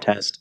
Test.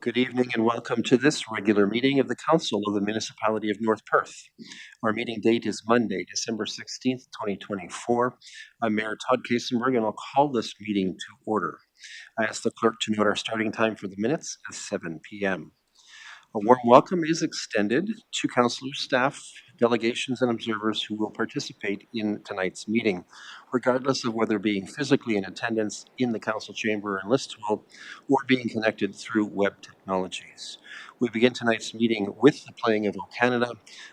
Good evening and welcome to this regular meeting of the Council of the Municipality of North Perth. Our meeting date is Monday, December 16th, 2024. I'm Mayor Todd Kasenberg and I'll call this meeting to order. I ask the clerk to note our starting time for the minutes as 7 p.m. A warm welcome is extended to councillors, staff, delegations, and observers who will participate in tonight's meeting, regardless of whether being physically in attendance in the council chamber in Listowel or being connected through web technologies. We begin tonight's meeting with the playing of O Canada.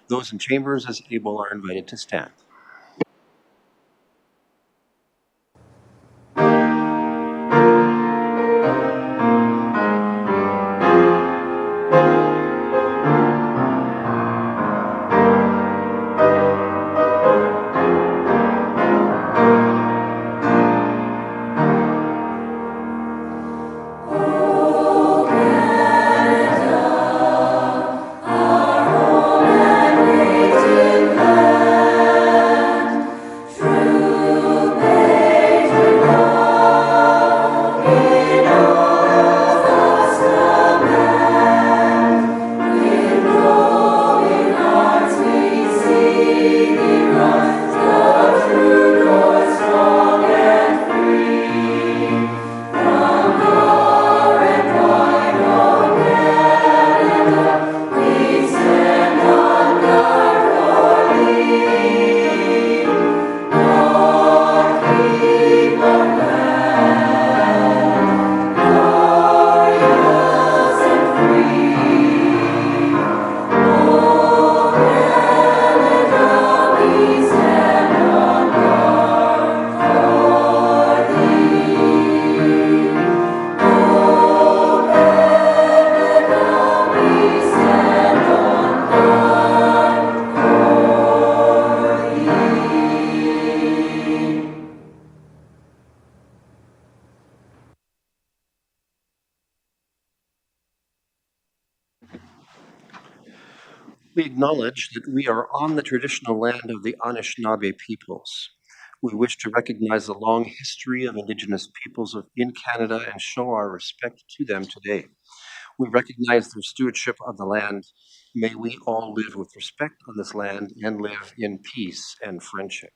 Those in chambers as able are invited to stand. We acknowledge that we are on the traditional land of the Anishinaabe peoples. We wish to recognize the long history of Indigenous peoples in Canada and show our respect to them today. We recognize their stewardship of the land. May we all live with respect on this land and live in peace and friendship.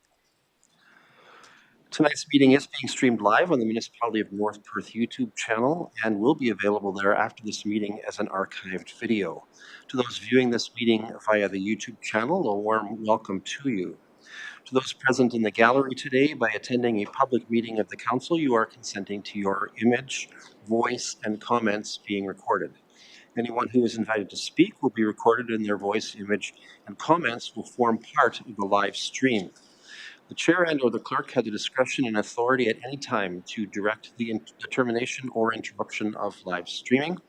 Tonight's meeting is being streamed live on the Municipality of North Perth YouTube channel and will be available there after this meeting as an archived video. To those viewing this meeting via the YouTube channel, a warm welcome to you. To those present in the gallery today, by attending a public meeting of the Council, you are consenting to your image, voice, and comments being recorded. Anyone who is invited to speak will be recorded, and their voice, image, and comments will form part of the live stream. The chair and or the clerk have the discretion and authority at any time to direct the determination or interruption of live streaming.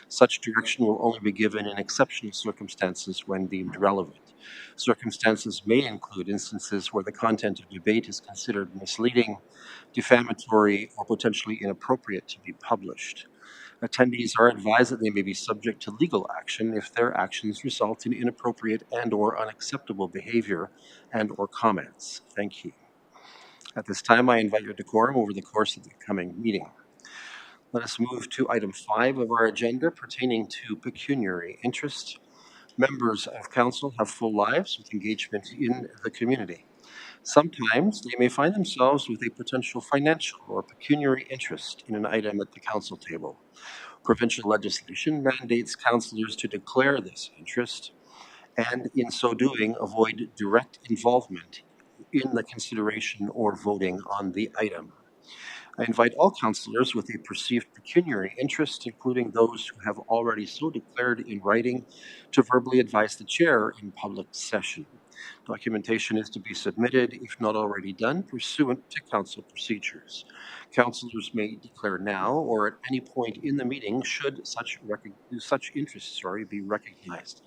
Such direction will only be given in exceptional circumstances when deemed relevant. Circumstances may include instances where the content of debate is considered misleading, defamatory, or potentially inappropriate to be published. Attendees are advised that they may be subject to legal action if their actions result in inappropriate and or unacceptable behavior and or comments. Thank you. At this time, I invite your decorum over the course of the coming meeting. Let us move to item 5 of our agenda pertaining to pecuniary interest. Members of council have full lives with engagement in the community. Sometimes they may find themselves with a potential financial or pecuniary interest in an item at the council table. Provincial legislation mandates councillors to declare this interest and, in so doing, avoid direct involvement in the consideration or voting on the item. I invite all councillors with a perceived pecuniary interest, including those who have already so declared in writing, to verbally advise the chair in public session. Documentation is to be submitted, if not already done, pursuant to council procedures. Councillors may declare now or at any point in the meeting should such interest be recognized.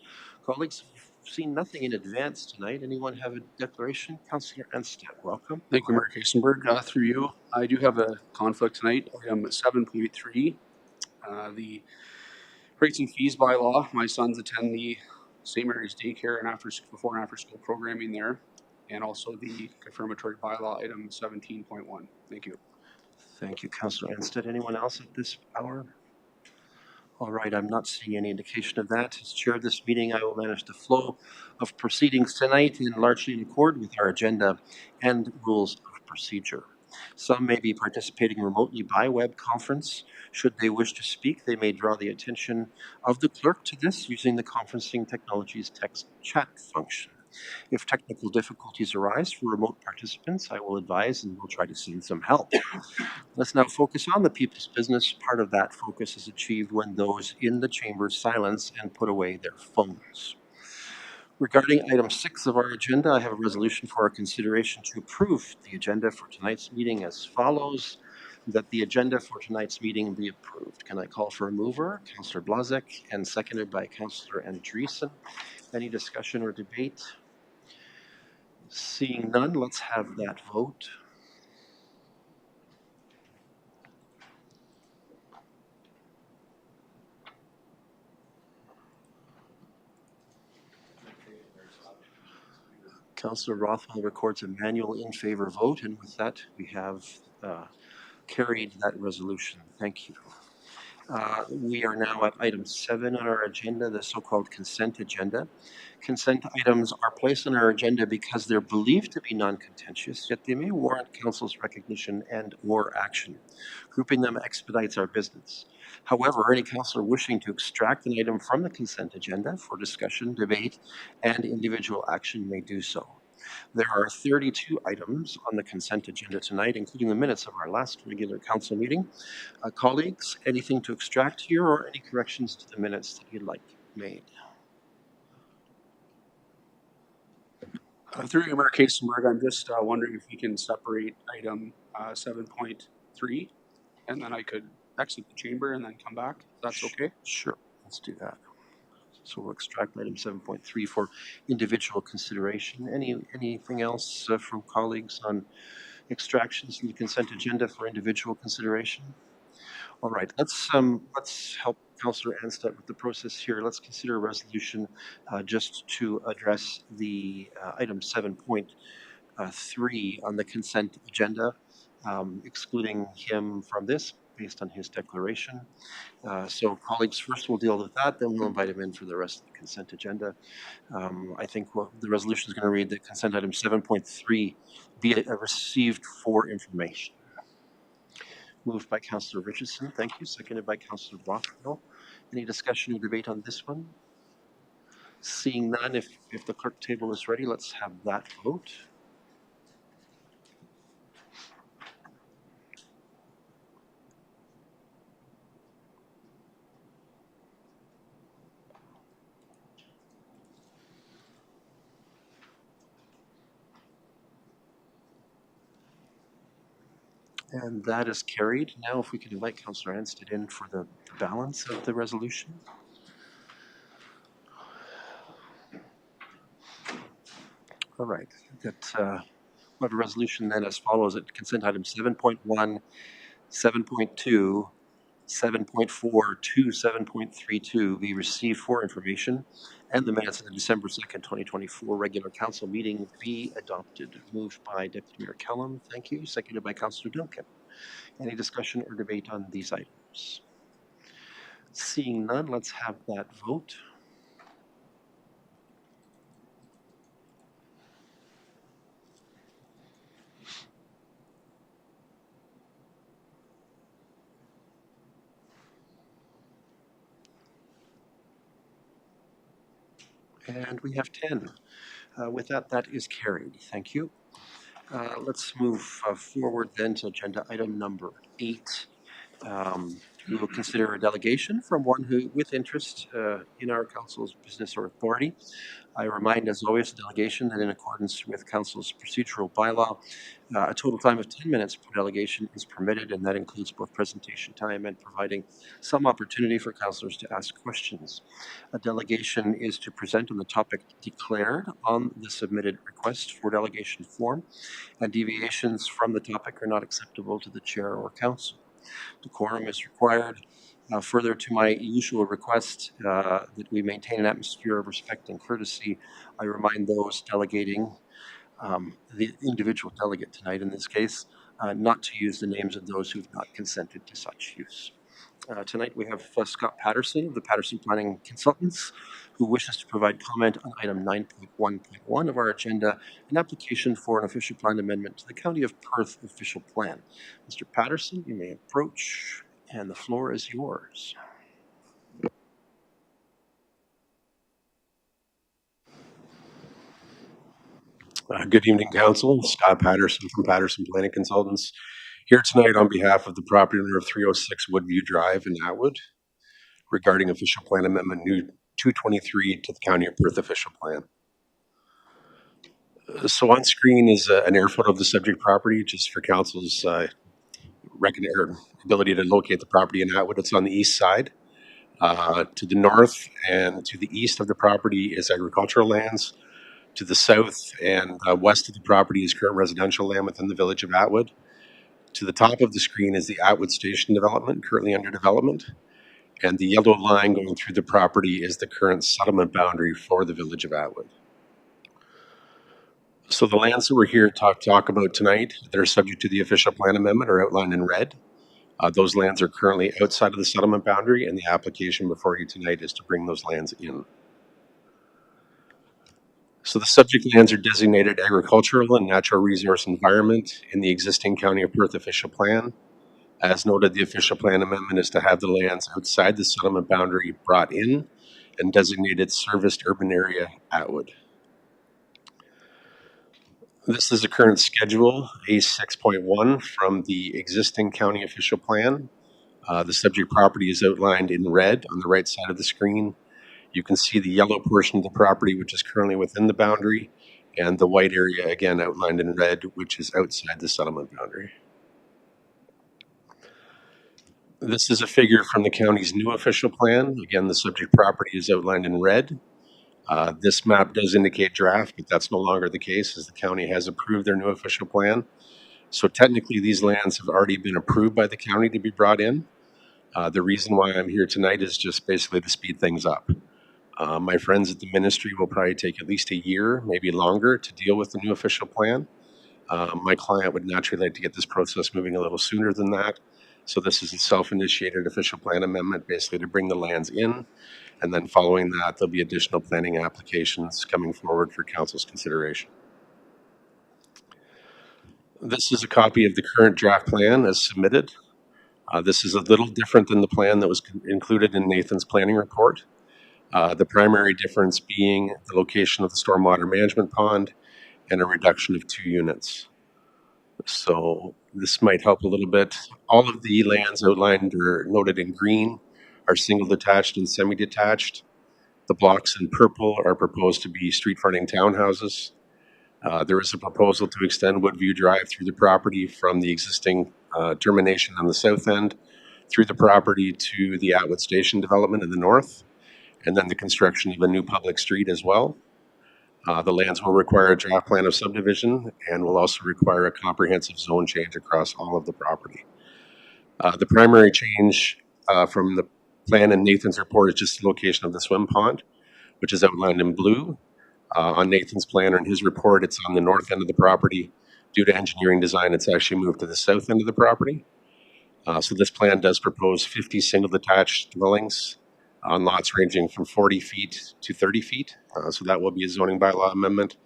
Colleagues, we've seen nothing in advance tonight. Anyone have a declaration? Councillor Enstedt, welcome. Thank you, Mayor Kasenberg. Through you, I do have a conflict tonight. Item 7.3, the rates and fees bylaw. My sons attend the St. Mary's daycare and before and after school programming there, and also the confirmatory bylaw item 17.1. Thank you. Thank you, Councillor Enstedt. Anyone else at this hour? All right, I'm not seeing any indication of that. As chair of this meeting, I will manage the flow of proceedings tonight in largely in accord with our agenda and rules of procedure. Some may be participating remotely by web conference. Should they wish to speak, they may draw the attention of the clerk to this using the conferencing technology's text chat function. If technical difficulties arise for remote participants, I will advise and we'll try to send some help. Let's now focus on the people's business. Part of that focus is achieved when those in the chamber silence and put away their phones. Regarding item 6 of our agenda, I have a resolution for our consideration to approve the agenda for tonight's meeting as follows. That the agenda for tonight's meeting be approved. Can I call for a mover? Councillor Blazek, and seconded by Councillor Andreessen. Any discussion or debate? Seeing none, let's have that vote. Councillor Rothwell records a manual in favor vote, and with that, we have carried that resolution. Thank you. We are now at item 7 on our agenda, the so-called consent agenda. Consent items are placed on our agenda because they're believed to be non-contentious, yet they may warrant council's recognition and or action. Grouping them expedites our business. However, any councillor wishing to extract an item from the consent agenda for discussion, debate, and individual action may do so. There are 32 items on the consent agenda tonight, including the minutes of our last regular council meeting. Colleagues, anything to extract here or any corrections to the minutes that you'd like made? Through your Mayor Kasenberg, I'm just wondering if we can separate item 7.3, and then I could exit the chamber and then come back. That's okay? Sure, let's do that. So we'll extract item 7.3 for individual consideration. Anything else from colleagues on extractions from the consent agenda for individual consideration? All right, let's help Councillor Anstett with the process here. Let's consider a resolution just to address the item 7.3 on the consent agenda, excluding him from this based on his declaration. So colleagues, first we'll deal with that, then we'll invite him in for the rest of the consent agenda. I think the resolution is going to read that consent item 7.3 be received for information. Moved by Councillor Richardson, thank you. Seconded by Councillor Rothwell. Any discussion or debate on this one? Seeing none, if the clerk table is ready, let's have that vote. And that is carried. Now, if we can invite Councillor Anstett in for the balance of the resolution. All right. We have a resolution then as follows at consent item 7.1, 7.2, 7.4 to 7.32 be received for information, and the minutes of the December 2nd, 2024 regular council meeting be adopted. Moved by Deputy Mayor Kellum, thank you. Seconded by Councillor Duncan. Any discussion or debate on these items? Seeing none, let's have that vote. And we have 10. With that, that is carried. Thank you. Let's move forward then to agenda item number 8. We will consider a delegation from one who, with interest in our council's business or authority. I remind, as always, the delegation that in accordance with council's procedural bylaw, a total time of 10 minutes per delegation is permitted, and that includes both presentation time and providing some opportunity for councillors to ask questions. A delegation is to present on the topic declared on the submitted request for delegation form, and deviations from the topic are not acceptable to the chair or council. Decorum is required. Further to my usual request that we maintain an atmosphere of respect and courtesy, I remind those delegating, the individual delegate tonight in this case, not to use the names of those who've not consented to such use. Tonight we have Scott Patterson of the Patterson Planning Consultants, who wishes to provide comment on item 9.1.1 of our agenda, an application for an official plan amendment to the County of Perth official plan. Mr. Patterson, you may approach, and the floor is yours. Good evening, Council. Scott Patterson from Patterson Planning Consultants here tonight on behalf of the property owner of 306 Woodview Drive in Atwood regarding official plan amendment new 223 to the County of Perth official plan. So on screen is an air photo of the subject property, just for Council's ability to locate the property in Atwood. It's on the east side. To the north and to the east of the property is agricultural lands. To the south and west of the property is current residential land within the village of Atwood. To the top of the screen is the Atwood Station development, currently under development. And the yellow line going through the property is the current settlement boundary for the village of Atwood. So the lands that we're here to talk about tonight that are subject to the official plan amendment are outlined in red. Those lands are currently outside of the settlement boundary, and the application before you tonight is to bring those lands in. So the subject lands are designated agricultural and natural resource environment in the existing County of Perth official plan. As noted, the official plan amendment is to have the lands outside the settlement boundary brought in and designated serviced urban area Atwood. This is a current schedule, A6.1 from the existing county official plan. The subject property is outlined in red on the right side of the screen. You can see the yellow portion of the property, which is currently within the boundary, and the white area, again, outlined in red, which is outside the settlement boundary. This is a figure from the county's new official plan. Again, the subject property is outlined in red. This map does indicate draft, but that's no longer the case as the county has approved their new official plan. So technically, these lands have already been approved by the county to be brought in. The reason why I'm here tonight is just basically to speed things up. My friends at the ministry will probably take at least a year, maybe longer, to deal with the new official plan. My client would naturally like to get this process moving a little sooner than that. So this is a self-initiated official plan amendment, basically to bring the lands in. And then following that, there'll be additional planning applications coming forward for council's consideration. This is a copy of the current draft plan as submitted. This is a little different than the plan that was included in Nathan's planning report. The primary difference being the location of the stormwater management pond and a reduction of 2 units. So this might help a little bit. All of the lands outlined or noted in green are single detached and semi-detached. The blocks in purple are proposed to be street fronting townhouses. There is a proposal to extend Woodview Drive through the property from the existing termination on the south end through the property to the Atwood Station development in the north, and then the construction of a new public street as well. The lands will require a draft plan of subdivision and will also require a comprehensive zone change across all of the property. The primary change from the plan in Nathan's report is just the location of the swim pond, which is outlined in blue. On Nathan's plan or in his report, it's on the north end of the property. Due to engineering design, it's actually moved to the south end of the property. So this plan does propose 50 single detached dwellings on lots ranging from 40 feet to 30 feet. So that will be a zoning bylaw amendment,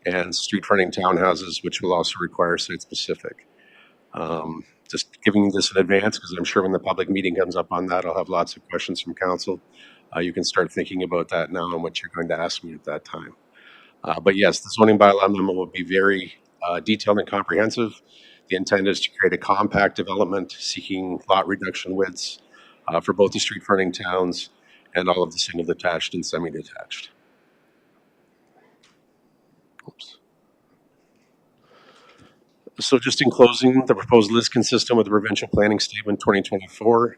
and street fronting townhouses, which will also require site specific. Just giving you this in advance because I'm sure when the public meeting comes up on that, I'll have lots of questions from council. You can start thinking about that now and what you're going to ask me at that time. But yes, the zoning bylaw amendment will be very detailed and comprehensive. The intent is to create a compact development seeking lot reduction widths for both the street fronting towns and all of the single detached and semi-detached. Oops. So just in closing, the proposal is consistent with the Provincial Planning Statement 2024.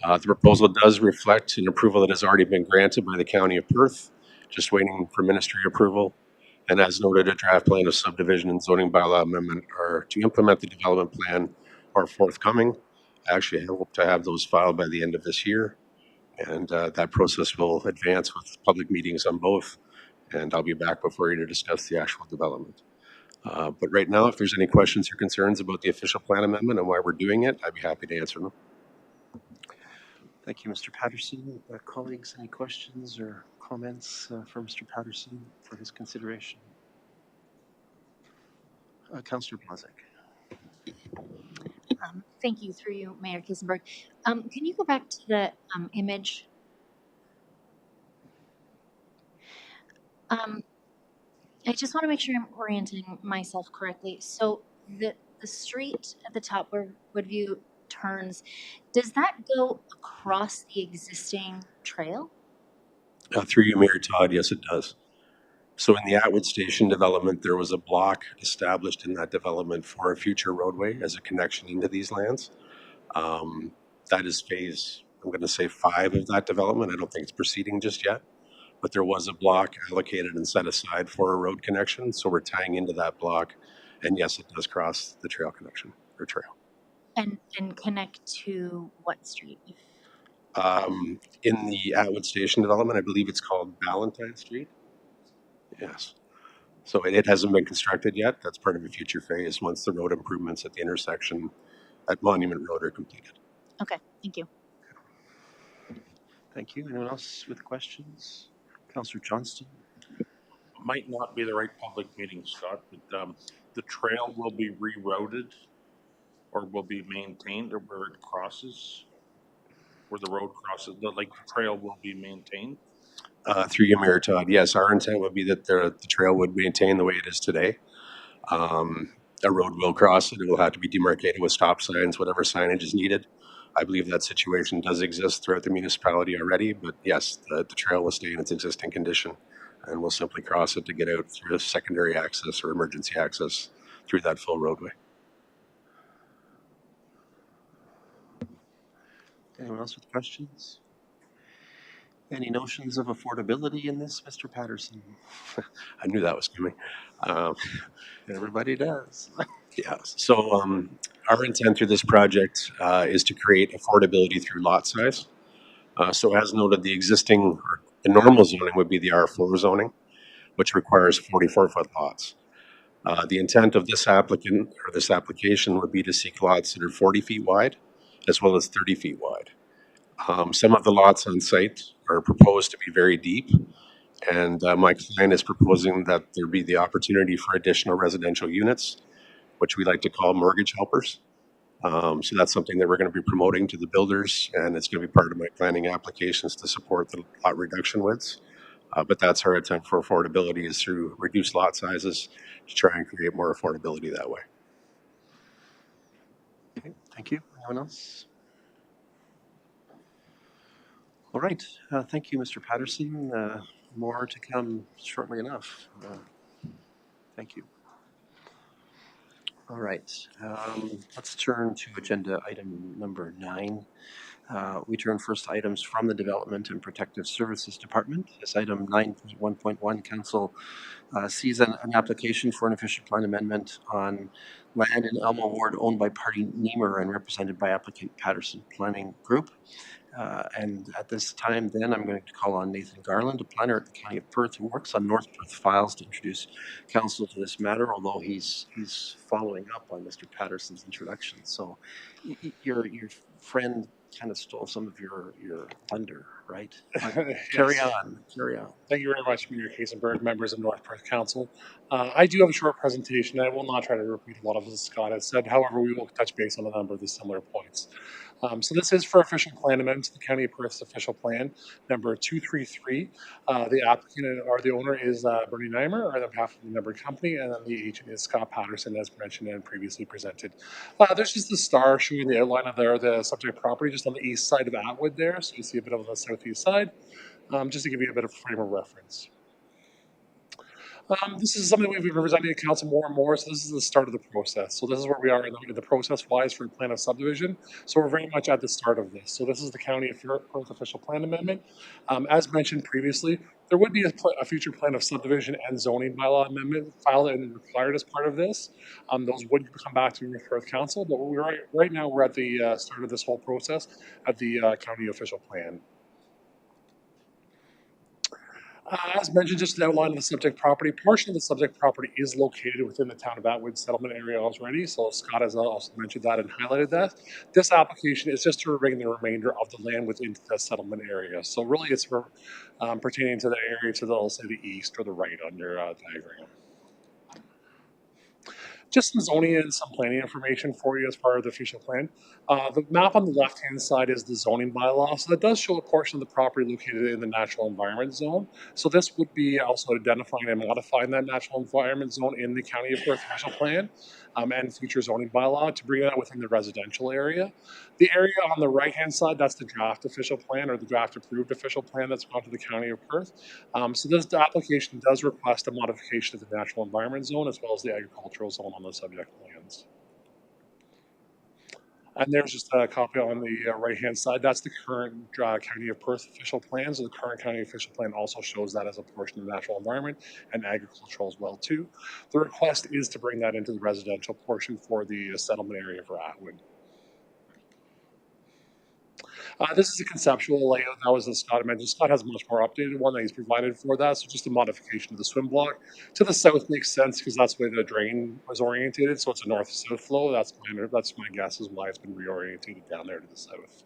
The proposal does reflect an approval that has already been granted by the County of Perth, just waiting for ministry approval. And as noted, a draft plan of subdivision and zoning bylaw amendment are to implement the development plan are forthcoming. I actually hope to have those filed by the end of this year. And that process will advance with public meetings on both. And I'll be back before you to discuss the actual development. But right now, if there's any questions or concerns about the official plan amendment and why we're doing it, I'd be happy to answer them. Thank you, Mr. Patterson. Colleagues, any questions or comments for Mr. Patterson for his consideration? Councillor Blazek. Thank you, through you, Mayor Kisenberg. Can you go back to the image? I just want to make sure I'm orienting myself correctly. So the street at the top where Woodview turns, does that go across the existing trail? Through you, Mayor Todd, yes, it does. So in the Atwood Station development, there was a block established in that development for a future roadway as a connection into these lands. That is phase, I'm going to say 5 of that development. I don't think it's proceeding just yet, but there was a block allocated and set aside for a road connection. So we're tying into that block. And yes, it does cross the trail connection or trail. And connect to what street? In the Atwood Station development, I believe it's called Valentine Street. Yes. So it hasn't been constructed yet. That's part of a future phase once the road improvements at the intersection at Monument Road are completed. Okay, thank you. Thank you. Anyone else with questions? Councillor Johnston. Might not be the right public meeting, Scott, but the trail will be rerouted or will be maintained or where it crosses, where the road crosses, the trail will be maintained. Through you, Mayor Todd, yes, our intent would be that the trail would maintain the way it is today. A road will cross it. It will have to be demarcated with stop signs, whatever signage is needed. I believe that situation does exist throughout the municipality already, but yes, the trail will stay in its existing condition, and we'll simply cross it to get out through a secondary access or emergency access through that full roadway. Anyone else with questions? Any notions of affordability in this, Mr. Patterson? I knew that was coming. Everybody does. Yeah. So our intent through this project is to create affordability through lot size. So as noted, the normal zoning would be the R4 zoning, which requires 44-foot lots. The intent of this applicant or this application would be to seek lots that are 40 feet wide as well as 30 feet wide. Some of the lots on site are proposed to be very deep, and my client is proposing that there be the opportunity for additional residential units, which we like to call mortgage helpers. So that's something that we're going to be promoting to the builders, and it's going to be part of my planning applications to support the lot reduction widths. But that's our intent for affordability, is through reduced lot sizes to try and create more affordability that way. Okay, thank you. Anyone else? All right. Thank you, Mr. Patterson. More to come shortly enough. Thank you. All right. Let's turn to agenda item number 9. We turn first to items from the Development and Protective Services Department. This item 9.1.1, Council sees an application for an official plan amendment on land in Elmo Ward owned by party Niemer and represented by applicant Patterson Planning Group. And at this time, then, I'm going to call on Nathan Garland, a planner at the County of Perth who works on North Perth files, to introduce council to this matter, although he's following up on Mr. Patterson's introduction. So your friend kind of stole some of your thunder, right? Yes. Carry on. Thank you very much, Mayor Kasenberg, members of North Perth Council. I do have a short presentation. I will not try to repeat a lot of what Scott has said. However, we will touch base on a number of the similar points. So this is for official plan amendment to the County of Perth's official plan, number 233. The applicant or the owner is Bernie Neimer, on behalf of the member company, and then the agent is Scott Patterson, as mentioned and previously presented. There's just the star showing the outline of the subject property just on the east side of Atwood there, so you see a bit of the southeast side, just to give you a bit of frame of reference. This is something we've been presenting to council more and more, so this is the start of the process. So this is where we are in the process-wise for a plan of subdivision. So we're very much at the start of this. So this is the County of Perth official plan amendment. As mentioned previously, there would be a future plan of subdivision and zoning bylaw amendment filed and required as part of this. Those would come back to North Perth Council, but right now we're at the start of this whole process at the county official plan. As mentioned, just an outline of the subject property. Portion of the subject property is located within the town of Atwood settlement area already, so Scott has also mentioned that and highlighted that. This application is just to bring the remainder of the land within the settlement area. So really it's pertaining to the area to the, let's say, the east or the right on your diagram. Just some zoning and some planning information for you as part of the official plan. The map on the left-hand side is the zoning bylaw. So that does show a portion of the property located in the natural environment zone. So this would be also identifying and modifying that natural environment zone in the County of Perth official plan and future zoning bylaw to bring that within the residential area. The area on the right-hand side, that's the draft official plan or the draft approved official plan that's gone to the County of Perth. So this application does request a modification of the natural environment zone as well as the agricultural zone on the subject lands. And there's just a copy on the right-hand side. That's the current County of Perth official plan. So the current county official plan also shows that as a portion of the natural environment and agricultural as well too. The request is to bring that into the residential portion for the settlement area for Atwood. This is a conceptual layout. That was the Scott mentioned. Scott has a much more updated one that he's provided for that. So just a modification of the swim block. To the south makes sense because that's the way the drain was orientated. So it's a north-south flow. That's my guess is why it's been reorientated down there to the south.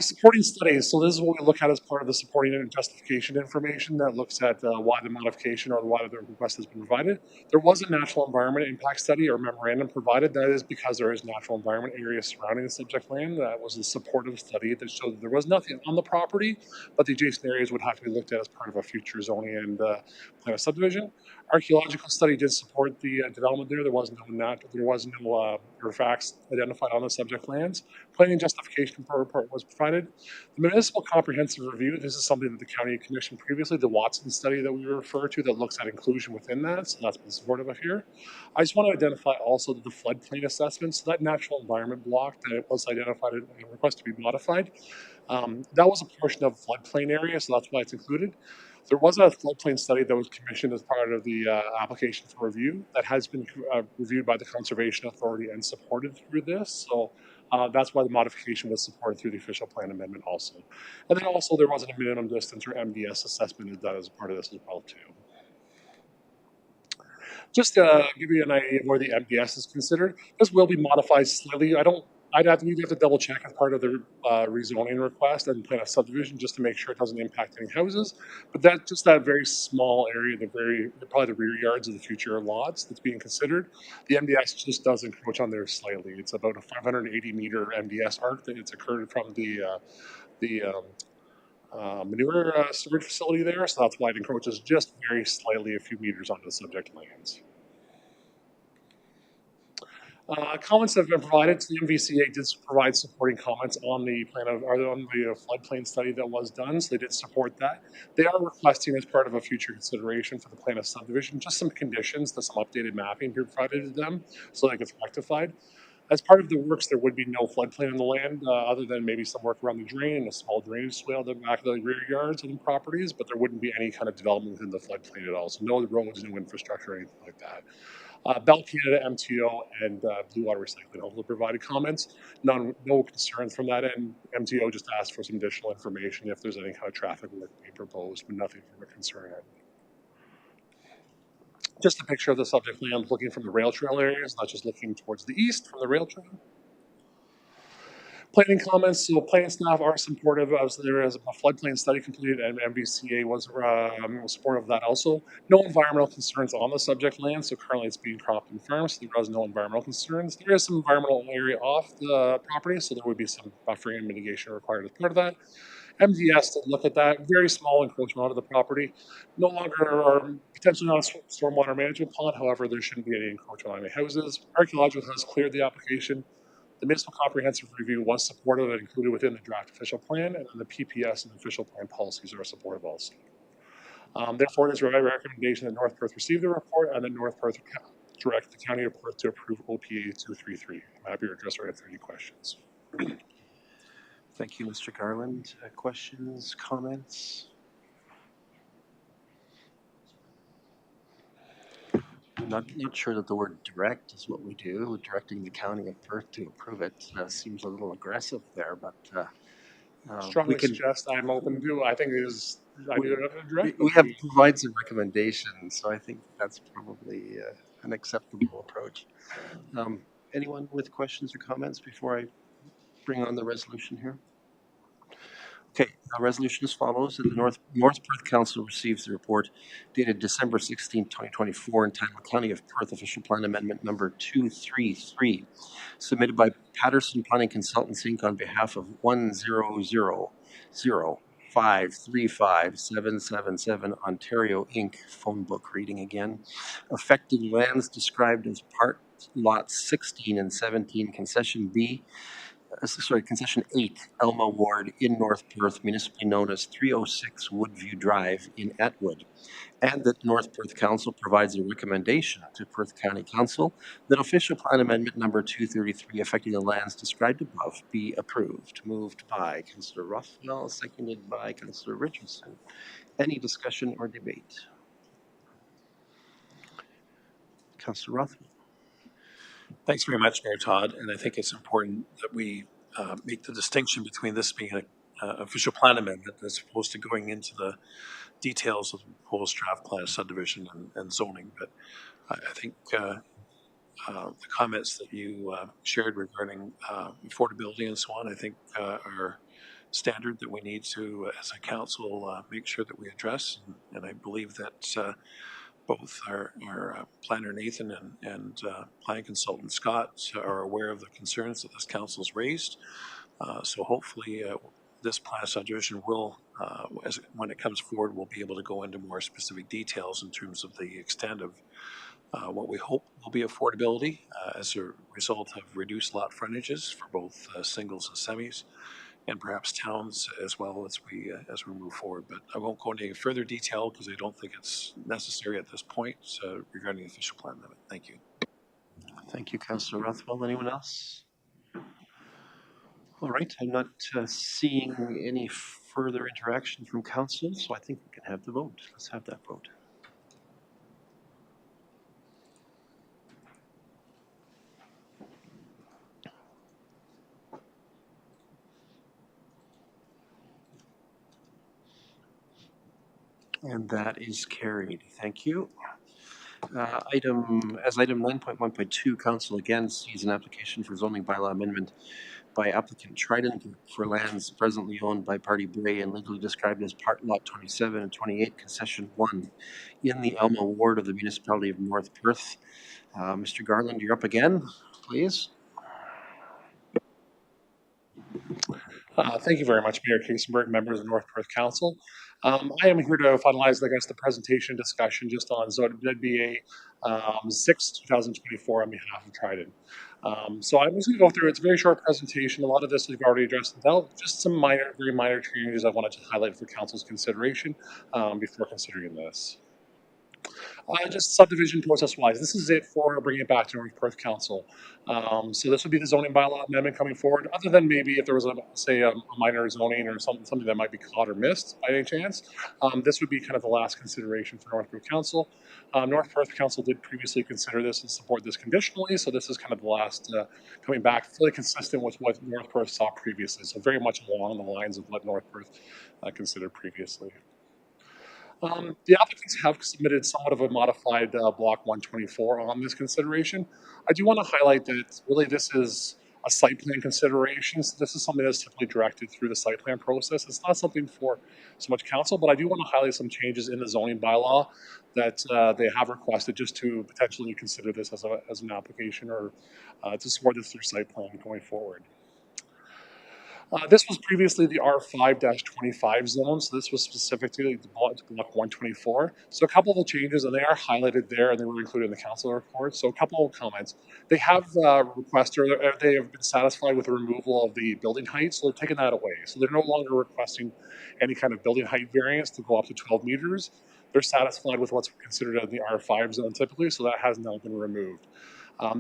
Supporting studies. So this is what we look at as part of the supporting and justification information that looks at why the modification or why the request has been provided. There was a natural environment impact study or memorandum provided. That is because there is natural environment areas surrounding the subject land. That was a supportive study that showed that there was nothing on the property, but the adjacent areas would have to be looked at as part of a future zoning and plan of subdivision. Archaeological study did support the development there. There was no artifacts identified on the subject lands. Planning justification report was provided. The municipal comprehensive review, this is something that the county commissioned previously, the Watson study that we refer to that looks at inclusion within that, so that's been supportive of here. I just want to identify also the floodplain assessment, so that natural environment block that was identified and request to be modified, that was a portion of floodplain area, so that's why it's included. There was a floodplain study that was commissioned as part of the application for review that has been reviewed by the Conservation Authority and supported through this. So that's why the modification was supported through the official plan amendment also. And then also there wasn't a minimum distance or MDS assessment done as part of this as well too. Just to give you an idea of where the MDS is considered, this will be modified slightly. You'd have to double check as part of the rezoning request and plan of subdivision just to make sure it doesn't impact any houses. But that very small area, probably the rear yards of the future lots that's being considered, the MDS just does encroach on there slightly. It's about a 580 meter MDS arc that it's occurred from the manure storage facility there, so that's why it encroaches just very slightly a few meters onto the subject lands. Comments have been provided. So the MVCA did provide supporting comments on the floodplain study that was done, so they did support that. They are requesting as part of a future consideration for the plan of subdivision, just some conditions, some updated mapping provided to them so that it gets rectified. As part of the works, there would be no floodplain on the land, other than maybe some work around the drain and a small drainage swale at the back of the rear yards of the properties, but there wouldn't be any kind of development within the floodplain at all. So no roads, no infrastructure, or anything like that. Bell Canada, MTO, and Blue Water Recycling also provided comments. No concerns from that end. MTO just asked for some additional information if there's any kind of traffic work being proposed, but nothing from a concern end. Just a picture of the subject land looking from the rail trail areas, not just looking towards the east from the rail trail. Planning comments, so planning staff are supportive of, so there is a floodplain study completed and MVCA was supportive of that also. No environmental concerns on the subject land, so currently it's being cropped and farmed, so there was no environmental concerns. There is some environmental area off the property, so there would be some buffering and mitigation required as part of that. MDS to look at that, very small encroachment onto the property. No longer or potentially not a stormwater management pond, however, there shouldn't be any encroachment on any houses. Archaeological has cleared the application. The municipal comprehensive review was supportive and included within the draft official plan, and then the PPS and official plan policies are supportive also. Therefore, it is my recommendation that North Perth receive the report and that North Perth direct the County of Perth to approve OPA 233. I'm happy to address or answer any questions. Thank you, Mr. Garland. Questions, comments? I'm not sure that the word direct is what we do. Directing the County of Perth to approve it seems a little aggressive there, but We Strongly can, suggest I'm open to. I think it is. I do have a direct. we have provided some recommendations, so I think that's probably an acceptable approach. Anyone with questions or comments before I bring on the resolution here? Okay, the resolution as follows, that the North Perth Council receives the report dated December 16, 2024, entitled County of Perth Official Plan Amendment Number 233, submitted by Patterson Planning Consultants, Inc. on behalf of 10005357777 Ontario, Inc., phone book reading again, affecting lands described as Part Lots 16 and 17, Concession B, Concession 8, Elma Ward in North Perth, municipally known as 306 Woodview Drive in Atwood, and that North Perth Council provides a recommendation to Perth County Council that official plan amendment number 233 affecting the lands described above be approved. Moved by Councillor Rothwell, seconded by Councillor Richardson. Any discussion or debate? Councillor Rothwell. Thanks very much, Mayor Todd. And I think it's important that we make the distinction between this being an official plan amendment as opposed to going into the details of the proposed draft plan of subdivision and zoning. But I think the comments that you shared regarding affordability and so on, I think are standard that we need to, as a council, make sure that we address. And I believe that both our planner Nathan and planning consultant Scott are aware of the concerns that this council's raised. So hopefully this plan subdivision will, when it comes forward, we'll be able to go into more specific details in terms of the extent of what we hope will be affordability as a result of reduced lot frontages for both singles and semis, and perhaps towns as well as we move forward. But I won't go into any further detail because I don't think it's necessary at this point regarding the official plan amendment. Thank you. Thank you, Councillor Rothwell. Anyone else? All right, I'm not seeing any further interaction from council, so I think we can have the vote. Let's have that vote. And that is carried. Thank you. Item 9.1.2, Council again sees an application for zoning bylaw amendment by applicant Trident for lands presently owned by Party Bray and legally described as Part Lot 27 and 28, Concession 1, in the Elma Ward of the municipality of North Perth. Mr. Garland, you're up again, please. Thank you very much, Mayor Kiesenberg, members of the North Perth Council. I am here to finalize, I guess, the presentation discussion just on ZBA 6, 2024 on behalf of Trident. So I'm just going to go through, it's a very short presentation. A lot of this we've already addressed, just some very minor changes I wanted to highlight for Council's consideration before considering this. Just subdivision process-wise, this is it for bringing it back to North Perth Council. So this would be the zoning bylaw amendment coming forward, other than maybe if there was, a minor zoning or something that might be caught or missed by any chance. This would be kind of the last consideration for North Perth Council. North Perth Council did previously consider this and support this conditionally, so this is kind of the last coming back, fully consistent with what North Perth saw previously, so very much along the lines of what North Perth considered previously. The applicants have submitted somewhat of a modified Block 124 on this consideration. I do want to highlight that really this is a site plan consideration. So this is something that's typically directed through the site plan process. It's not something for so much council, but I do want to highlight some changes in the zoning bylaw that they have requested just to potentially consider this as an application or to support this through site plan going forward. This was previously the R5-25 zone, so this was specifically to Block 124. So a couple of the changes, and they are highlighted there, and they were included in the council report. So a couple of comments. They have requested, or they have been satisfied with the removal of the building height, so they've taken that away. So they're no longer requesting any kind of building height variance to go up to 12 meters. They're satisfied with what's considered in the R5 zone typically, so that has now been removed.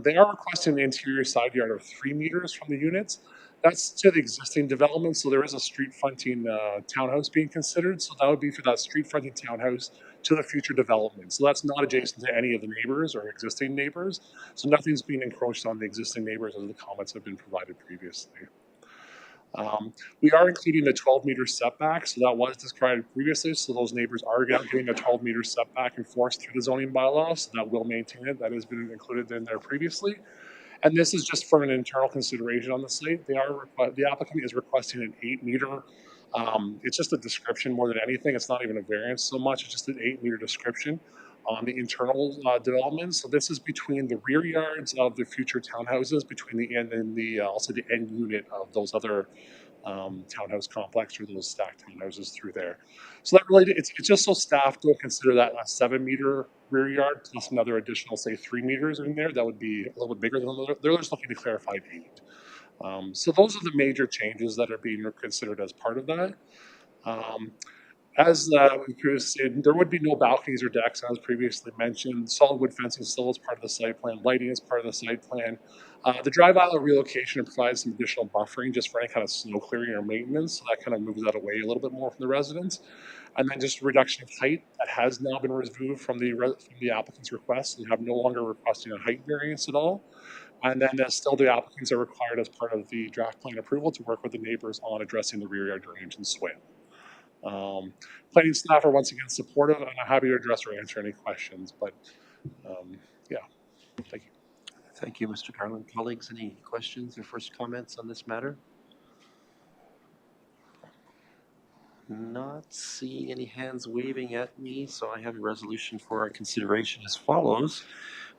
They are requesting the interior side yard of 3 meters from the units. That's to the existing development, so there is a street fronting townhouse being considered. So that would be for that street fronting townhouse to the future development. So that's not adjacent to any of the neighbors or existing neighbors. So nothing's being encroached on the existing neighbors as the comments have been provided previously. We are including the 12-meter setback, so that was described previously. So those neighbors are getting a 12-meter setback enforced through the zoning bylaw, so that will maintain it. That has been included in there previously. And this is just for an internal consideration on the site. The applicant is requesting an 8-meter. It's just a description more than anything. It's not even a variance so much. It's just an 8-meter description on the internal development. So this is between the rear yards of the future townhouses, between the end and the also the end unit of those other townhouse complex or those stacked townhouses through there. So that really, it's just so staff don't consider that a 7-meter rear yard plus another additional, say, 3 meters in there. That would be a little bit bigger than they're just looking to clarify 8. So those are the major changes that are being considered as part of that. As we previously said, there would be no balconies or decks, as previously mentioned. Solid wood fencing still is part of the site plan. Lighting is part of the site plan. The drive aisle relocation provides some additional buffering just for any kind of snow clearing or maintenance. So that kind of moves that away a little bit more from the residents. And then just reduction of height that has now been removed from the applicant's request. They have no longer requesting a height variance at all. And then still the applicants are required as part of the draft plan approval to work with the neighbors on addressing the rear yard drainage and swale. Planning staff are once again supportive, and I'm happy to address or answer any questions. But yeah, thank you. Thank you, Mr. Garland. Colleagues, any questions or first comments on this matter? Not seeing any hands waving at me, so I have a resolution for our consideration as follows.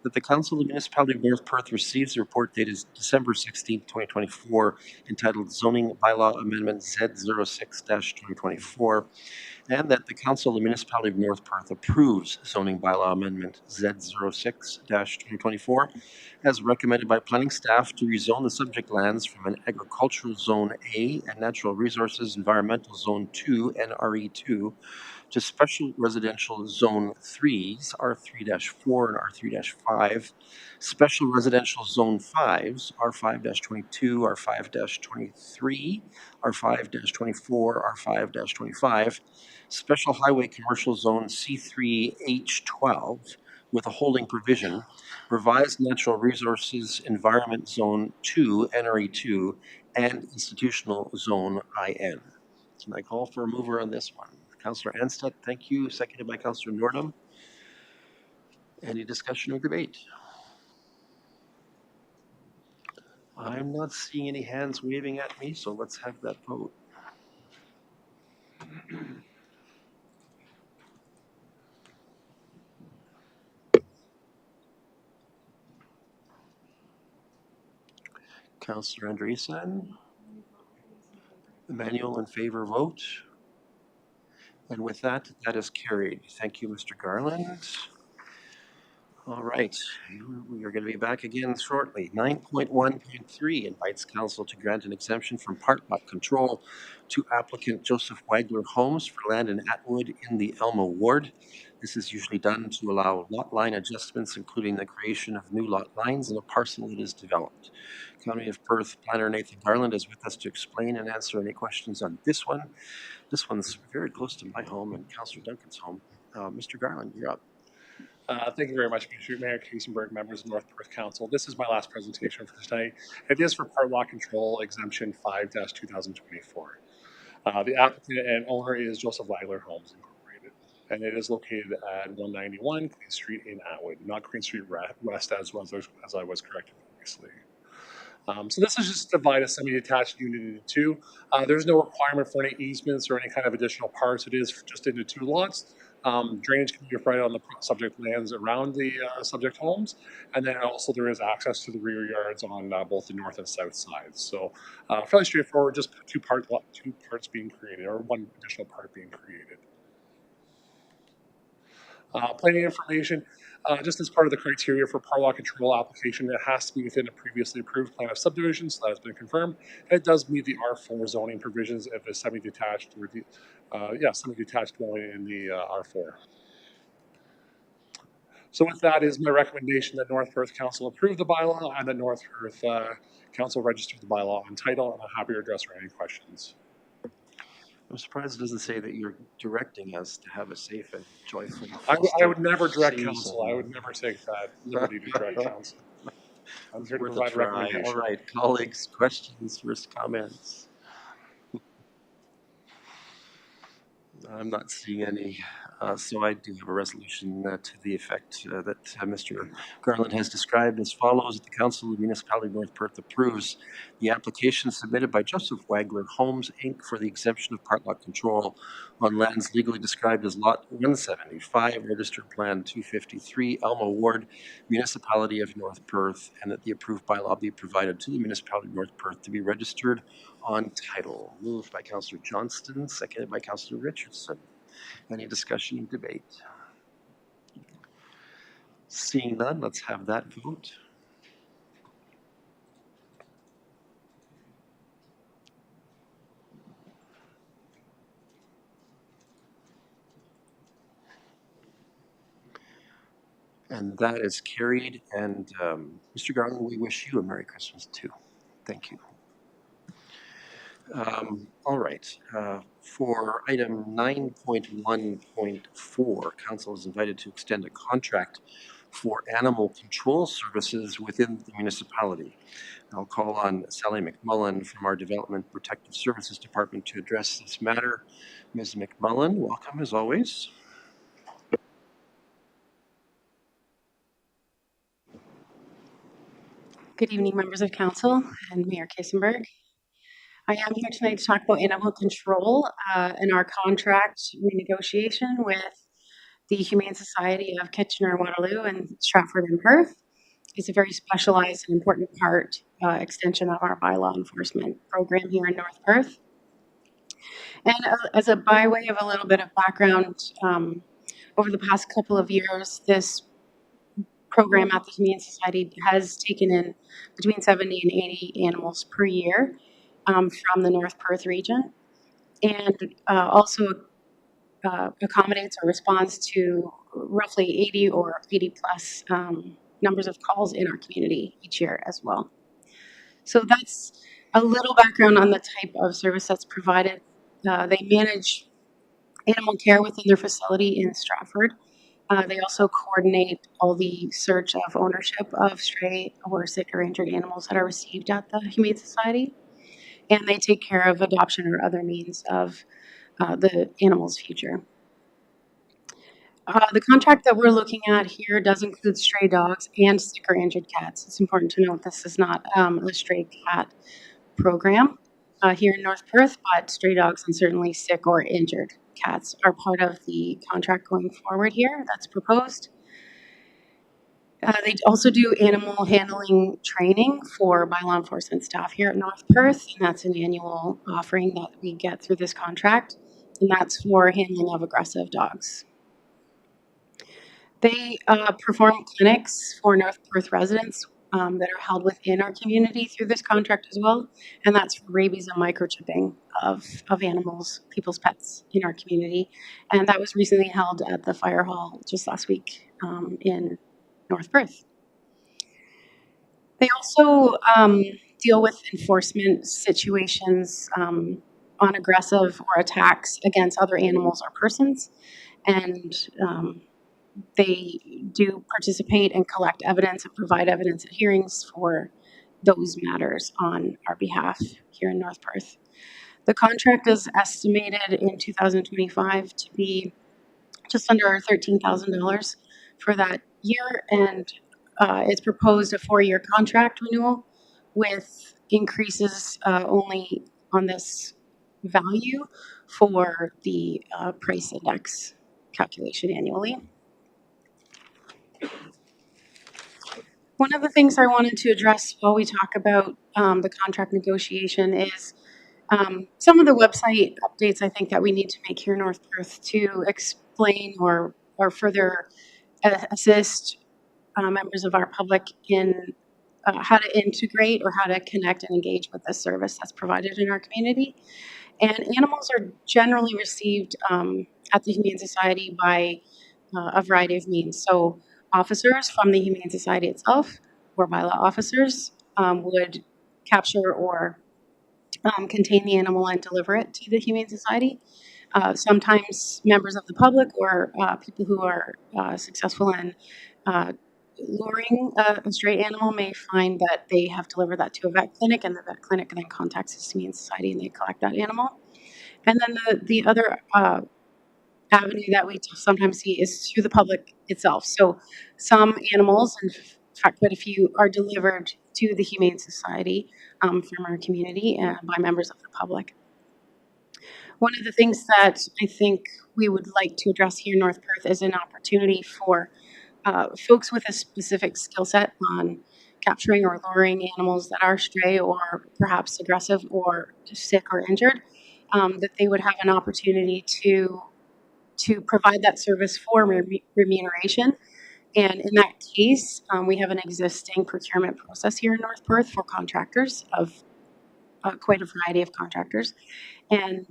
That the Council of the Municipality of North Perth receives a report dated December 16, 2024, entitled Zoning Bylaw Amendment Z06-2024, and that the Council of the Municipality of North Perth approves Zoning Bylaw Amendment Z06-2024 as recommended by planning staff to rezone the subject lands from an agricultural zone A and natural resources environmental zone 2 NRE2 to special residential zone 3s, R3-4 and R3-5, special residential zone 5s, R5-22, R5-23, R5-24, R5-25, special highway commercial zone C3H12 with a holding provision, revised natural resources environment zone 2, NRE2, and institutional zone IN. Can I call for a mover on this one? Councillor Anstett, thank you. Seconded by Councillor Nordum. Any discussion or debate? I'm not seeing any hands waving at me, so let's have that vote. Councillor Andreessen. Emmanuel in favor vote. And with that, that is carried. Thank you, Mr. Garland. All right, we are going to be back again shortly. 9.1.3 invites council to grant an exemption from part lot control to applicant Joseph Wagler Homes for land in Atwood in the Elmo ward. This is usually done to allow lot line adjustments, including the creation of new lot lines in a parcel that is developed. County of Perth planner Nathan Garland is with us to explain and answer any questions on this one. This one's very close to my home and Councillor Duncan's home. Mr. Garland, you're up. Thank you very much, Mayor Kiesenberg, members of North Perth Council. This is my last presentation for tonight. It is for part lot control exemption 5-2024. The applicant and owner is Joseph Wagler Homes Incorporated, and it is located at 191 Queen Street in Atwood, not Queen Street West as I was corrected previously. So this is just to divide a semi-detached unit into two. There's no requirement for any easements or any kind of additional parts. It is just into 2 lots. Drainage can be provided on the subject lands around the subject homes, and then also there is access to the rear yards on both the north and south sides. So fairly straightforward, just 2 parts being created, or 1 additional part being created. Planning information, just as part of the criteria for part lot control application, it has to be within a previously approved plan of subdivision, so that has been confirmed. And it does meet the R4 zoning provisions of a semi-detached dwelling in the R4. So with that is my recommendation that North Perth Council approve the bylaw and that North Perth Council register the bylaw on title, and I'm happy to address any questions. I'm surprised it doesn't say that you're directing us to have a safe and joyful. I would never direct council. I would never take that liberty to direct council. I'm here to provide recommendations. All right, colleagues, questions, first comments? I'm not seeing any. So I do have a resolution to the effect that Mr. Garland has described as follows: that the Council of the Municipality of North Perth approves the application submitted by Joseph Wagler Homes, Inc. for the exemption of part lot control on lands legally described as Lot 175, Registered Plan 253, Elma Ward, Municipality of North Perth, and that the approved bylaw be provided to the Municipality of North Perth to be registered on title. Moved by Councillor Johnston, seconded by Councillor Richardson. Any discussion and debate? Seeing none, let's have that vote. And that is carried. And Mr. Garland, we wish you a Merry Christmas too. Thank you. All right. For item 9.1.4, Council is invited to extend a contract for animal control services within the municipality. I'll call on Sally McMullen from our Development Protective Services Department to address this matter. Ms. McMullen, welcome as always. Good evening, members of council and Mayor Kaysenberg. I am here tonight to talk about animal control and our contract renegotiation with the Humane Society of Kitchener-Waterloo and Stratford and Perth. It's a very specialized and important extension of our bylaw enforcement program here in North Perth. And as a by way of a little bit of background, over the past couple of years, this program at the Humane Society has taken in between 70 and 80 animals per year from the North Perth region, and also accommodates or responds to roughly 80 or 80 plus numbers of calls in our community each year as well. So that's a little background on the type of service that's provided. They manage animal care within their facility in Stratford. They also coordinate all the search of ownership of stray or sick or injured animals that are received at the Humane Society. And they take care of adoption or other means of the animal's future. The contract that we're looking at here does include stray dogs and sick or injured cats. It's important to note this is not a stray cat program here in North Perth, but stray dogs and certainly sick or injured cats are part of the contract going forward here that's proposed. They also do animal handling training for bylaw enforcement staff here at North Perth, and that's an annual offering that we get through this contract, and that's for handling of aggressive dogs. They perform clinics for North Perth residents that are held within our community through this contract as well, and that's for rabies and microchipping of animals, people's pets in our community, and that was recently held at the fire hall just last week in North Perth. They also deal with enforcement situations on aggressive or attacks against other animals or persons, and they do participate and collect evidence and provide evidence at hearings for those matters on our behalf here in North Perth. The contract is estimated in 2025 to be just under $13,000 for that year, and it's proposed a 4-year contract renewal with increases only on this value for the price index calculation annually. One of the things I wanted to address while we talk about the contract negotiation is some of the website updates I think that we need to make here in North Perth to explain or further assist members of our public in how to integrate or how to connect and engage with the service that's provided in our community. And animals are generally received at the Humane Society by a variety of means. So officers from the Humane Society itself or bylaw officers would capture or contain the animal and deliver it to the Humane Society. Sometimes members of the public or people who are successful in luring a stray animal may find that they have delivered that to a vet clinic, and the vet clinic then contacts the Humane Society and they collect that animal. And then the other avenue that we sometimes see is through the public itself. So some animals, in fact, quite a few, are delivered to the Humane Society from our community by members of the public. One of the things that I think we would like to address here in North Perth is an opportunity for folks with a specific skill set on capturing or luring animals that are stray or perhaps aggressive or sick or injured, that they would have an opportunity to provide that service for remuneration. And in that case, we have an existing procurement process here in North Perth for contractors of quite a variety of contractors. And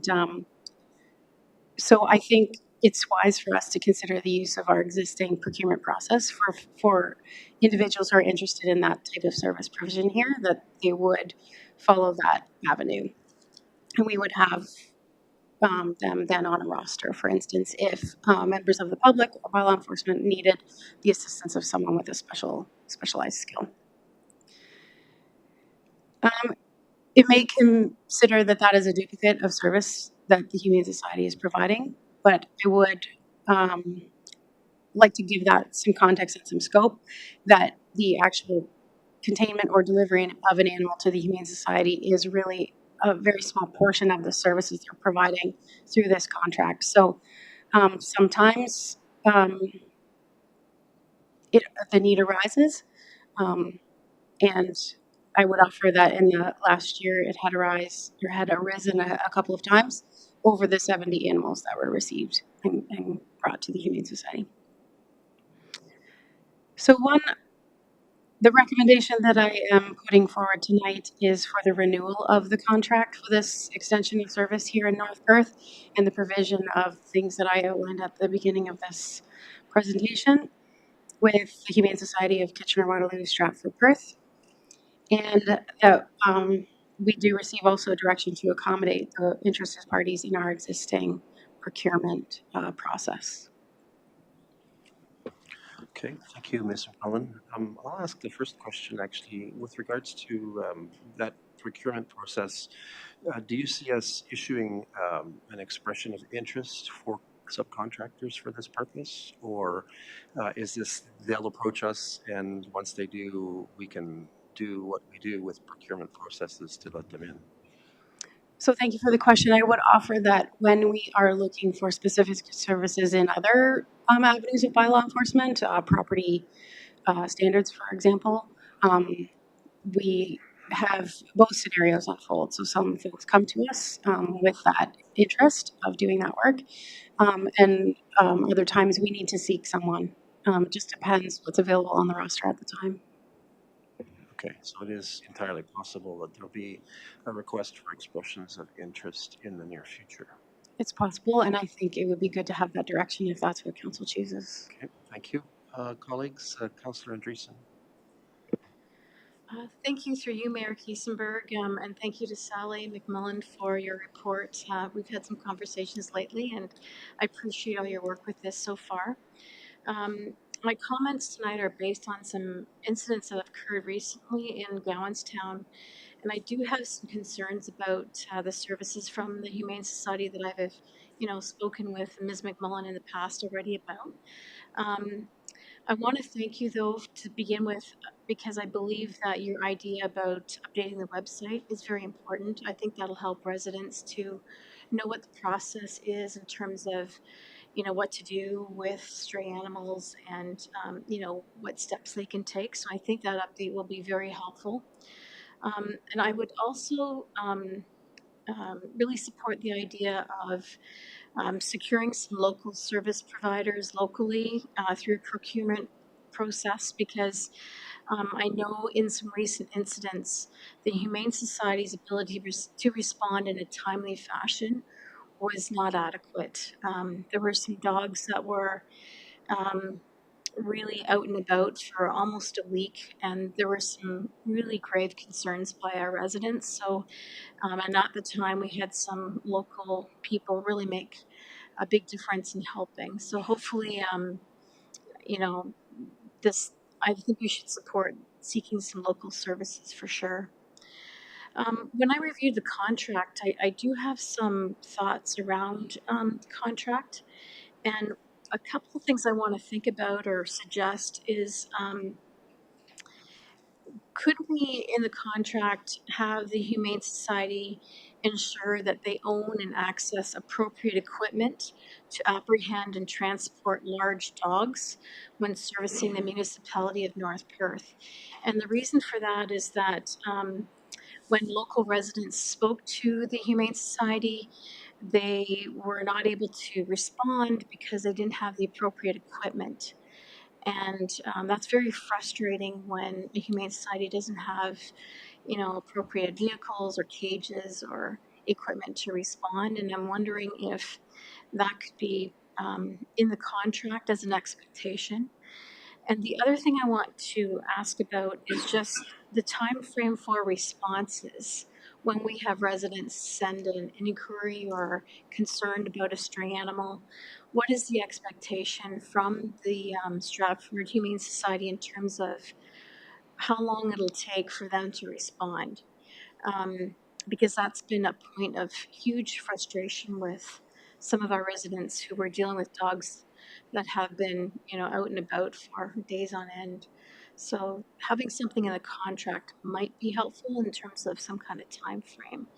so I think it's wise for us to consider the use of our existing procurement process for individuals who are interested in that type of service provision here, that they would follow that avenue. And we would have them then on a roster, for instance, if members of the public or by law enforcement needed the assistance of someone with a specialized skill. It may consider that that is a duplicate of service that the Humane Society is providing, but I would like to give that some context and some scope, that the actual containment or delivery of an animal to the Humane Society is really a very small portion of the services they're providing through this contract. So sometimes the need arises, and I would offer that in the last year it had arisen a couple of times over the 70 animals that were received and brought to the Humane Society. So the recommendation that I am putting forward tonight is for the renewal of the contract for this extension of service here in North Perth and the provision of things that I outlined at the beginning of this presentation with the Humane Society of Kitchener-Waterloo, Stratford, Perth. And we do receive also a direction to accommodate the interested parties in our existing procurement process. Okay, thank you, Ms. McMullen. I'll ask the first question actually with regards to that procurement process. Do you see us issuing an expression of interest for subcontractors for this purpose, or is this they'll approach us and once they do, we can do what we do with procurement processes to let them in? So thank you for the question. I would offer that when we are looking for specific services in other avenues of bylaw enforcement, property standards, for example, we have both scenarios unfold. So some folks come to us with that interest of doing that work, and other times we need to seek someone. It just depends what's available on the roster at the time. Okay, so it is entirely possible that there'll be a request for expressions of interest in the near future. It's possible, and I think it would be good to have that direction if that's what council chooses. Okay, thank you. Colleagues, Councillor Andreessen. Thank you through you, Mayor Kiesenberg, and thank you to Sally McMullen for your report. We've had some conversations lately, and I appreciate all your work with this so far. My comments tonight are based on some incidents that have occurred recently in Gowanstown, and I do have some concerns about the services from the Humane Society that I've, spoken with Ms. McMullen in the past already about. I want to thank you, though, to begin with, because I believe that your idea about updating the website is very important. I think that'll help residents to know what the process is in terms of, what to do with stray animals and, what steps they can take. So I think that update will be very helpful. And I would also really support the idea of securing some local service providers locally through a procurement process, because I know in some recent incidents, the Humane Society's ability to respond in a timely fashion was not adequate. There were some dogs that were really out and about for almost a week, and there were some really grave concerns by our residents. So, and at the time, we had some local people really make a big difference in helping. So hopefully, this, I think we should support seeking some local services for sure. When I reviewed the contract, I do have some thoughts around the contract. And a couple of things I want to think about or suggest is could we, in the contract, have the Humane Society ensure that they own and access appropriate equipment to apprehend and transport large dogs when servicing the municipality of North Perth? And the reason for that is that when local residents spoke to the Humane Society, they were not able to respond because they didn't have the appropriate equipment. And that's very frustrating when a humane society doesn't have, appropriate vehicles or cages or equipment to respond. And I'm wondering if that could be in the contract as an expectation. And the other thing I want to ask about is just the time frame for responses when we have residents send an inquiry or concerned about a stray animal. What is the expectation from the Stratford Humane Society in terms of how long it'll take for them to respond? Because that's been a point of huge frustration with some of our residents who were dealing with dogs that have been, out and about for days on end. So having something in the contract might be helpful in terms of some kind of time frame.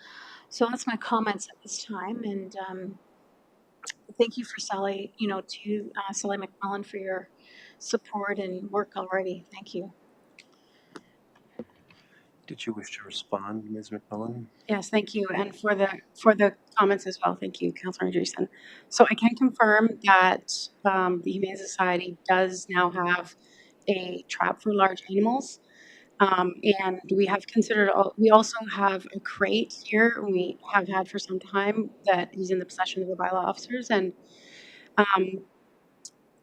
So that's my comments at this time, and thank you for Sally, to Sally McMillan for your support and work already. Thank you. Did you wish to respond, Ms. McMillan? Yes, thank you, and for the comments as well. Thank you, Councillor Andreessen. So I can confirm that the Humane Society does now have a trap for large animals, and we have considered. We also have a crate here. We have had for some time that is in the possession of the bylaw officers, and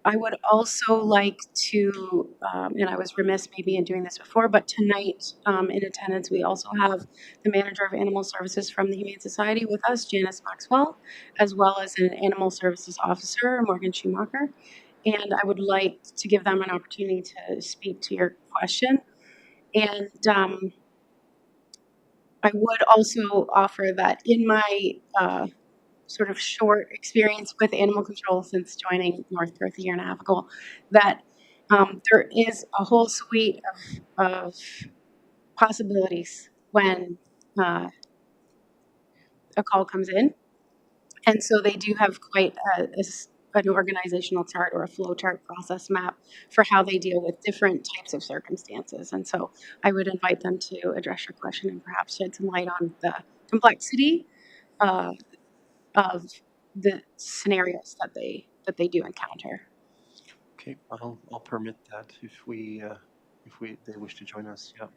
I would also like to, and I was remiss maybe in doing this before, but tonight in attendance, we also have the manager of animal services from the Humane Society with us, Janice Maxwell, as well as an animal services officer, Morgan Schumacher. And I would like to give them an opportunity to speak to your question. And I would also offer that in my sort of short experience with animal control since joining North Perth a year and a half ago, that there is a whole suite of possibilities when a call comes in. And so they do have quite an organizational chart or a flow chart process map for how they deal with different types of circumstances. And so I would invite them to address your question and perhaps shed some light on the complexity uh, of the scenarios that they do encounter. Okay, I'll permit that if they wish to join us. Yeah.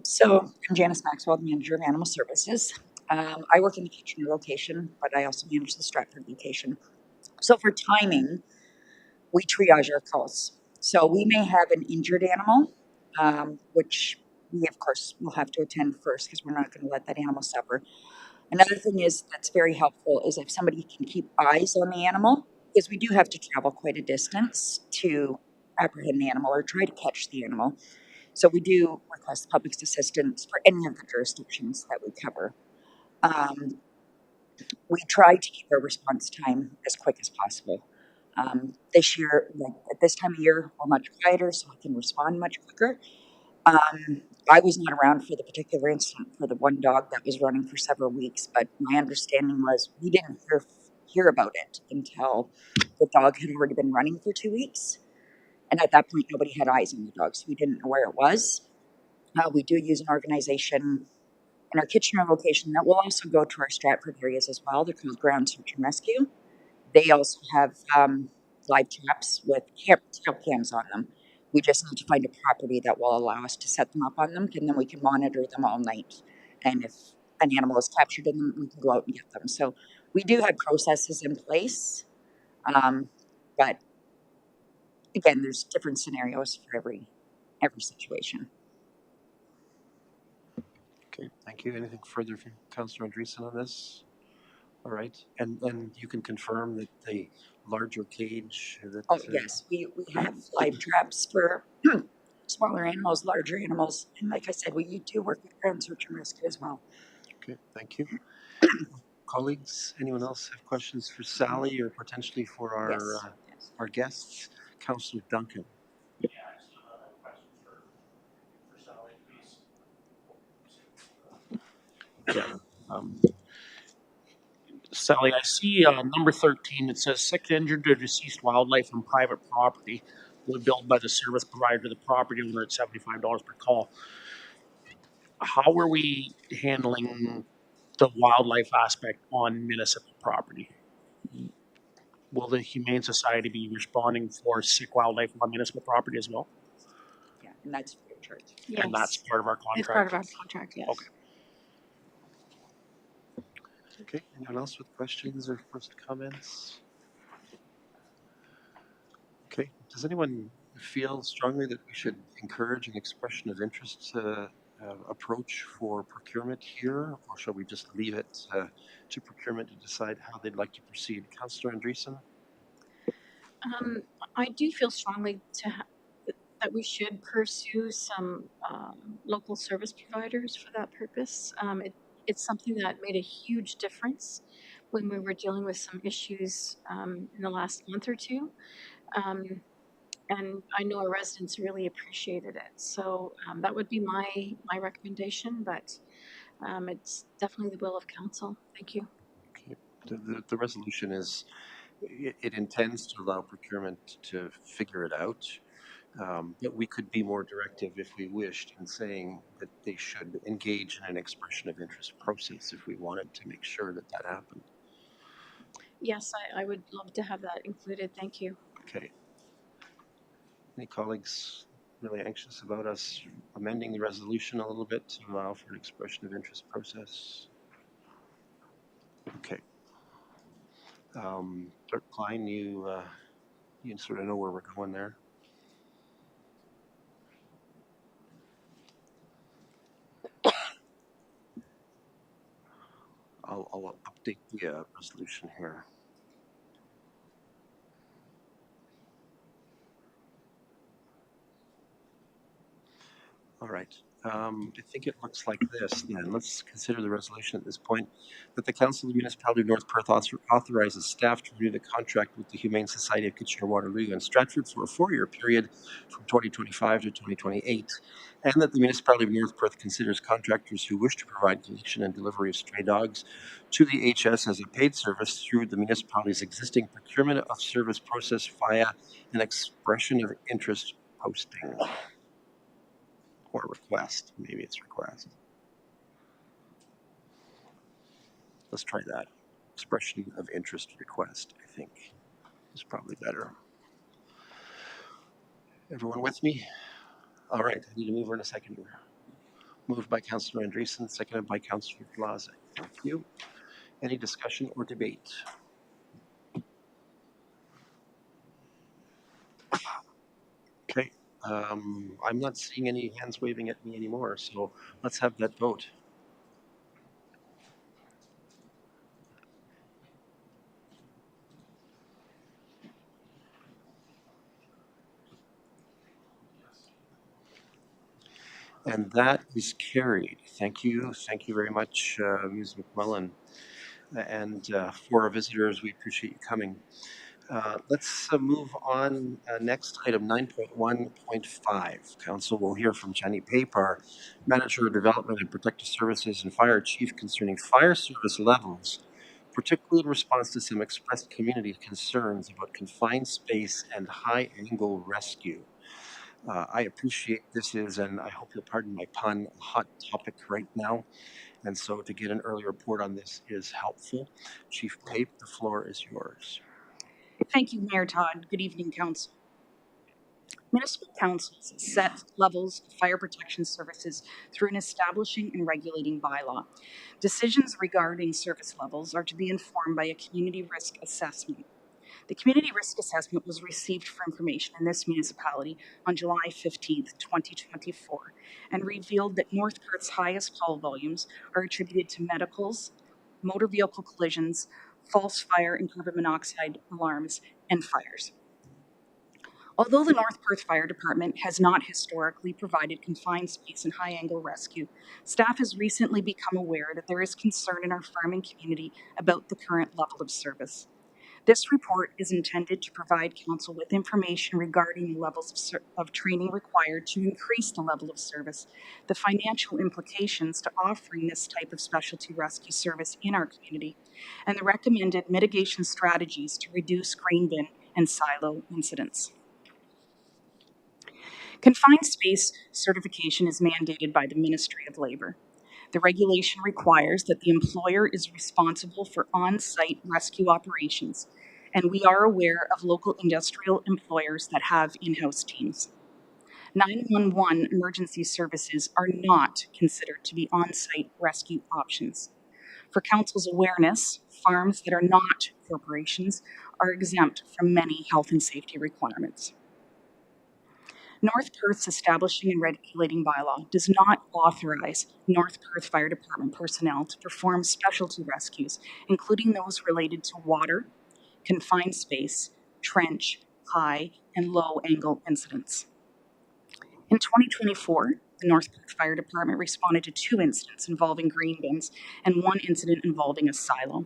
So I'm Janice Maxwell, the manager of animal services. I work in the Kitchener location, but I also manage the Stratford location. So for timing, we triage our calls. So we may have an injured animal, which we of course will have to attend first because we're not going to let that animal suffer. Another thing is that's very helpful is if somebody can keep eyes on the animal, because we do have to travel quite a distance to apprehend the animal or try to catch the animal. So we do request public's assistance for any of the jurisdictions that we cover. Um, we try to keep our response time as quick as possible. This year, like at this time of year, we're much quieter, so we can respond much quicker. I was not around for the particular incident for the one dog that was running for several weeks, but my understanding was we didn't hear about it until the dog had already been running for 2 weeks. And at that point, nobody had eyes on the dog, so we didn't know where it was. We do use an organization in our Kitchener location that will also go to our Stratford areas as well. They're called Ground Search and Rescue. They also have live traps with tail cams on them. We just need to find a property that will allow us to set them up on them, and then we can monitor them all night. And if an animal is captured in them, we can go out and get them. So we do have processes in place, but again, there's different scenarios for every situation. Okay, thank you. Anything further from Councillor Andreessen on this? All right, and you can confirm that the larger cage that. Oh yes, we have live traps for smaller animals, larger animals. And like I said, we do work with ground search and rescue as well. Okay, thank you. Colleagues, anyone else have questions for Sally or potentially for Yes. Yes. our guests? Councillor Duncan. Yeah, I still have a question for Sally, please. Yeah. Sally, I see number 13. It says sick, injured, or deceased wildlife on private property will be billed by the service provider to the property owner at $75 per call. How are we handling the wildlife aspect on municipal property? Will the Humane Society be responding for sick wildlife on municipal property as well? Yeah, and that's free of charge. Yes. And that's part of our contract? It's part of our contract, yes. Okay. Okay, anyone else with questions or first comments? Okay, does anyone feel strongly that we should encourage an expression of interest approach for procurement here, or shall we just leave it to procurement to decide how they'd like to proceed? Councillor Andreessen? I do feel strongly that we should pursue some local service providers for that purpose. It's something that made a huge difference when we were dealing with some issues in the last month or two. And I know our residents really appreciated it. So that would be my recommendation, but it's definitely the will of council. Thank you. Okay. The resolution is, it intends to allow procurement to figure it out. But we could be more directive if we wished in saying that they should engage in an expression of interest process if we wanted to make sure that that happened. Yes, I would love to have that included. Thank you. Okay. Any colleagues really anxious about us amending the resolution a little bit to allow for an expression of interest process? Okay. Clerk Klein, you sort of know where we're going there. I'll update the resolution here. All right. I think it looks like this then. Let's consider the resolution at this point that the Council of the Municipality of North Perth authorizes staff to renew the contract with the Humane Society of Kitchener-Waterloo and Stratford for a 4-year period from 2025 to 2028, and that the Municipality of North Perth considers contractors who wish to provide collection and delivery of stray dogs to the HS as a paid service through the municipality's existing procurement of service process via an expression of interest posting. Or request. Maybe it's request. Let's try that. Expression of interest request, I think, is probably better. Everyone with me? All right, I need a mover and a seconder. Moved by Councillor Andreessen, seconded by Councillor Plaza. Thank you. Any discussion or debate? Okay, I'm not seeing any hands waving at me anymore, so let's have that vote. And that is carried. Thank you. Thank you very much, Ms. McMullen. And for our visitors, we appreciate you coming. Let's move on. Next, item 9.1.5. Council will hear from Jenny Pape, our Manager of Development and Protective Services and Fire Chief, concerning fire service levels, particularly in response to some expressed community concerns about confined space and high-angle rescue. I appreciate this is, and I hope you'll pardon my pun, a hot topic right now. And so to get an early report on this is helpful. Chief Pape, the floor is yours. Thank you, Mayor Todd. Good evening, Council. Municipal councils set levels of fire protection services through an establishing and regulating bylaw. Decisions regarding service levels are to be informed by a community risk assessment. The community risk assessment was received for information in this municipality on July 15th, 2024, and revealed that North Perth's highest call volumes are attributed to medicals, motor vehicle collisions, false fire and carbon monoxide alarms, and fires. Although the North Perth Fire Department has not historically provided confined space and high-angle rescue, staff has recently become aware that there is concern in our farming community about the current level of service. This report is intended to provide Council with information regarding the levels of training required to increase the level of service, the financial implications to offering this type of specialty rescue service in our community, and the recommended mitigation strategies to reduce grain bin and silo incidents. Confined space certification is mandated by the Ministry of Labour. The regulation requires that the employer is responsible for on-site rescue operations, and we are aware of local industrial employers that have in-house teams. 911 emergency services are not considered to be on-site rescue options. For Council's awareness, farms that are not corporations are exempt from many health and safety requirements. North Perth's establishing and regulating bylaw does not authorize North Perth Fire Department personnel to perform specialty rescues, including those related to water, confined space, trench, high, and low angle incidents. In 2024, the North Perth Fire Department responded to 2 incidents involving grain bins and 1 incident involving a silo.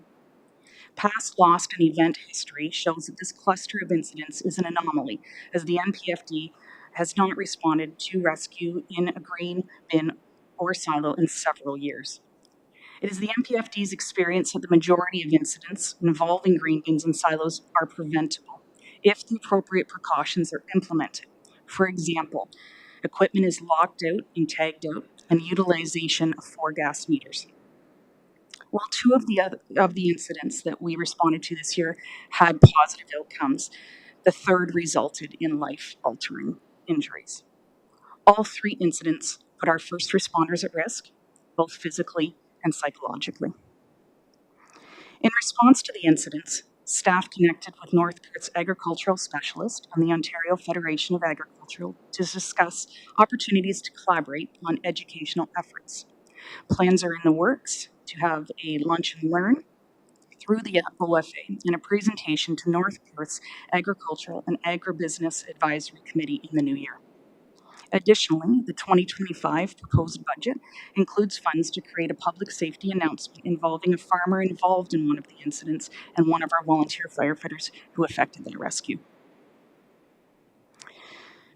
Past lost and event history shows that this cluster of incidents is an anomaly, as the NPFD has not responded to rescue in a grain bin or silo in several years. It is the NPFD's experience that the majority of incidents involving grain bins and silos are preventable if the appropriate precautions are implemented. For example, equipment is locked out and tagged out, and utilization of 4 gas meters. While 2 of the incidents that we responded to this year had positive outcomes, the 3rd resulted in life-altering injuries. All 3 incidents put our first responders at risk, both physically and psychologically. In response to the incidents, staff connected with North Perth's agricultural specialist and the Ontario Federation of Agriculture to discuss opportunities to collaborate on educational efforts. Plans are in the works to have a lunch and learn through the OFA and a presentation to North Perth's Agricultural and Agribusiness Advisory Committee in the new year. Additionally, the 2025 proposed budget includes funds to create a public safety announcement involving a farmer involved in one of the incidents and one of our volunteer firefighters who effected the rescue.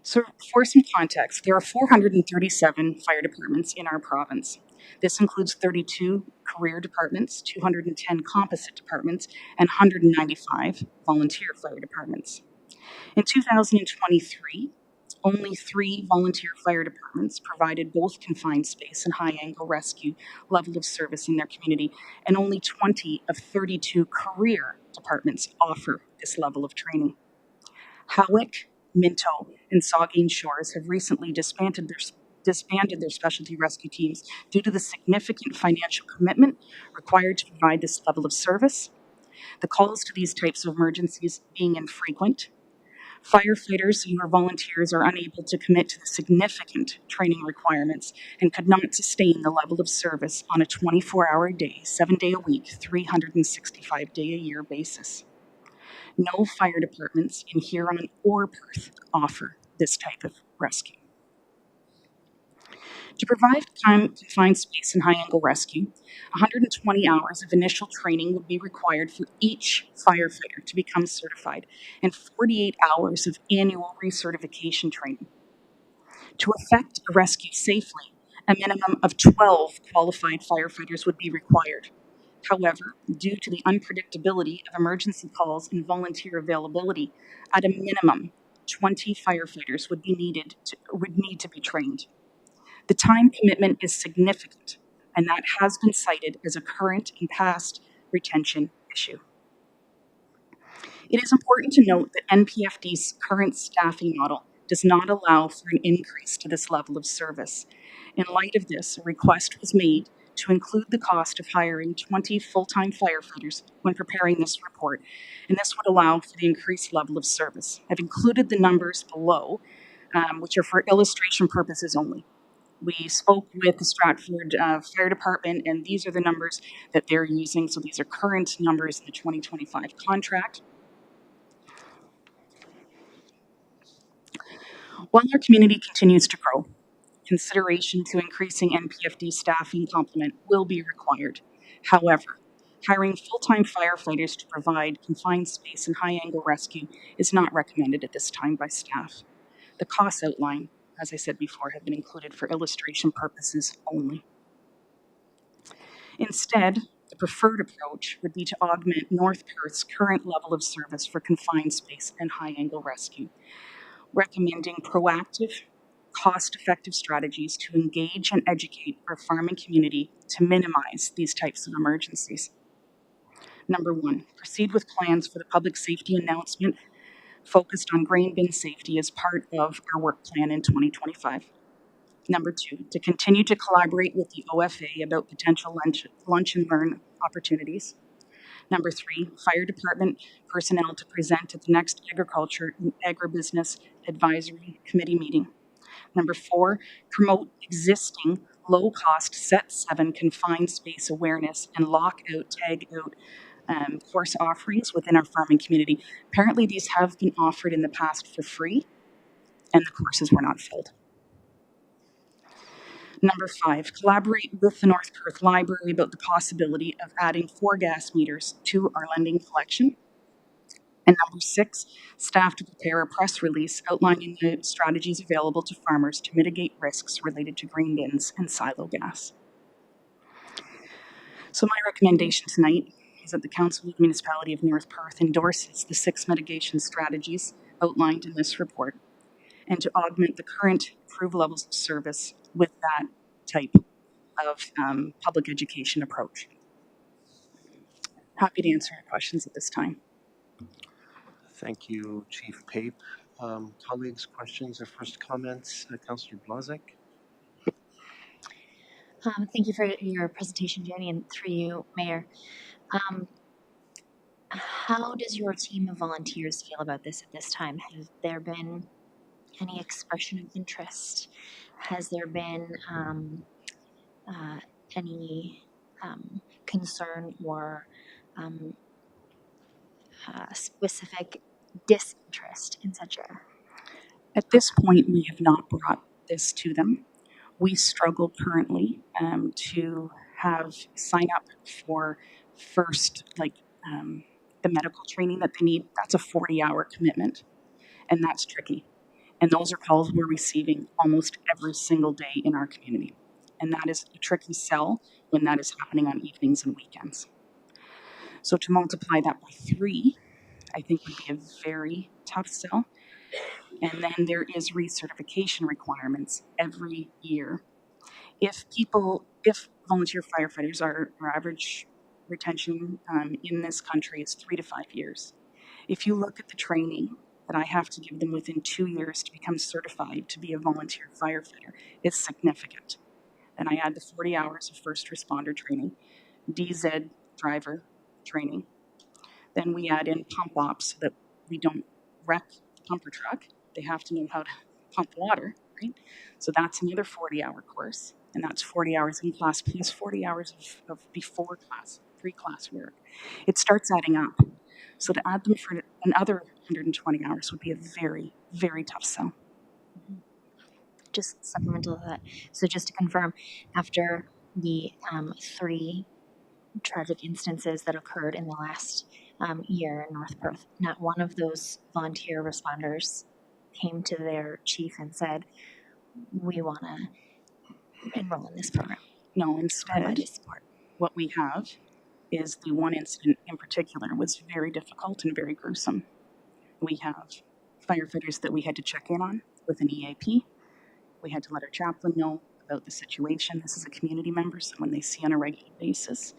So for some context, there are 437 fire departments in our province. This includes 32 career departments, 210 composite departments, and 195 volunteer fire departments. In 2023, only 3 volunteer fire departments provided both confined space and high-angle rescue level of service in their community, and only 20 of 32 career departments offer this level of training. Howick, Minto, and Saugeen Shores have recently disbanded their specialty rescue teams due to the significant financial commitment required to provide this level of service, the calls to these types of emergencies being infrequent. Firefighters who are volunteers are unable to commit to the significant training requirements and could not sustain the level of service on a 24-hour day, 7-day a week, 365-day a year basis. No fire departments in Huron or Perth offer this type of rescue. To provide confined space and high-angle rescue, 120 hours of initial training would be required for each firefighter to become certified, and 48 hours of annual recertification training. To effect a rescue safely, a minimum of 12 qualified firefighters would be required. However, due to the unpredictability of emergency calls and volunteer availability, at a minimum, 20 firefighters would need to be trained. The time commitment is significant, and that has been cited as a current and past retention issue. It is important to note that NPFD's current staffing model does not allow for an increase to this level of service. In light of this, a request was made to include the cost of hiring 20 full-time firefighters when preparing this report, and this would allow for the increased level of service. I've included the numbers below, which are for illustration purposes only. We spoke with the Stratford Fire Department, and these are the numbers that they're using. So these are current numbers in the 2025 contract. While our community continues to grow, consideration to increasing NPFD staffing complement will be required. However, hiring full-time firefighters to provide confined space and high-angle rescue is not recommended at this time by staff. The costs outlined, as I said before, have been included for illustration purposes only. Instead, the preferred approach would be to augment North Perth's current level of service for confined space and high-angle rescue, recommending proactive, cost-effective strategies to engage and educate our farming community to minimize these types of emergencies. Number one, proceed with plans for the public safety announcement focused on grain bin safety as part of our work plan in 2025. Number two, to continue to collaborate with the OFA about potential lunch and learn opportunities. Number three, fire department personnel to present at the next Agriculture and Agribusiness Advisory Committee meeting. Number four, promote existing low-cost Set 7 confined space awareness and lockout, tag-out course offerings within our farming community. Apparently, these have been offered in the past for free, and the courses were not filled. Number five, collaborate with the North Perth Library about the possibility of adding 4 gas meters to our lending collection. And number six, staff to prepare a press release outlining the strategies available to farmers to mitigate risks related to grain bins and silo gas. So my recommendation tonight is that the Council of the Municipality of North Perth endorses the 6 mitigation strategies outlined in this report and to augment the current approved levels of service with that type of public education approach. Happy to answer your questions at this time. Thank you, Chief Pape. Colleagues, questions or first comments? Councillor Blazek? Thank you for your presentation, Jenny, and through you, Mayor. How does your team of volunteers feel about this at this time? Have there been any expression of interest? Has there been any concern or specific disinterest in such a? At this point, we have not brought this to them. We struggle currently to have sign up for first, the medical training that they need. That's a 40-hour commitment, and that's tricky. And those are calls we're receiving almost every single day in our community. And that is a tricky sell when that is happening on evenings and weekends. So to multiply that by 3, I think would be a very tough sell. And then there is recertification requirements every year. If volunteer firefighters our average retention in this country is 3 to 5 years. If you look at the training that I have to give them within 2 years to become certified to be a volunteer firefighter, it's significant. Then I add the 40 hours of first responder training, DZ driver training. Then we add in pump ops so that we don't wreck the pumper truck. They have to know how to pump water, right? So that's another 40-hour course, and that's 40 hours in class plus 40 hours of before class, pre-class work. It starts adding up. So to add them for another 120 hours would be a very, very tough sell. Just supplemental to that. So just to confirm, after the 3 tragic instances that occurred in the last year in North Perth, not one of those volunteer responders came to their chief and said, we want to enroll in this program. No, instead, what we have is the one incident in particular was very difficult and very gruesome. We have firefighters that we had to check in on with an EAP. We had to let our chaplain know about the situation. This is a community member, someone they see on a regular basis.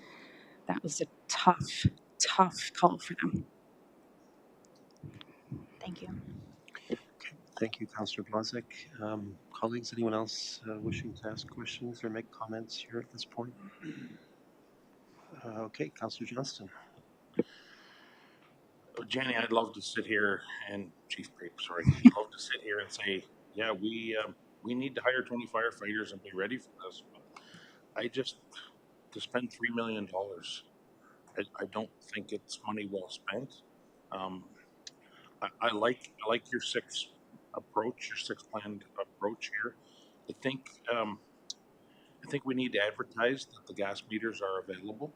That was a tough, tough call for them. Thank you. Thank you, Councillor Blazek. Colleagues, anyone else wishing to ask questions or make comments here at this point? Okay, Councillor Johnston. Jenny, I'd love to sit here and Chief Pape, sorry, I'd love to sit here and say, yeah, we need to hire 20 firefighters and be ready for this. But to spend $3 million, I don't think it's money well spent. I like your 6 approach, your six-plan approach here. I think we need to advertise that the gas meters are available,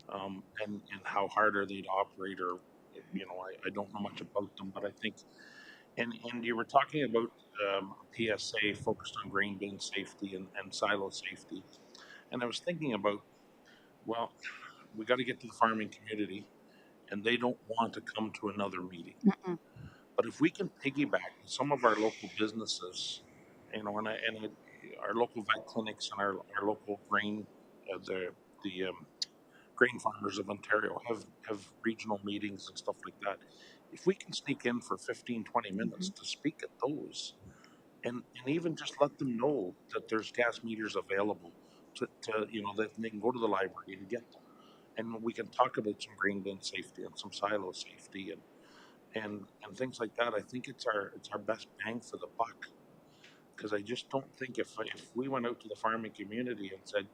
and how hard are they to operate, or I don't know much about them, but I think, and you were talking about PSA focused on grain bin safety and silo safety, and I was thinking about, well, we got to get to the farming community, and they don't want to come to another meeting. Mm-mm. But if we can piggyback with some of our local businesses, our local vet clinics and our local grain, the grain farmers of Ontario have regional meetings and stuff like that. If we can sneak in for 15, 20 minutes to speak at those, and even just let them know that there's gas meters available, that they can go to the library and get them. And we can talk about some grain bin safety and some silo safety and things like that. I think it's our best bang for the buck, because I just don't think if we went out to the farming community and said,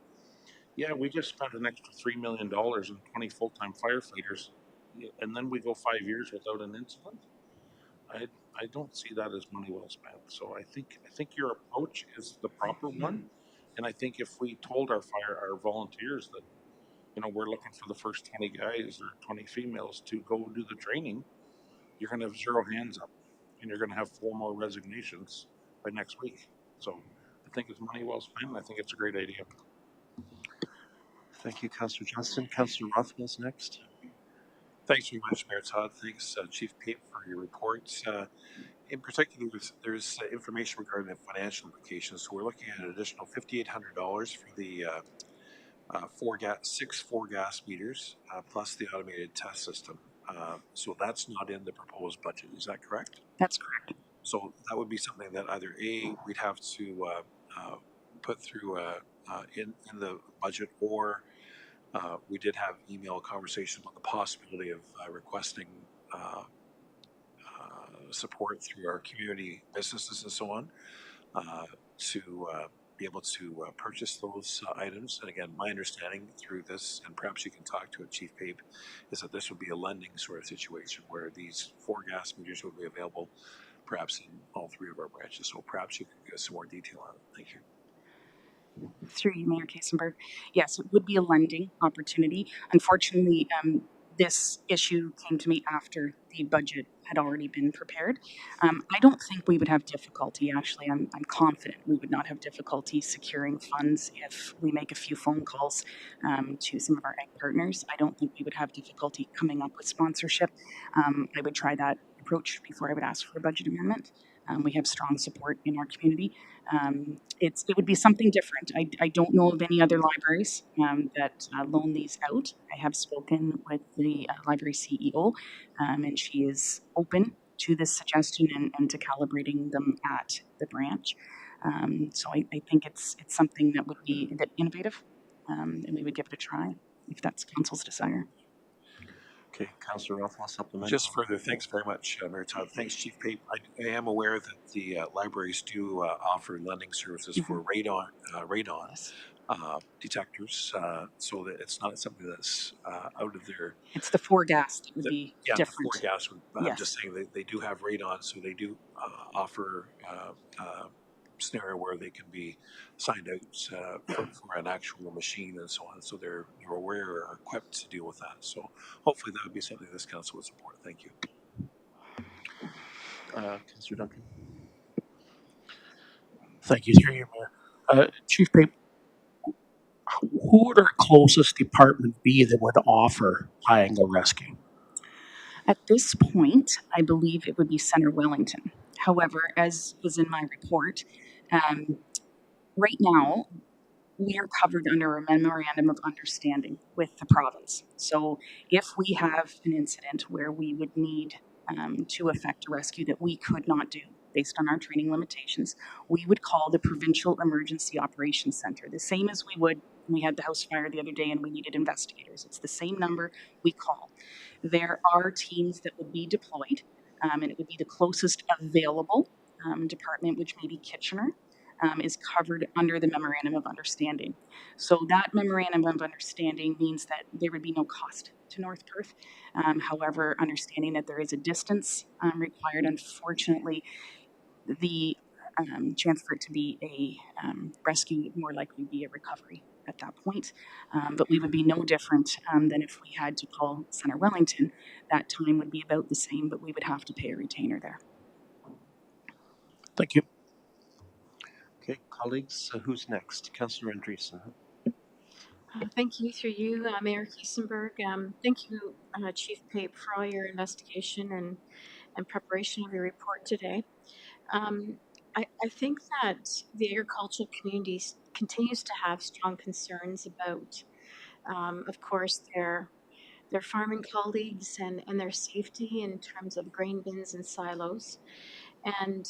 yeah, we just spent an extra $3 million and 20 full-time firefighters, and then we go 5 years without an incident, I don't see that as money well spent. So I think your approach is the proper one, and I think if we told our volunteers that we're looking for the first 20 guys or 20 females to go do the training, you're going to have 0 hands up, and you're going to have 4 more resignations by next week. So I think it's money well spent. I think it's a great idea. Thank you, Councillor Johnston. Councillor Rothwell's next. Thanks very much, Mayor Todd. Thanks, Chief Pape, for your reports. In particular, there's information regarding the financial implications. So we're looking at an additional $5,800 for the 6 4-gas meters, plus the automated test system. So that's not in the proposed budget. Is that correct? That's correct. So that would be something that either we'd have to put through in the budget, or we did have email conversation about the possibility of requesting support through our community businesses and so on to be able to purchase those items. And again, my understanding through this, and perhaps you can talk to it, Chief Pape, is that this would be a lending sort of situation where these 4 gas meters would be available perhaps in all 3 of our branches. So perhaps you could give us some more detail on it. Thank you. Through you, Mayor Kaysenberg. Yes, it would be a lending opportunity. Unfortunately, this issue came to me after the budget had already been prepared. I don't think we would have difficulty, actually. I'm confident we would not have difficulty securing funds if we make a few phone calls to some of our egg partners. I don't think we would have difficulty coming up with sponsorship. I would try that approach before I would ask for a budget amendment. We have strong support in our community. It would be something different. I don't know of any other libraries that loan these out. I have spoken with the library CEO, and she is open to this suggestion and to calibrating them at the branch. So I think it's something that would be a bit innovative, and we would give it a try if that's council's desire. Okay, Councillor Rothwell, supplement. Just further, thanks very much, Mayor Todd. Thanks, Chief Pape. I am aware that the libraries do offer lending services for radon detectors, so that it's not something that's out of their. It's the 4 gas that would be different. The 4 gas. I'm Yes. just saying they do have radon, so they do offer scenario where they can be signed out for an actual machine and so on. So they're aware or equipped to deal with that. So hopefully that would be something this council would support. Thank you. Councillor Duncan. Thank you, through you, Mayor. Chief Pape, who would our closest department be that would offer buying a rescue? At this point, I believe it would be Centre Wellington. However, as was in my report, right now we are covered under a memorandum of understanding with the province. So if we have an incident where we would need to effect a rescue that we could not do based on our training limitations, we would call the Provincial Emergency Operations Center, the same as we would when we had the house fire the other day and we needed investigators. It's the same number we call. There are teams that would be deployed, and it would be the closest available department, which may be Kitchener, is covered under the Memorandum of Understanding. So that Memorandum of Understanding means that there would be no cost to North Perth. However, understanding that there is a distance required, unfortunately, the chance for it to be a rescue would more likely be a recovery at that point. But we would be no different than if we had to call Center Wellington. That time would be about the same, but we would have to pay a retainer there. Thank you. Okay, colleagues, who's next? Councillor Andreessen. Thank you, through you, Mayor Kiesenberg. Thank you, Chief Pape, for all your investigation and preparation of your report today. I think that the agricultural community continues to have strong concerns about, of course, their farming colleagues and their safety in terms of grain bins and silos. And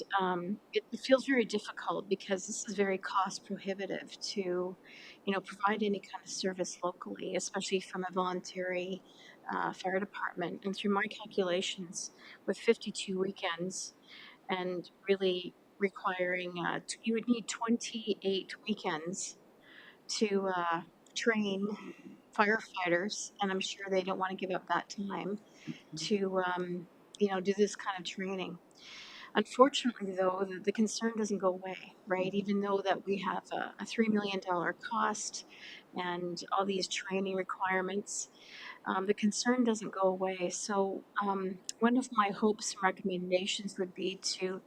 it feels very difficult because this is very cost prohibitive to, provide any kind of service locally, especially from a voluntary fire department. And through my calculations, with 52 weekends and really requiring, you would need 28 weekends to train firefighters, and I'm sure they don't want to give up that time to, do this kind of training. Unfortunately, though, the concern doesn't go away, right? Even though that we have a $3 million cost and all these training requirements, the concern doesn't go away. So one of my hopes and recommendations would be to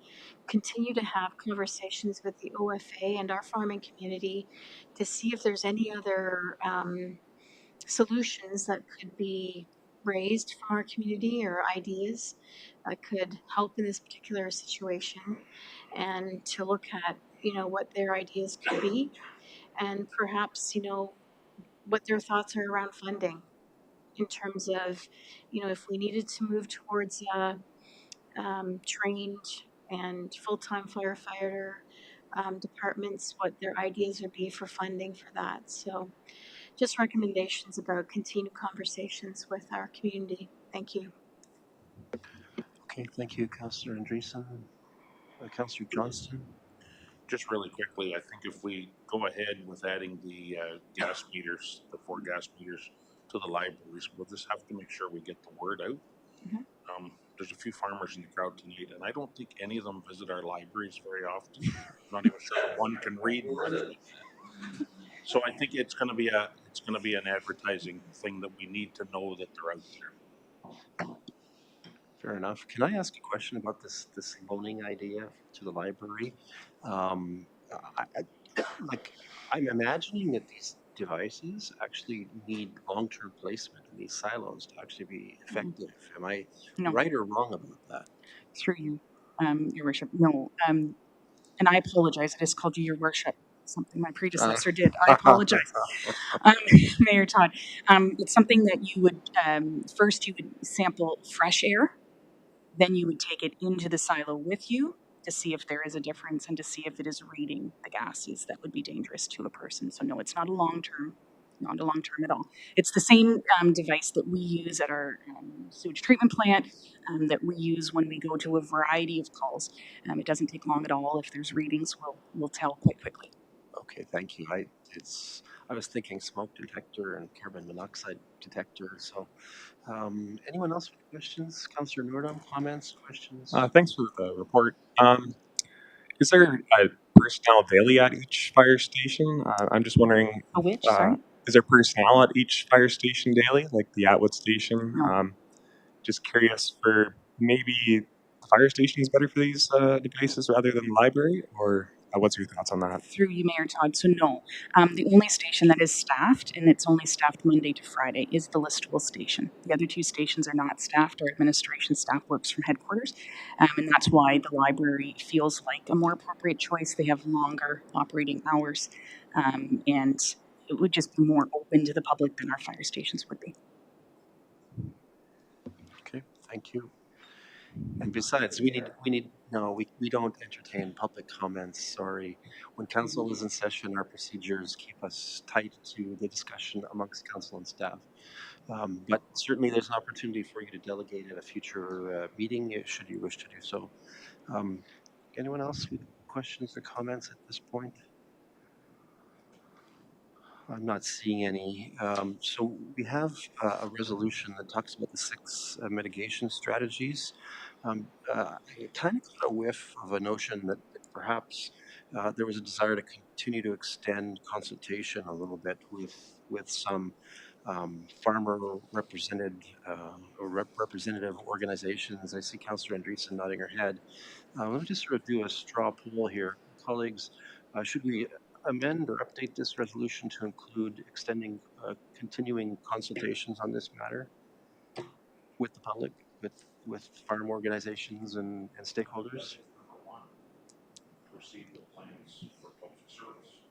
continue to have conversations with the OFA and our farming community to see if there's any other solutions that could be raised from our community or ideas that could help in this particular situation, and to look at what their ideas could be, and perhaps what their thoughts are around funding in terms of if we needed to move towards trained and full-time firefighter departments, what their ideas would be for funding for that. So just recommendations about continued conversations with our community. Thank you. Okay, thank you, Councillor Andreessen. Councillor Johnston. Just really quickly, I think if we go ahead with adding the gas meters, the 4 gas meters to the libraries, we'll just have to make sure we get the word out. There's a few farmers in the crowd tonight, and I don't think any of them visit our libraries very often. I'm not even sure one can read much. So I think it's going to be an advertising thing that we need to know that they're out there. Fair enough. Can I ask a question about this loaning idea to the library? I'm imagining that these devices actually need long-term placement in these silos to actually be effective. Am I right or wrong about that? Through you, Your Worship. No, and I apologize. I just called you Your Worship. Something my predecessor did. I apologize, Mayor Todd. It's something that you would first you would sample fresh air, then you would take it into the silo with you to see if there is a difference and to see if it is reading the gases that would be dangerous to a person. So no, it's not a long term. Not a long term at all. It's the same device that we use at our sewage treatment plant, that we use when we go to a variety of calls. It doesn't take long at all. If there's readings, we'll tell quite quickly. Okay, thank you. I was thinking smoke detector and carbon monoxide detector. So, anyone else with questions? Councillor Nordam, comments, questions? Thanks for the report. Is there a personnel daily at each fire station? I'm just wondering. A which? Sorry? Is there personnel at each fire station daily, like the Atwood station? No. Just curious for maybe the fire station is better for these devices rather than the library, or what's your thoughts on that? Through you, Mayor Todd. So no, the only station that is staffed, and it's only staffed Monday to Friday, is the Listowel station. The other 2 stations are not staffed. Our administration staff works from headquarters, and that's why the library feels like a more appropriate choice. They have longer operating hours, and it would just be more open to the public than our fire stations would be. Okay, thank you. And besides, we don't entertain public comments. Sorry. When council is in session, our procedures keep us tight to the discussion amongst council and staff. But certainly there's an opportunity for you to delegate at a future meeting, should you wish to do so. Anyone else with questions or comments at this point? I'm not seeing any. So we have a resolution that talks about the 6 mitigation strategies I kind of got a whiff of a notion that perhaps there was a desire to continue to extend consultation a little bit with some farmer represented or representative organizations. I see Councillor Andreessen nodding her head. Let me just sort of do a straw poll here, colleagues. Should we amend or update this resolution to include extending continuing consultations on this matter with the public, with farm organizations and stakeholders? Proceed with plans for public service.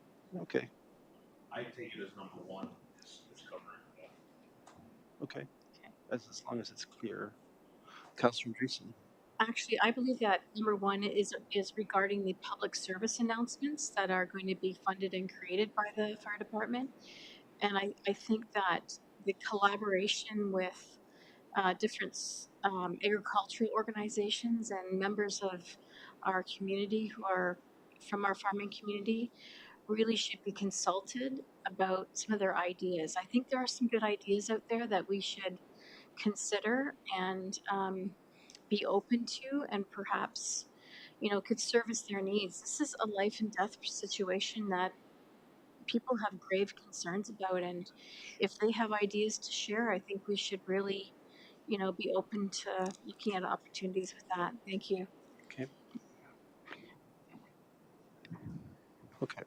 Okay, I take it as number one is covering that. okay. As long as it's clear. Councillor Andreessen. Actually, I believe that number one is regarding the public service announcements that are going to be funded and created by the fire department. And I think that the collaboration with different agricultural organizations and members of our community who are from our farming community really should be consulted about some of their ideas. I think there are some good ideas out there that we should consider and be open to, and perhaps, could service their needs. This is a life and death situation that people have grave concerns about, and if they have ideas to share, I think we should really, be open to looking at opportunities with that. Thank you. Okay. Okay.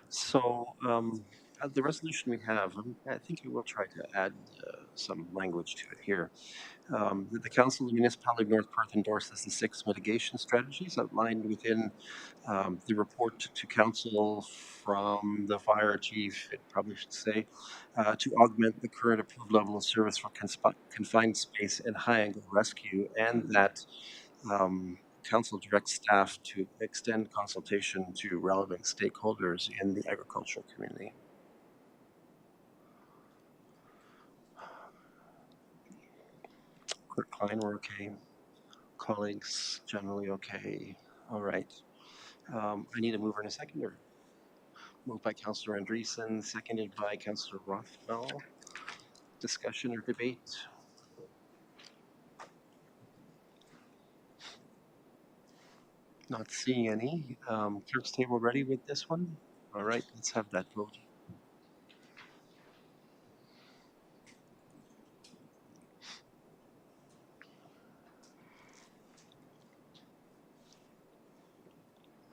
So the resolution we have, I think we will try to add some language to it here. The Council of the Municipality of North Perth endorses the 6 mitigation strategies outlined within the report to Council from the fire chief, it probably should say, to augment the current approved level of service for confined space and high-angle rescue, and that Council directs staff to extend consultation to relevant stakeholders in the agricultural community. Clerk Klein, we're okay. Colleagues, generally okay. All right. I need a mover and a seconder. Moved by Councillor Andreessen, seconded by Councillor Rothwell. Discussion or debate? Not seeing any. Clerk's table ready with this one? All right, let's have that vote.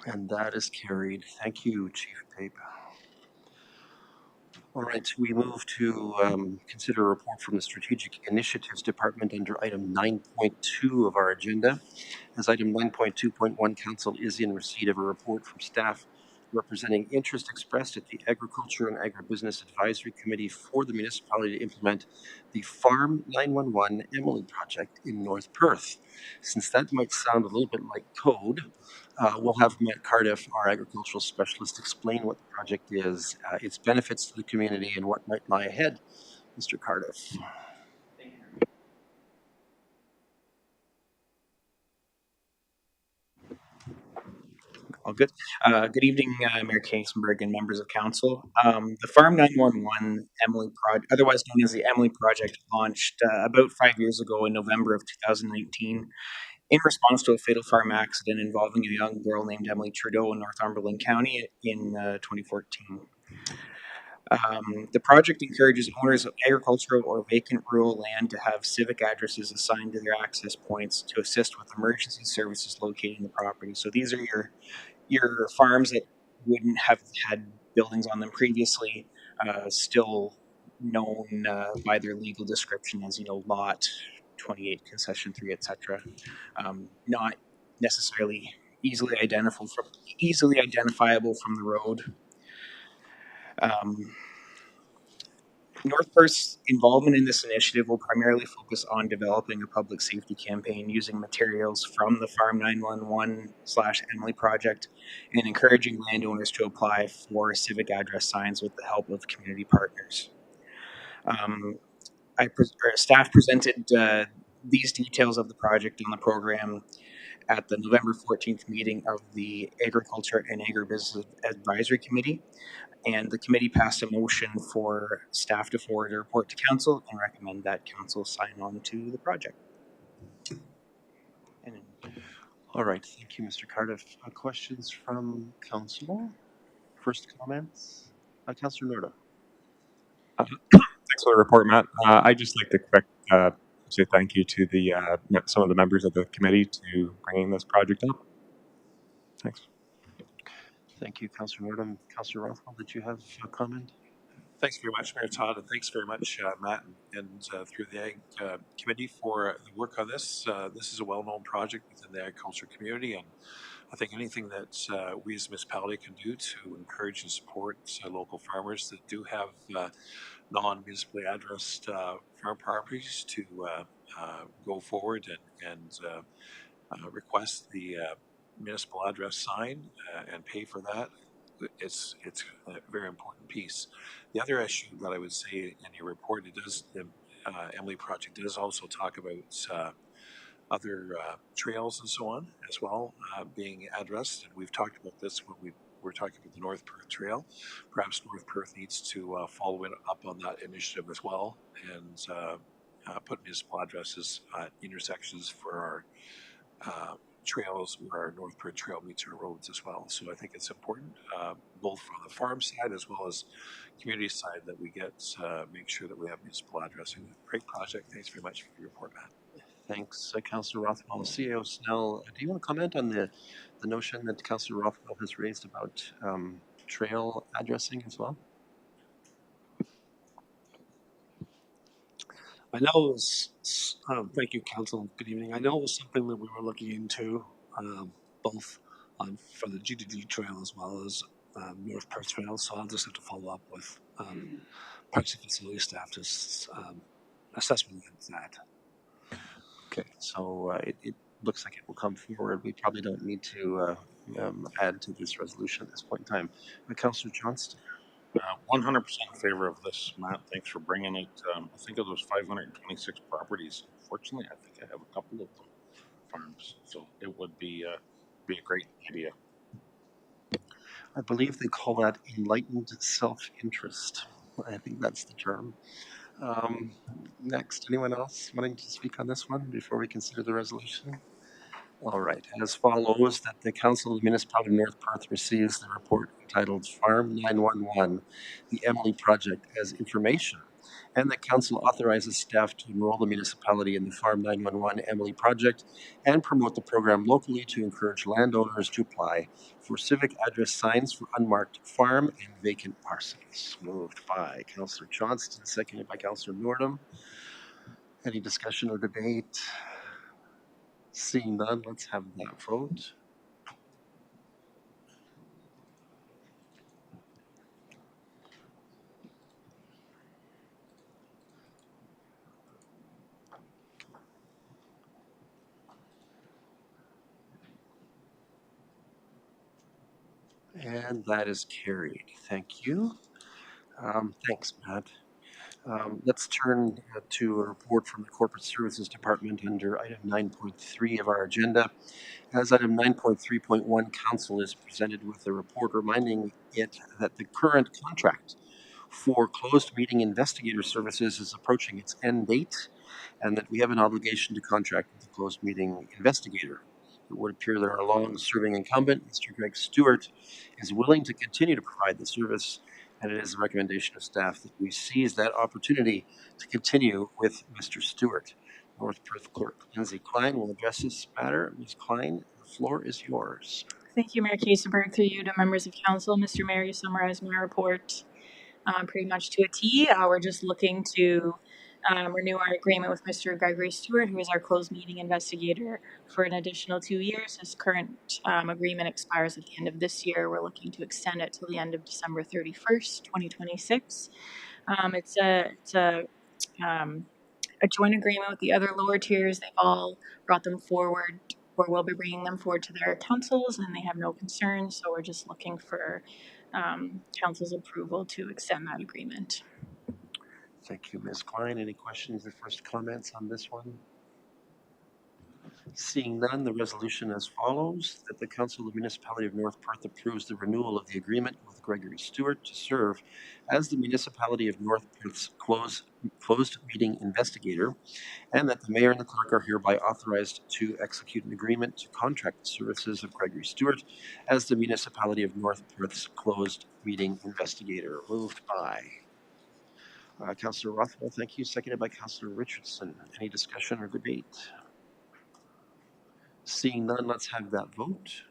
And that is carried. Thank you, Chief Pape. All right, we move to consider a report from the Strategic Initiatives Department under item 9.2 of our agenda. As item 9.2.1, Council is in receipt of a report from staff representing interest expressed at the Agriculture and Agribusiness Advisory Committee for the municipality to implement the Farm 911 Emily project in North Perth. Since that might sound a little bit like code, we'll have Matt Cardiff, our agricultural specialist, explain what the project is, its benefits to the community, and what might lie ahead. Mr. Cardiff. All good. Good evening, Mayor Kaisenberg and members of council. The Farm 911 Emily Project, otherwise known as the Emily Project, launched about 5 years ago in November of 2019 in response to a fatal farm accident involving a young girl named Emily Trudeau in Northumberland County in 2014. The project encourages owners of agricultural or vacant rural land to have civic addresses assigned to their access points to assist with emergency services locating the property. So these are your farms that wouldn't have had buildings on them previously, still known by their legal description as, lot 28, concession 3, etc. Not necessarily easily identifiable from the road. North Perth's involvement in this initiative will primarily focus on developing a public safety campaign using materials from the Farm 911/Emily project and encouraging landowners to apply for civic address signs with the help of community partners. Staff presented these details of the project on the program at the November 14th meeting of the Agriculture and Agribusiness Advisory Committee, and the committee passed a motion for staff to forward a report to council and recommend that council sign on to the project. All right, thank you, Mr. Cardiff. Questions from council? First comments? Councillor Norda. Thanks for the report, Matt. I'd just like to say thank you to some of the members of the committee to bringing this project up. Thanks. Thank you, Councillor Norda. Councillor Rothwell, did you have a comment? Thanks very much, Mayor Todd, and thanks very much, Matt, and through the Ag Committee for the work on this. This is a well-known project within the agriculture community, and I think anything that we as a municipality can do to encourage and support local farmers that do have non-municipally addressed farm properties to go forward and request the municipal address sign and pay for that. It's a very important piece. The other issue that I would say in your report, it does the Emily project does also talk about other trails and so on as well being addressed. And we've talked about this when we were talking about the North Perth Trail. Perhaps North Perth needs to follow up on that initiative as well and put municipal addresses at intersections for our trails where our North Perth Trail meets our roads as well. So I think it's important, both from the farm side as well as community side, that we get make sure that we have municipal addressing. Great project. Thanks very much for your report, Matt. Thanks, Councillor Rothwell. CAO Snell, do you want to comment on the notion that Councillor Rothwell has raised about trail addressing as well? I know it was, thank you, Council. Good evening. I know it was something that we were looking into, both for the GDD Trail as well as North Perth Trail. So I'll just have to follow up with Parks and Facility staff to assessment of that. Okay, so it looks like it will come forward. We probably don't need to add to this resolution at this point in time. Councillor Johnston. 100% in favor of this, Matt. Thanks for bringing it. I think of those 526 properties. Unfortunately, I think I have a couple of them farms, so it would be a great idea. I believe they call that enlightened self-interest. I think that's the term. Next, anyone else wanting to speak on this one before we consider the resolution? All right, as follows, that the Council of the Municipality of North Perth receives the report entitled Farm 911, the Emily Project as information, and that Council authorizes staff to enroll the municipality in the Farm 911 Emily Project and promote the program locally to encourage landowners to apply for civic address signs for unmarked farm and vacant parcels. Moved by Councillor Johnston, seconded by Councillor Nordum. Any discussion or debate? Seeing none, let's have that vote. And that is carried. Thank you. Thanks, Matt. Let's turn to a report from the Corporate Services Department under item 9.3 of our agenda. As item 9.3.1, Council is presented with a report reminding it that the current contract for closed meeting investigator services is approaching its end date, and that we have an obligation to contract with the closed meeting investigator. It would appear that our long-serving incumbent, Mr. Greg Stewart, is willing to continue to provide the service, and it is a recommendation of staff that we seize that opportunity to continue with Mr. Stewart. North Perth Clerk Lindsay Klein will address this matter. Ms. Klein, the floor is yours. Thank you, Mayor Kasenberg. Through you to members of council. Mr. Mayor, you summarized my report pretty much to a T. We're just looking to renew our agreement with Mr. Gregory Stewart, who is our closed meeting investigator, for an additional 2 years. His current agreement expires at the end of this year. We're looking to extend it till the end of December 31st, 2026. It's a joint agreement with the other lower tiers. They've all brought them forward, or will be bringing them forward to their councils, and they have no concerns. So we're just looking for council's approval to extend that agreement. Thank you, Ms. Klein. Any questions or first comments on this one? Seeing none, the resolution as follows, that the Council of the Municipality of North Perth approves the renewal of the agreement with Gregory Stewart to serve as the Municipality of North Perth's closed meeting investigator, and that the mayor and the clerk are hereby authorized to execute an agreement to contract the services of Gregory Stewart as the Municipality of North Perth's closed meeting investigator. Moved by Councillor Rothwell, thank you. Seconded by Councillor Richardson. Any discussion or debate? Seeing none, let's have that vote.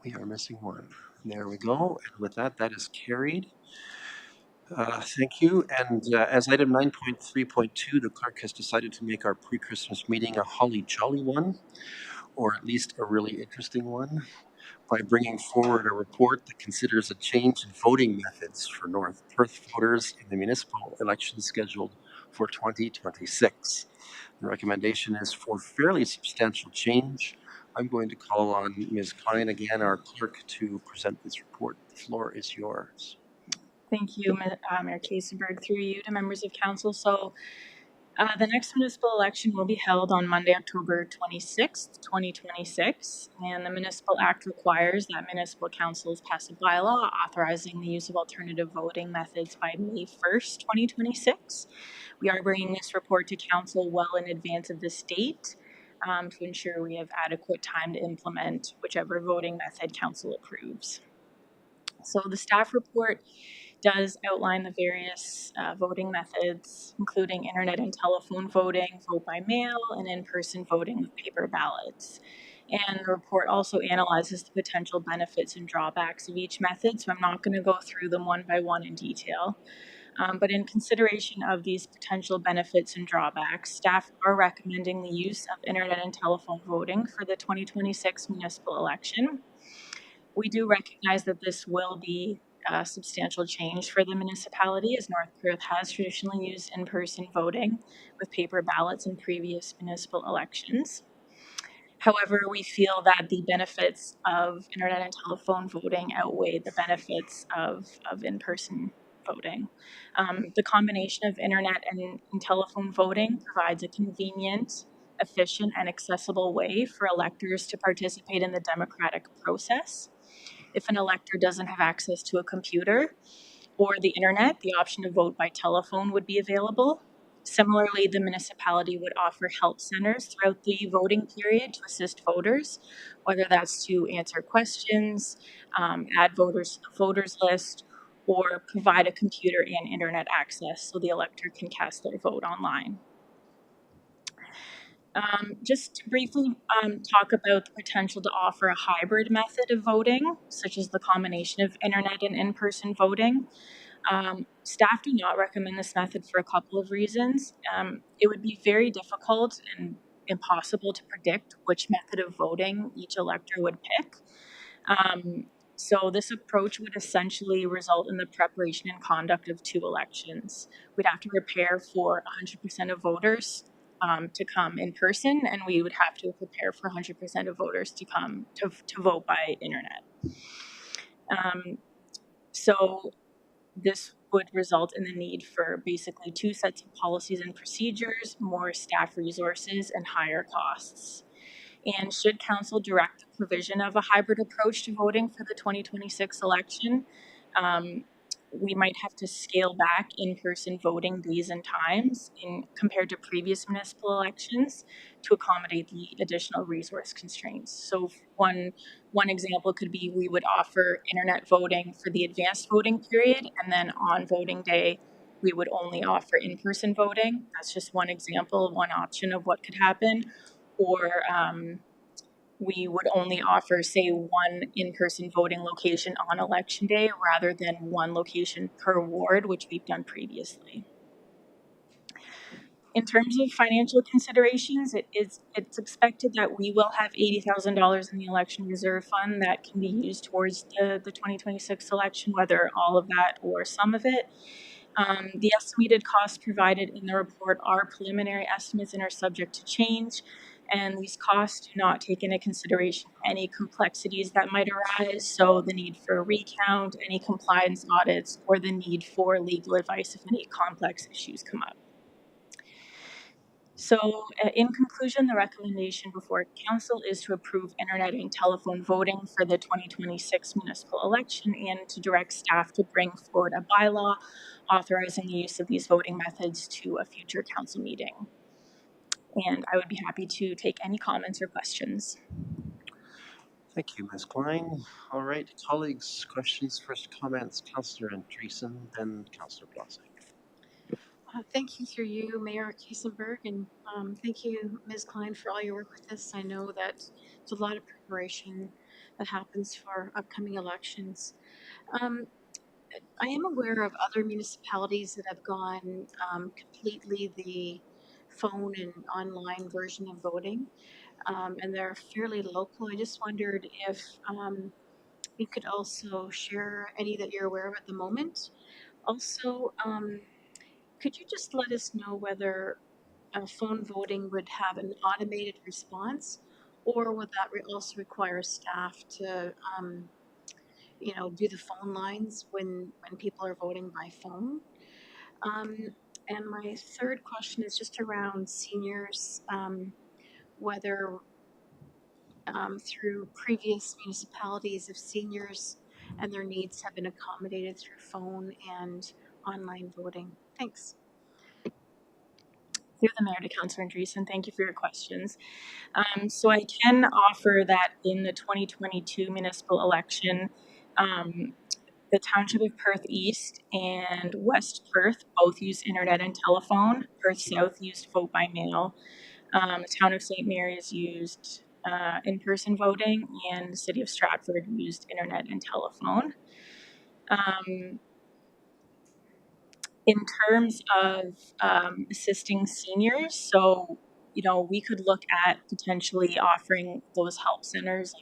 We are missing one. There we go. And with that, that is carried. Thank you. And as item 9.3.2, the clerk has decided to make our pre-Christmas meeting a holly jolly one, or at least a really interesting one, by bringing forward a report that considers a change in voting methods for North Perth voters in the municipal election scheduled for 2026. The recommendation is for fairly substantial change. I'm going to call on Ms. Klein again, our clerk, to present this report. The floor is yours. Thank you, Mayor Kasenberg, through you to members of council. So the next municipal election will be held on Monday, October 26th, 2026, and the Municipal Act requires that municipal councils pass a bylaw authorizing the use of alternative voting methods by May 1st, 2026. We are bringing this report to council well in advance of this date to ensure we have adequate time to implement whichever voting method council approves. So the staff report does outline the various voting methods, including internet and telephone voting, vote by mail, and in-person voting with paper ballots. And the report also analyzes the potential benefits and drawbacks of each method, so I'm not going to go through them one by one in detail. But in consideration of these potential benefits and drawbacks, staff are recommending the use of internet and telephone voting for the 2026 municipal election. We do recognize that this will be a substantial change for the municipality, as North Perth has traditionally used in-person voting with paper ballots in previous municipal elections. However, we feel that the benefits of internet and telephone voting outweigh the benefits of in-person voting. The combination of internet and telephone voting provides a convenient, efficient, and accessible way for electors to participate in the democratic process. If an elector doesn't have access to a computer or the internet, the option to vote by telephone would be available. Similarly, the municipality would offer help centers throughout the voting period to assist voters, whether that's to answer questions, add voters to the voters list, or provide a computer and internet access so the elector can cast their vote online. Just to briefly talk about the potential to offer a hybrid method of voting, such as the combination of internet and in-person voting. Staff do not recommend this method for a couple of reasons. It would be very difficult and impossible to predict which method of voting each elector would pick. So this approach would essentially result in the preparation and conduct of two elections. We'd have to prepare for 100% of voters to come in person, and we would have to prepare for 100% of voters to come to vote by internet. So this would result in the need for basically two sets of policies and procedures, more staff resources, and higher costs. And should council direct the provision of a hybrid approach to voting for the 2026 election, we might have to scale back in-person voting days and times compared to previous municipal elections to accommodate the additional resource constraints. So one example could be we would offer internet voting for the advanced voting period, and then on voting day, we would only offer in-person voting. That's just one example, one option of what could happen. Or we would only offer, say, one in-person voting location on election day rather than one location per ward, which we've done previously. In terms of financial considerations, it's expected that we will have $80,000 in the election reserve fund that can be used towards the 2026 election, whether all of that or some of it. The estimated costs provided in the report are preliminary estimates and are subject to change. And these costs do not take into consideration any complexities that might arise. So the need for a recount, any compliance audits, or the need for legal advice if any complex issues come up. So, in conclusion, the recommendation before Council is to approve internet and telephone voting for the 2026 municipal election and to direct staff to bring forward a bylaw authorizing the use of these voting methods to a future Council meeting. And I would be happy to take any comments or questions. Thank you, Ms. Klein. All right, colleagues, questions, first comments, Councillor Andreessen, then Councillor Blossom. Thank you through you, Mayor Kiesenberg, and thank you, Ms. Klein, for all your work with this. I know that it's a lot of preparation that happens for upcoming elections. I am aware of other municipalities that have gone completely the phone and online version of voting, and they're fairly local. I just wondered if you could also share any that you're aware of at the moment. Also, could you just let us know whether phone voting would have an automated response, or would that also require staff to, do the phone lines when people are voting by phone? Um, and my third question is just around seniors, whether through previous municipalities, if seniors and their needs have been accommodated through phone and online voting. Thanks. Through the Mayor to Councillor Andreessen, thank you for your questions. So I can offer that in the 2022 municipal election, the Township of Perth East and West Perth both used internet and telephone. Perth South used vote by mail. The Town of St. Mary's used in-person voting, and the City of Stratford used internet and telephone. In terms of assisting seniors, so we could look at potentially offering those help centers,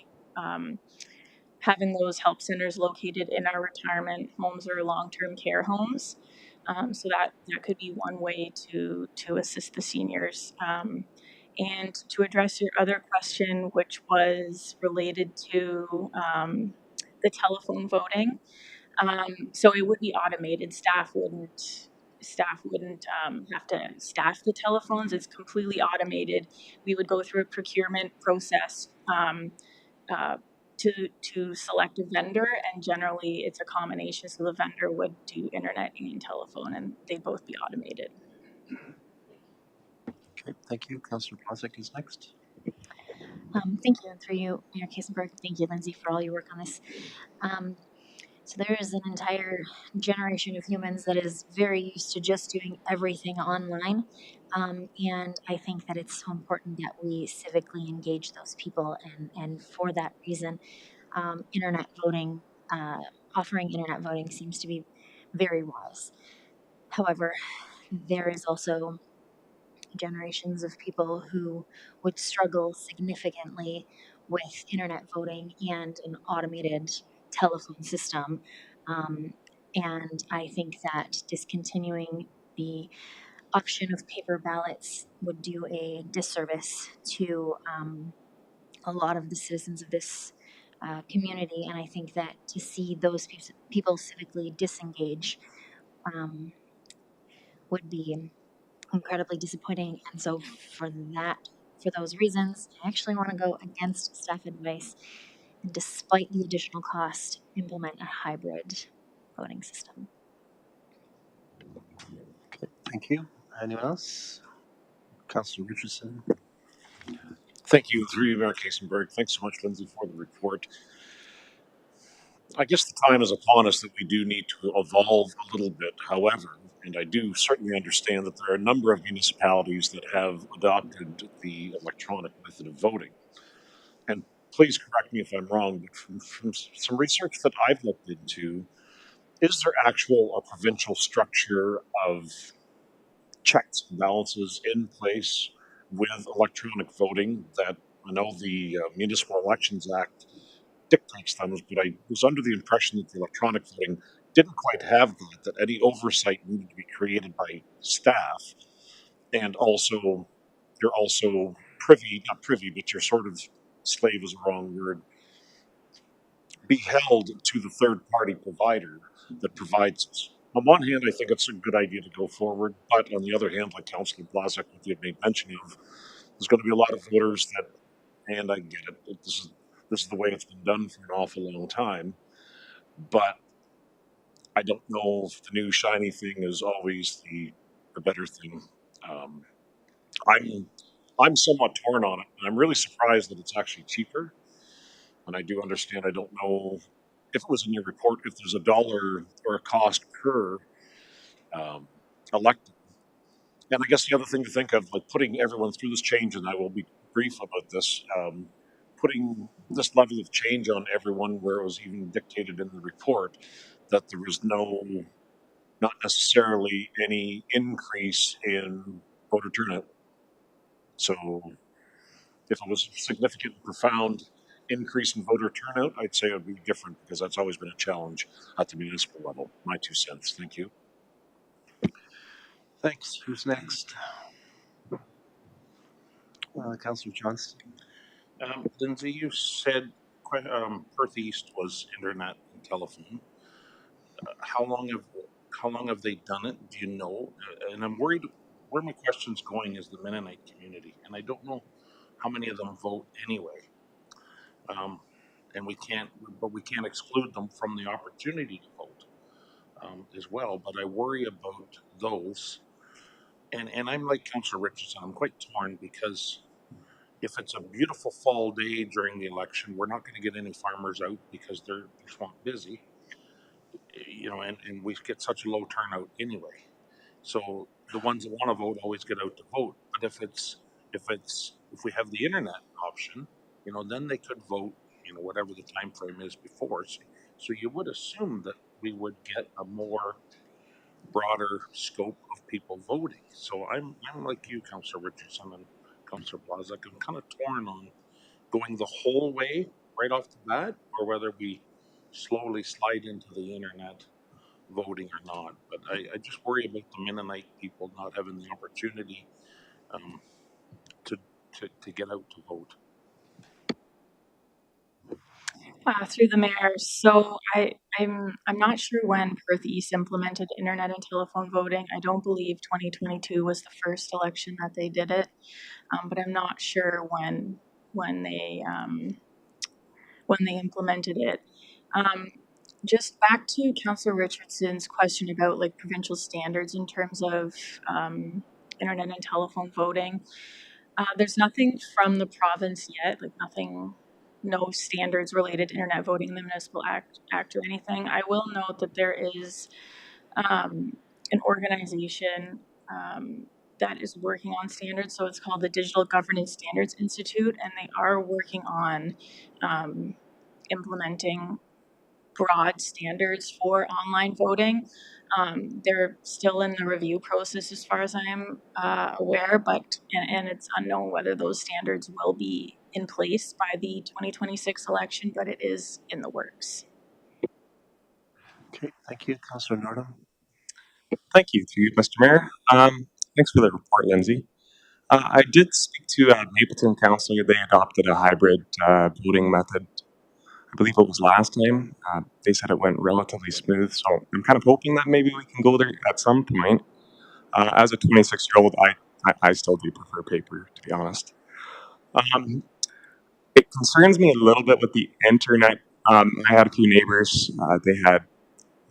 having those help centers located in our retirement homes or long-term care homes. So that could be one way to assist the seniors. And to address your other question, which was related to the telephone voting, so it would be automated. Staff wouldn't have to staff the telephones. It's completely automated. We would go through a procurement process to select a vendor, and generally it's a combination. So the vendor would do internet and telephone, and they'd both be automated. Okay, thank you. Councillor Blossom is next. Thank you, and through you, Mayor Kiesenberg. Thank you, Lindsay, for all your work on this. So there is an entire generation of humans that is very used to just doing everything online. And I think that it's so important that we civically engage those people. And for that reason, internet voting, offering internet voting seems to be very wise. However, there is also generations of people who would struggle significantly with internet voting and an automated telephone system. And I think that discontinuing the option of paper ballots would do a disservice to a lot of the citizens of this community. And I think that to see those people civically disengage would be incredibly disappointing. And so for those reasons, I actually want to go against staff advice and despite the additional cost, implement a hybrid voting system. Okay, thank you. Anyone else? Councillor Richardson. Thank you, through you, Mayor Kiesenberg. Thanks so much, Lindsay, for the report. I guess the time is upon us that we do need to evolve a little bit. However, and I do certainly understand that there are a number of municipalities that have adopted the electronic method of voting. And please correct me if I'm wrong, but from some research that I've looked into, is there a provincial structure of checks and balances in place with electronic voting that I know the Municipal Elections Act dictates them, but I was under the impression that the electronic voting didn't quite have that any oversight needed to be created by staff, and also you're also privy, not privy, but you're sort of slave is the wrong word, be held to the third party provider that provides us. On one hand, I think it's a good idea to go forward, but on the other hand, like Councillor Blazek made mention of, there's going to be a lot of voters that, and I get it, this is the way it's been done for an awful long time, but I don't know if the new shiny thing is always the better thing. Um, I'm I'm somewhat torn on it, and I'm really surprised that it's actually cheaper. And I do understand. I don't know if it was in your report if there's a dollar or a cost per um, elected. And I guess the other thing to think of, like putting everyone through this change, and I will be brief about this, putting this level of change on everyone, where it was even dictated in the report that there was not necessarily any increase in voter turnout. So if it was a significant, profound increase in voter turnout, I'd say it would be different because that's always been a challenge at the municipal level. My 2 cents. Thank you. Thanks. Who's next? Councillor Johnston. Lindsay, you said Perth East was internet and telephone. How long have they done it? Do you know? And I'm worried. Where my question's going is the Mennonite community, and I don't know how many of them vote anyway. And we can't exclude them from the opportunity to vote as well. But I worry about those. And I'm like Councillor Richardson. I'm quite torn because if it's a beautiful fall day during the election, we're not going to get any farmers out because they're swamp busy, and we get such a low turnout anyway. So the ones that want to vote always get out to vote. But if we have the internet option, then they could vote, whatever the time frame is before. So you would assume that we would get a more broader scope of people voting. So I'm like you, Councillor Richardson and Councillor Blazek. I'm kind of torn on going the whole way right off the bat, or whether we slowly slide into the internet voting or not. But I just worry about the Mennonite people not having the opportunity um, to, to get out to vote. Through the mayor. So I'm not sure when Perth East implemented internet and telephone voting. I don't believe 2022 was the first election that they did it, but I'm not sure when they implemented it. Just back to Councillor Richardson's question about like provincial standards in terms of internet and telephone voting. There's nothing from the province yet, like nothing, no standards related to internet voting in the municipal act or anything. I will note that there is an organization that is working on standards. So it's called the Digital Governance Standards Institute, and they are working on implementing broad standards for online voting. They're still in the review process as far as I'm aware, and it's unknown whether those standards will be in place by the 2026 election, but it is in the works. Okay, thank you. Councillor Nordum. Thank you to you, Mr. Mayor. Thanks for the report, Lindsay. I did speak to Mapleton Council. They adopted a hybrid voting method. I believe it was last time. They said it went relatively smooth, so I'm kind of hoping that maybe we can go there at some point. As a 26-year-old, I still do prefer paper, to be honest. It concerns me a little bit with the internet. I had a few neighbors. They had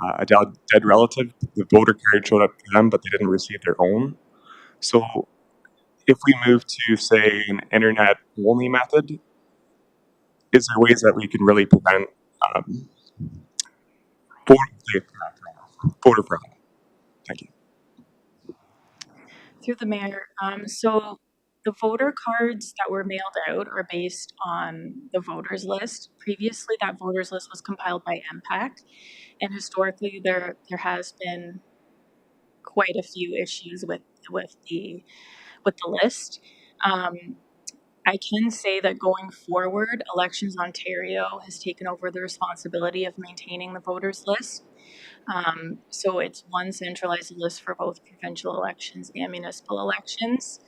a dead relative. The voter card showed up to them, but they didn't receive their own. So if we move to, say, an internet-only method, is there ways that we can really prevent voter fraud? Thank you. Through the mayor, so the voter cards that were mailed out are based on the voters list. Previously, that voters list was compiled by MPAC, and historically there has been quite a few issues with the list. I can say that going forward, Elections Ontario has taken over the responsibility of maintaining the voters list. So it's one centralized list for both provincial elections and municipal elections.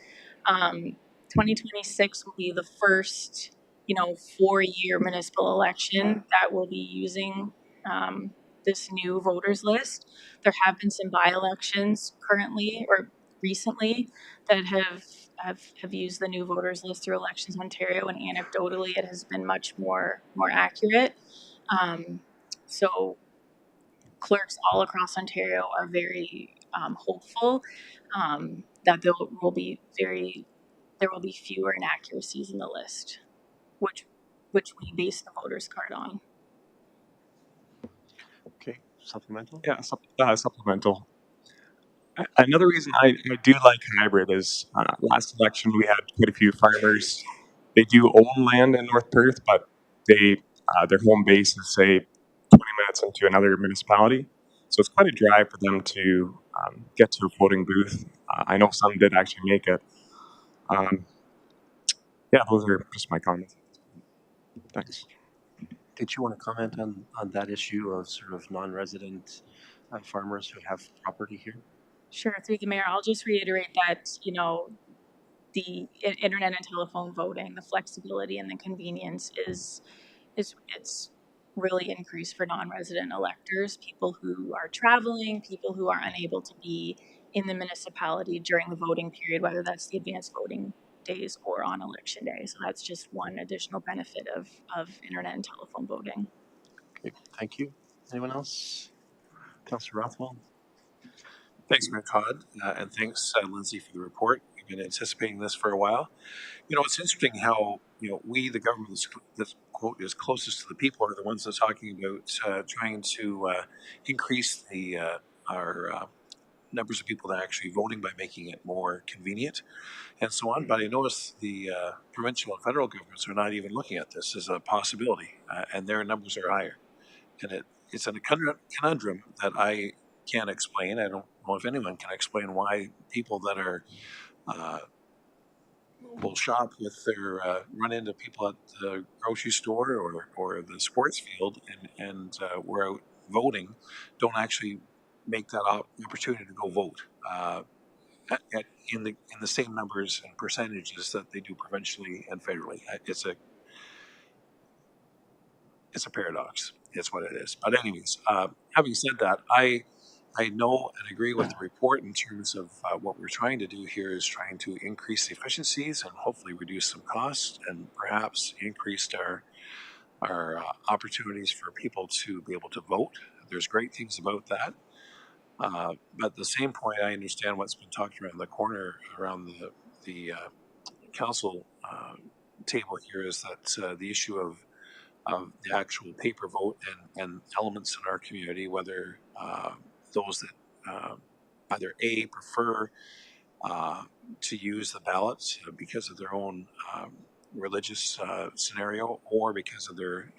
2026 will be the first, 4-year municipal election that will be using this new voters list. There have been some by-elections currently or recently that have used the new voters list through Elections Ontario, and anecdotally, it has been much more accurate. So clerks all across Ontario are very hopeful that there will be fewer inaccuracies in the list, which we base the voters card on. Okay, supplemental? Yeah, supplemental. Another reason I do like hybrid is last election we had quite a few farmers. They do own land in North Perth, but their home base is say 20 minutes into another municipality, so it's quite a drive for them to get to a voting booth. I know some did actually make it. Um, yeah, those are just my comments. Thanks. Did you want to comment on that issue of sort of non-resident farmers who have property here? Sure, through the mayor, I'll just reiterate that, the internet and telephone voting, the flexibility and the convenience it's really increased for non-resident electors, people who are traveling, people who are unable to be in the municipality during the voting period, whether that's the advanced voting days or on election day. So that's just one additional benefit of internet and telephone voting. Okay, thank you. Anyone else? Councillor Rothwell? Thanks, Mayor Todd, and thanks, Lindsay, for the report. We've been anticipating this for a while. It's interesting how we, the government that's quote is closest to the people, are the ones that's talking about trying to increase our numbers of people that are actually voting by making it more convenient and so on. But I notice the provincial and federal governments are not even looking at this as a possibility, and their numbers are higher. And it's a conundrum that I can't explain. I don't know if anyone can explain why people that are will shop with their run into people at the grocery store or the sports field and we're out voting don't actually make that opportunity to go vote in the same numbers and percentages that they do provincially and federally. It's a paradox. It's what it is. But anyways, having said that, I know and agree with the report in terms of what we're trying to do here is trying to increase the efficiencies and hopefully reduce some costs and perhaps increase our opportunities for people to be able to vote. There's great things about that. But at the same point, I understand what's been talked around the corner around the council table here is that the issue of the actual paper vote and elements in our community, whether those that either A, prefer to use the ballots because of their own religious scenario or because of their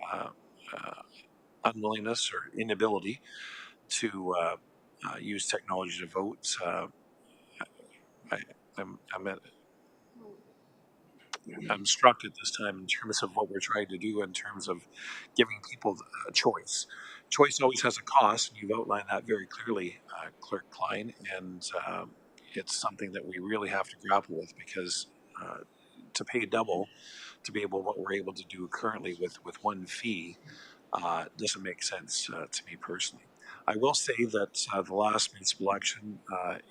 unwillingness or inability to use technology to vote. I'm struck at this time in terms of what we're trying to do in terms of giving people a choice. Choice always has a cost, and you've outlined that very clearly, Clerk Klein, and it's something that we really have to grapple with because to pay double to be able what we're able to do currently with one fee doesn't make sense to me personally. I will say that the last municipal election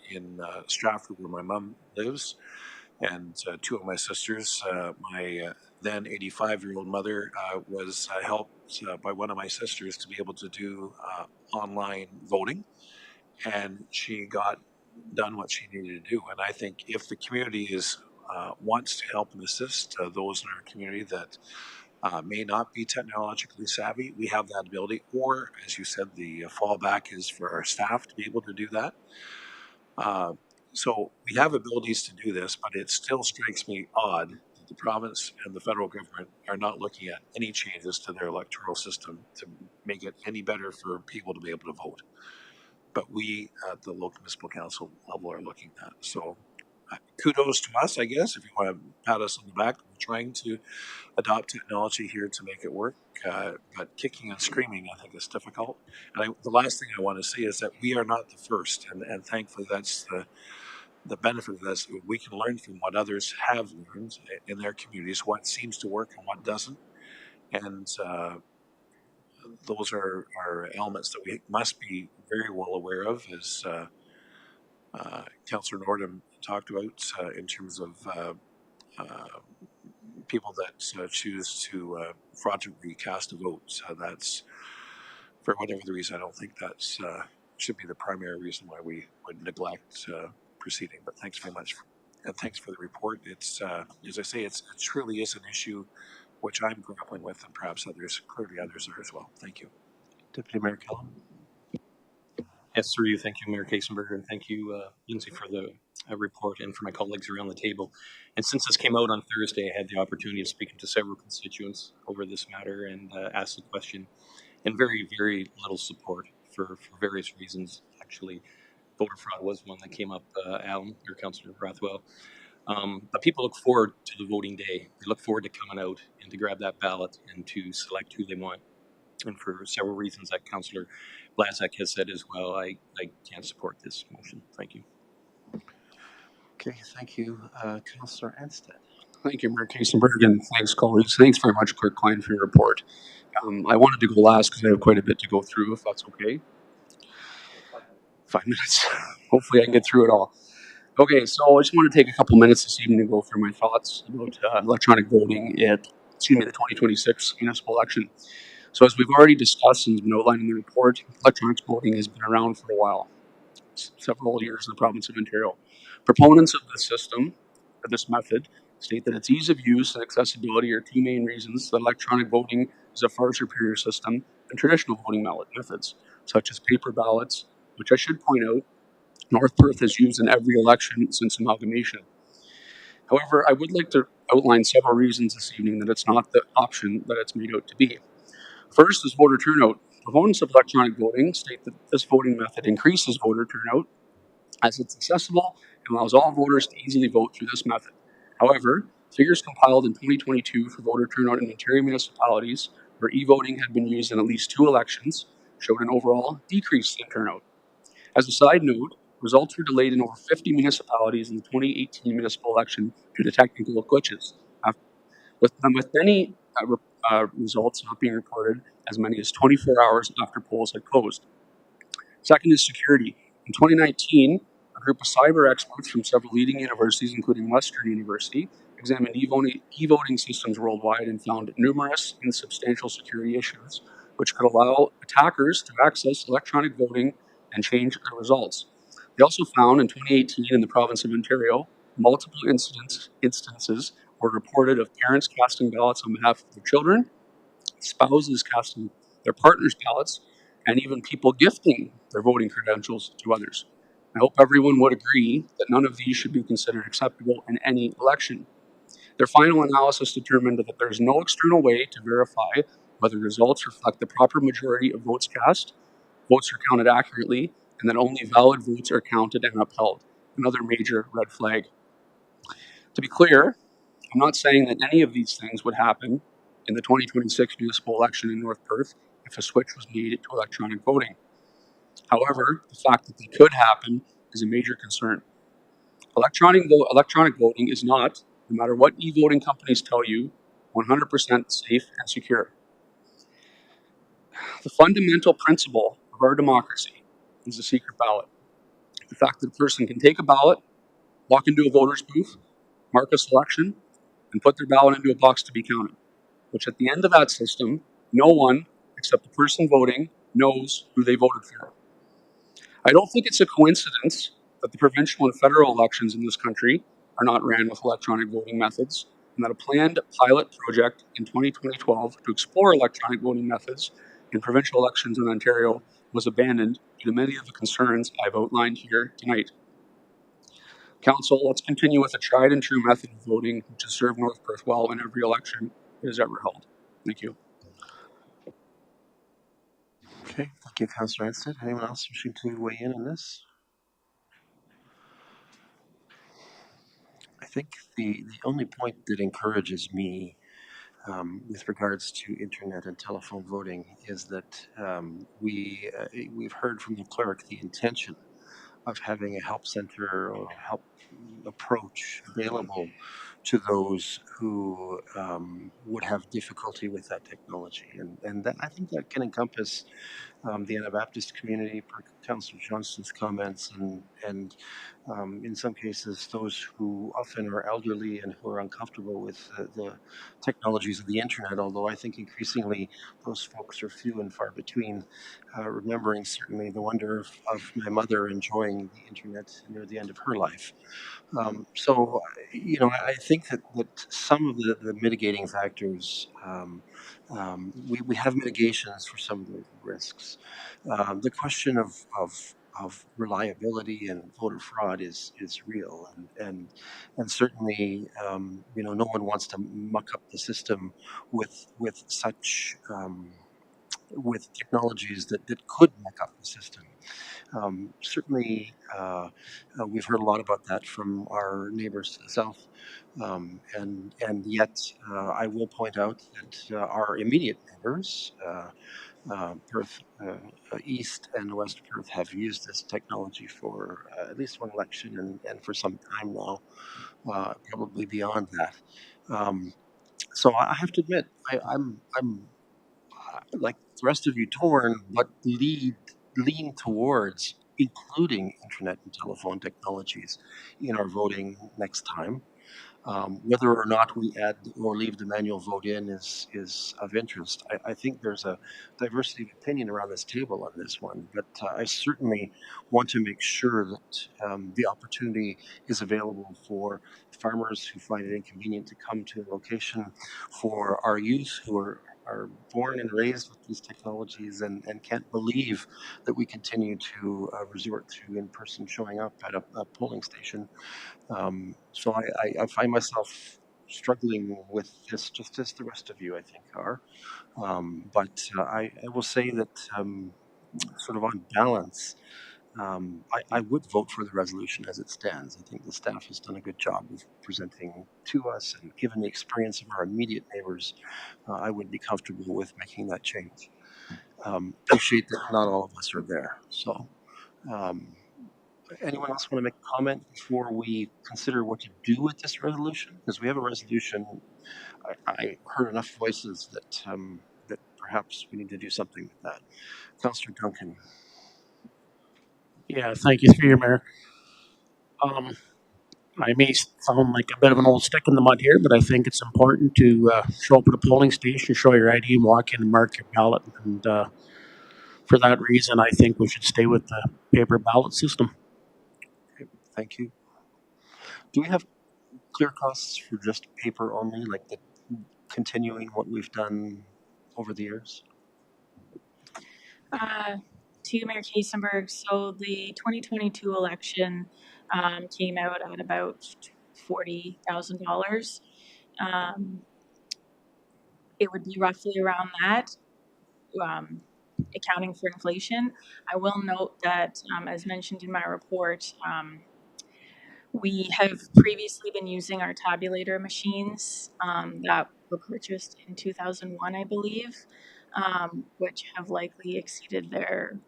in Stratford, where my mom lives, and two of my sisters. My then 85-year-old mother was helped by one of my sisters to be able to do online voting, and she got done what she needed to do. And I think if the community wants to help and assist those in our community that may not be technologically savvy, we have that ability. Or, as you said, the fallback is for our staff to be able to do that. So we have abilities to do this, but it still strikes me odd that the province and the federal government are not looking at any changes to their electoral system to make it any better for people to be able to vote. But we at the local municipal council level are looking at. So kudos to us, I guess, if you want to pat us on the back. We're trying to adopt technology here to make it work. But kicking and screaming, I think, is difficult. And the last thing I want to say is that we are not the first, and thankfully that's the benefit of this. We can learn from what others have learned in their communities, what seems to work and what doesn't, and those are elements that we must be very well aware of, as Councillor Nordham talked about, in terms of people that choose to fraudulently cast a vote. That's, for whatever the reason, I don't think that's should be the primary reason why we would neglect proceeding. But thanks very much, and thanks for the report. It's as I say, it truly is an issue which I'm grappling with, and perhaps clearly others are as well. Thank you. Deputy Mayor Kellum. Yes, through you. Thank you, Mayor Kasenberger, and thank you, Lindsay, for the report, and for my colleagues around the table. And since this came out on Thursday, I had the opportunity of speaking to several constituents over this matter and asked the question, and very, very little support for various reasons. Actually, voter fraud was one that came up, Alan, or Councillor Brathwell. But people look forward to the voting day. They look forward to coming out and to grab that ballot and to select who they want. And for several reasons that Councillor Blazak has said as well, I can't support this motion. Thank you. Okay, thank you, Councillor Anstead. Thank you, Mayor Kasenberg, and thanks, colleagues. Thanks very much, Clerk Klein, for your report. I wanted to go last because I have quite a bit to go through, if that's okay. 5 minutes. Hopefully I can get through it all. Okay, so I just want to take a couple minutes this evening to go through my thoughts about electronic voting at, the 2026 municipal election. So as we've already discussed and has been outlined in the report, electronic voting has been around for a while, several years in the province of Ontario. Proponents of this system, or this method, state that its ease of use and accessibility are two main reasons that electronic voting is a far superior system than traditional voting methods, such as paper ballots, which I should point out, North Perth has used in every election since amalgamation. However, I would like to outline several reasons this evening that it's not the option that it's made out to be. First is voter turnout. Proponents of electronic voting state that this voting method increases voter turnout as it's accessible and allows all voters to easily vote through this method. However, figures compiled in 2022 for voter turnout in Ontario municipalities where e-voting had been used in at least 2 elections showed an overall decrease in turnout. As a side note, results were delayed in over 50 municipalities in the 2018 municipal election due to technical glitches, with many results not being reported as many as 24 hours after polls had closed. Second is security. In 2019, a group of cyber experts from several leading universities, including Western University, examined e-voting systems worldwide and found numerous and substantial security issues, which could allow attackers to access electronic voting and change their results. They also found in 2018 in the province of Ontario, multiple instances were reported of parents casting ballots on behalf of their children, spouses casting their partner's ballots, and even people gifting their voting credentials to others. I hope everyone would agree that none of these should be considered acceptable in any election. Their final analysis determined that there is no external way to verify whether results reflect the proper majority of votes cast, votes are counted accurately, and that only valid votes are counted and upheld. Another major red flag. To be clear, I'm not saying that any of these things would happen in the 2026 municipal election in North Perth if a switch was made to electronic voting. However, the fact that they could happen is a major concern. Electronic voting is not, no matter what e-voting companies tell you, 100% safe and secure. The fundamental principle of our democracy is the secret ballot. The fact that a person can take a ballot, walk into a voter's booth, mark a selection, and put their ballot into a box to be counted, which at the end of that system, no one except the person voting knows who they voted for. I don't think it's a coincidence that the provincial and federal elections in this country are not ran with electronic voting methods, and that a planned pilot project in 2012 to explore electronic voting methods in provincial elections in Ontario was abandoned due to many of the concerns I've outlined here tonight. Council, let's continue with a tried and true method of voting which has served North Perth well in every election it has ever held. Thank you. Okay, thank you, Councillor Anstead. Anyone else wishing to weigh in on this? I think the only point that encourages me with regards to internet and telephone voting is that we've heard from the clerk the intention of having a help center or help approach available to those who would have difficulty with that technology. And that, I think that can encompass the Anabaptist community, per Councillor Johnston's comments, and in some cases, those who often are elderly and who are uncomfortable with the technologies of the internet, although I think increasingly those folks are few and far between, remembering certainly the wonder of my mother enjoying the internet near the end of her life. So, I think that some of the mitigating factors, we have mitigations for some of the risks. The question of reliability and voter fraud is real, and certainly, no one wants to muck up the system with such with technologies that could muck up the system. Certainly, we've heard a lot about that from our neighbors to the south, and yet I will point out that our immediate neighbors, Perth East and West Perth, have used this technology for at least one election and for some time now, probably beyond that. So I have to admit, I'm like the rest of you torn, but lean towards including internet and telephone technologies in our voting next time. Whether or not we add or leave the manual vote in is of interest. I think there's a diversity of opinion around this table on this one, but I certainly want to make sure that the opportunity is available for farmers who find it inconvenient to come to a location, for our youth who are born and raised with these technologies and can't believe that we continue to resort to in-person showing up at a polling station. So I find myself struggling with this just as the rest of you, I think, are. But I will say that, sort of on balance, I would vote for the resolution as it stands. I think the staff has done a good job of presenting to us, and given the experience of our immediate neighbors, I would be comfortable with making that change. Appreciate that not all of us are there. So, um, anyone else want to make a comment before we consider what to do with this resolution? Because we have a resolution. I heard enough voices that perhaps we need to do something with that. Councillor Duncan. Yeah, thank you, through your mayor. I may sound like a bit of an old stick in the mud here, but I think it's important to show up at a polling station, show your ID, and walk in and mark your ballot. And for that reason, I think we should stay with the paper ballot system. Okay, thank you. Do we have clear costs for just paper only, like continuing what we've done over the years? To Mayor Kasenberg, so the 2022 election came out at about $40,000. It would be roughly around that, accounting for inflation. I will note that, as mentioned in my report, we have previously been using our tabulator machines that were purchased in 2001, I believe, which have likely exceeded their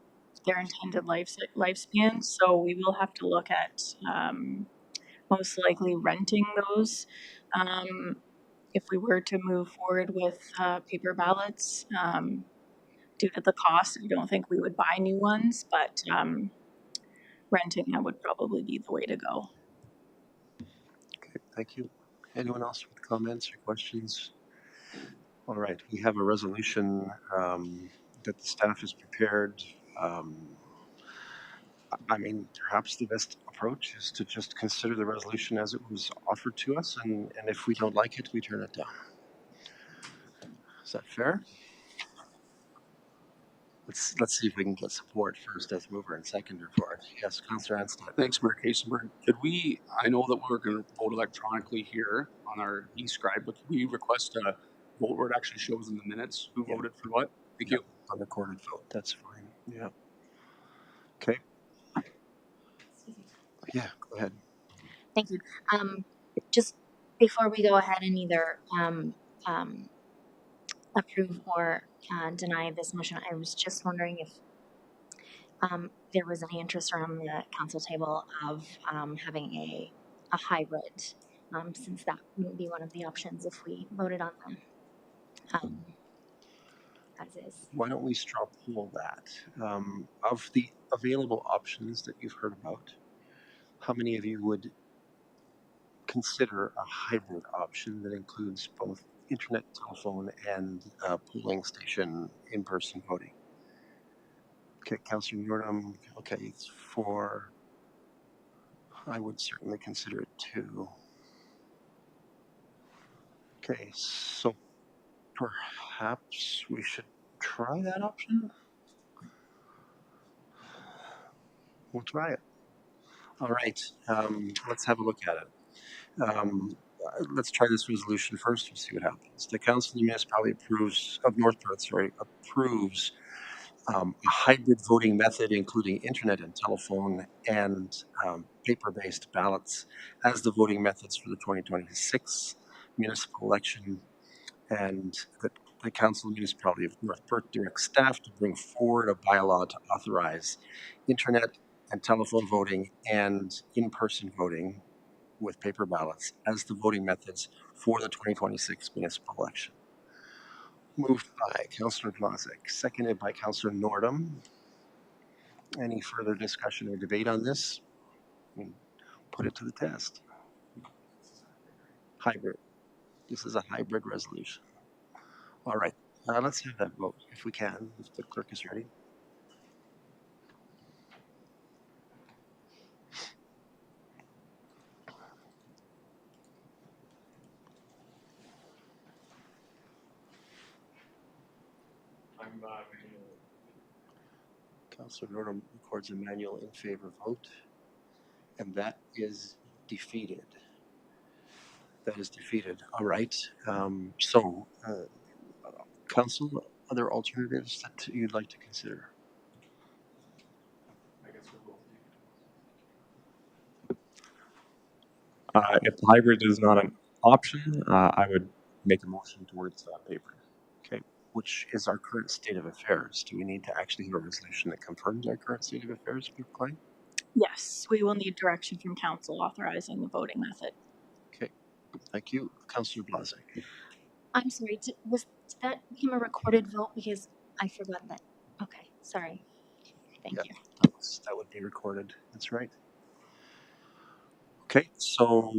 intended lifespan. So we will have to look at most likely renting those if we were to move forward with paper ballots. Due to the cost, I don't think we would buy new ones, but renting that would probably be the way to go. Okay, thank you. Anyone else with comments or questions? All right, we have a resolution that the staff has prepared. I mean, perhaps the best approach is to just consider the resolution as it was offered to us, and if we don't like it, we turn it down. Is that fair? Let's see if we can get support first as mover and seconder for it. Yes, Councillor Anstad. Thanks, Mayor Kasenberg. Could we, I know that we're going to vote electronically here on our e-scribe, but could we request a vote where it actually shows in the minutes who voted for what? Thank you. Unrecorded vote, that's fine. Yeah. Okay. Yeah, go ahead. Thank you. just before we go ahead and either approve or deny this motion, I was just wondering if there was any interest around the council table of having a hybrid, since that wouldn't be one of the options if we voted on them as is. Why don't we straw poll that? Of the available options that you've heard about, how many of you would consider a hybrid option that includes both internet, telephone, and polling station in-person voting? Okay, Councillor Nordum, okay, it's 4. I would certainly consider it 2. Okay, so perhaps we should try that option? We'll try it. All right, let's have a look at it. Let's try this resolution first and see what happens. The Council of the Municipality of North Perth, approves a hybrid voting method, including internet and telephone and paper-based ballots as the voting methods for the 2026 municipal election, and that the Council of the Municipality of North Perth directs staff to bring forward a bylaw to authorize internet and telephone voting and in-person voting with paper ballots as the voting methods for the 2026 municipal election. Moved by Councillor Blazek, seconded by Councillor Nordum. Any further discussion or debate on this? Put it to the test. Hybrid. This is a hybrid resolution. All right, let's have that vote if we can, if the clerk is ready. Councillor Nordum records a manual in favor vote, and that is defeated. That is defeated. All right. Council, other alternatives that you'd like to consider? If hybrid is not an option, I would make a motion towards paper. Okay, which is our current state of affairs? Do we need to actually have a resolution that confirms our current state of affairs, Clay? Yes, we will need direction from council authorizing the voting method. Okay, thank you. Councillor Blazek. I'm sorry, did that become a recorded vote? Because I forgot that. Okay, sorry. Thank you. That would be recorded. That's right. Okay, so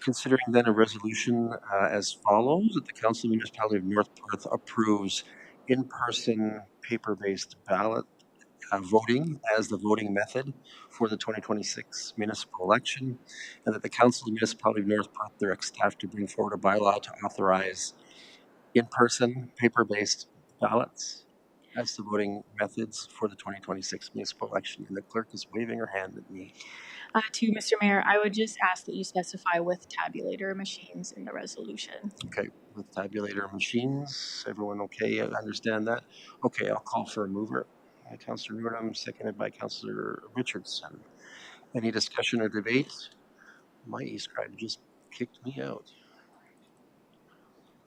considering then a resolution as follows, that the Council of the Municipality of North Perth approves in-person paper-based ballot voting as the voting method for the 2026 municipal election, and that the Council of the Municipality of North Perth directs staff to bring forward a bylaw to authorize in-person paper-based ballots as the voting methods for the 2026 municipal election. And the clerk is waving her hand at me. To Mr. Mayor, I would just ask that you specify with tabulator machines in the resolution. Okay, with tabulator machines, everyone okay? I understand that. Okay, I'll call for a mover. Councillor Nordum, seconded by Councillor Richardson. Any discussion or debate? My e-scribe just kicked me out.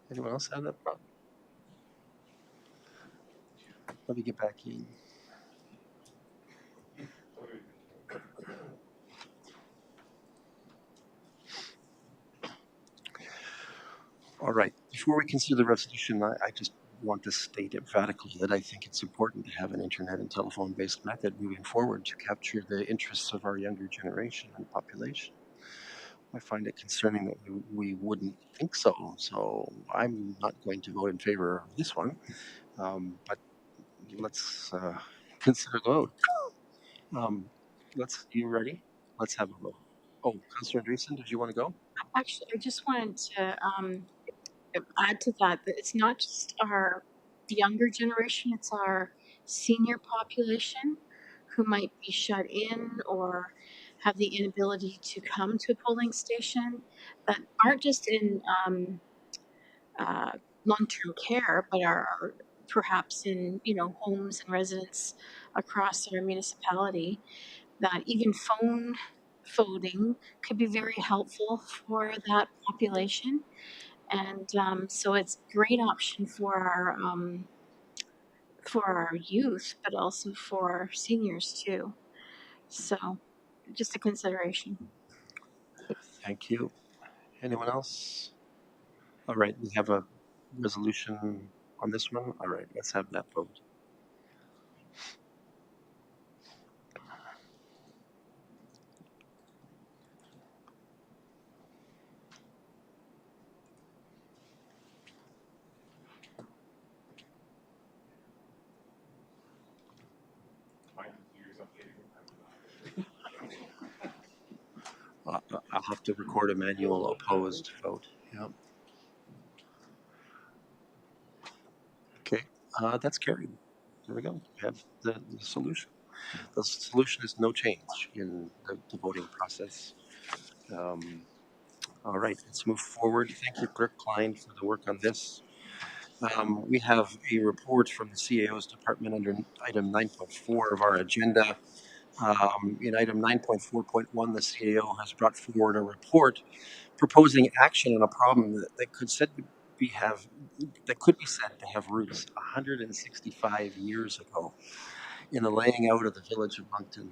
Anyone else have that problem? Let me get back in. All right, before we consider the resolution, I just want to state emphatically that I think it's important to have an internet and telephone-based method moving forward to capture the interests of our younger generation and population. I find it concerning that we wouldn't think so. So I'm not going to vote in favor of this one, but let's consider the vote. You ready? Let's have a vote. Oh, Councillor Andreessen, did you want to go? Actually, I just wanted to add to that it's not just our younger generation, it's our senior population who might be shut in or have the inability to come to a polling station that aren't just in long-term care, but are perhaps in homes and residents across our municipality that even phone voting could be very helpful for that population. And so it's a great option for our youth, but also for seniors too. So just a consideration. Thank you. Anyone else? All right, we have a resolution on this one. All right, let's have that vote. I'll have to record a manual opposed vote. Yeah. Okay, that's carried. There we go. We have the solution. The solution is no change in the voting process. All right, let's move forward. Thank you, Clerk Klein, for the work on this. We have a report from the CAO's department under item 9.4 of our agenda. In item 9.4.1, the CAO has brought forward a report proposing action on a problem that could be have that could be said to have roots 165 years ago in the laying out of the village of Moncton.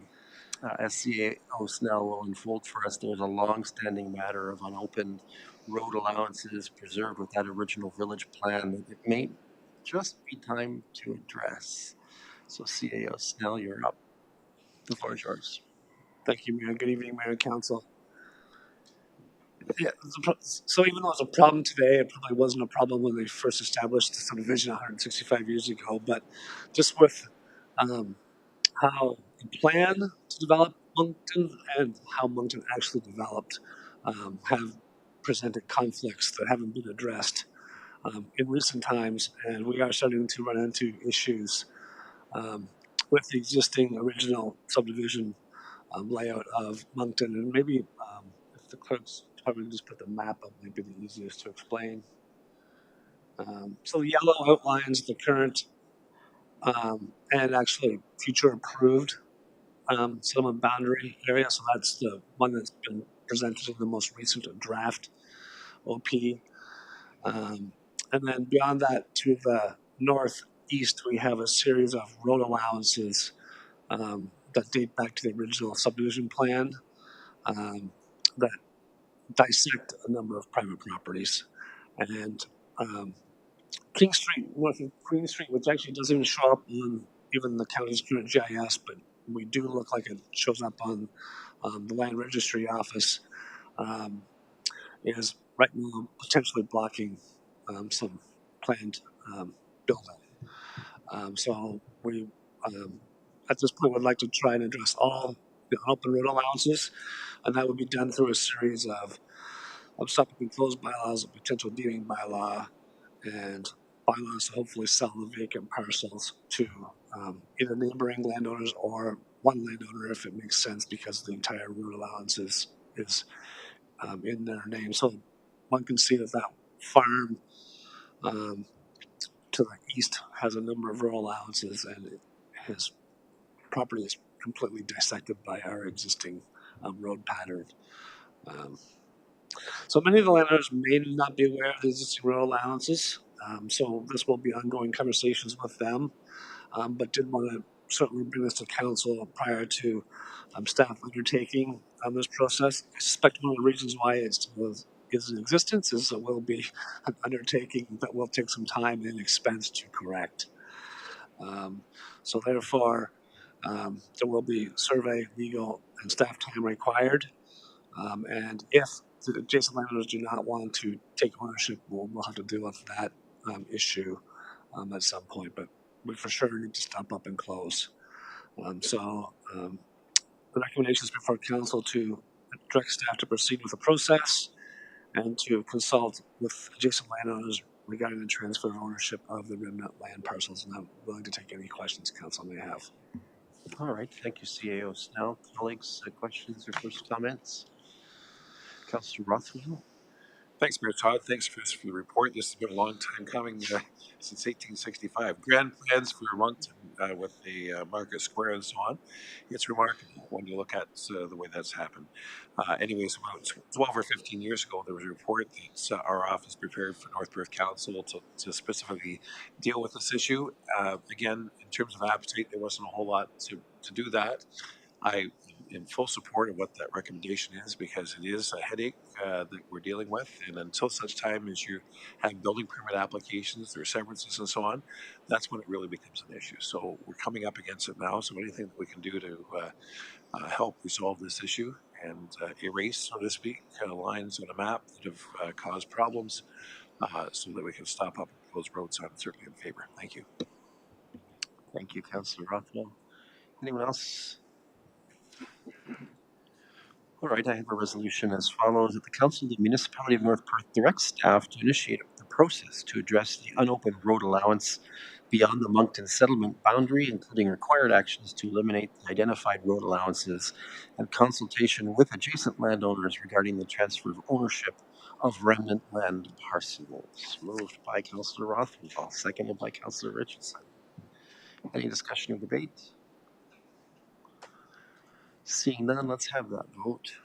As CAO Snell will unfold for us, there's a long-standing matter of unopened road allowances preserved with that original village plan that it may just be time to address. So CAO Snell, you're up. The floor is yours. Thank you, Mayor. Good evening, Mayor and Council. Yeah, so even though it's a problem today, it probably wasn't a problem when they first established the subdivision 165 years ago. But just with how the plan to develop Moncton and how Moncton actually developed have presented conflicts that haven't been addressed in recent times, and we are starting to run into issues with the existing original subdivision layout of Moncton. And maybe if the clerk's department just put the map up, might be the easiest to explain. So the yellow outlines the current and actually future approved settlement boundary area. So that's the one that's been presented in the most recent draft OP. And then beyond that, to the northeast, we have a series of road allowances that date back to the original subdivision plan that dissect a number of private properties. And King Street, north of Queen Street, which actually doesn't even show up on even the county's current GIS, but we do look like it shows up on the land registry office, is right now potentially blocking some planned building. So we, at this point, would like to try and address all the open road allowances, and that would be done through a series of stop and close bylaws, a potential deeding bylaw, and bylaws to hopefully sell the vacant parcels to either neighboring landowners or one landowner if it makes sense, because the entire road allowance is in their name. So one can see that farm to the east has a number of road allowances, and his property is completely dissected by our existing road pattern. So many of the landowners may not be aware of the existing road allowances. So this will be ongoing conversations with them, but did want to certainly bring this to council prior to staff undertaking this process. I suspect one of the reasons why it still is in existence is it will be an undertaking that will take some time and expense to correct. So therefore, there will be survey, legal, and staff time required. And if the adjacent landowners do not want to take ownership, we'll have to deal with that issue at some point. But we for sure need to step up and close. So the recommendations before council to direct staff to proceed with the process and to consult with adjacent landowners regarding the transfer of ownership of the remnant land parcels. And I'm willing to take any questions council may have. All right, thank you, CAO Snell. Colleagues, questions or first comments? Councillor Rothwell? Thanks, Mayor Todd. Thanks for the report. This has been a long time coming, since 1865. Grand plans for Moncton with the Market Square and so on. It's remarkable when you look at the way that's happened. Anyways, about 12 or 15 years ago, there was a report that our office prepared for North Perth Council to specifically deal with this issue. Again, in terms of appetite, there wasn't a whole lot to do that. I am in full support of what that recommendation is because it is a headache that we're dealing with. And until such time as you have building permit applications, there are severances and so on, that's when it really becomes an issue. So we're coming up against it now. So anything that we can do to help resolve this issue and erase, so to speak, lines on a map that have caused problems so that we can stop up and close roads, I'm certainly in favor. Thank you. Thank you, Councillor Rothwell. Anyone else? All right, I have a resolution as follows: that the Council of the Municipality of North Perth directs staff to initiate the process to address the unopened road allowance beyond the Moncton settlement boundary, including required actions to eliminate the identified road allowances and consultation with adjacent landowners regarding the transfer of ownership of remnant land parcels. Moved by Councillor Rothwell, seconded by Councillor Richardson. Any discussion or debate? Seeing none, let's have that vote.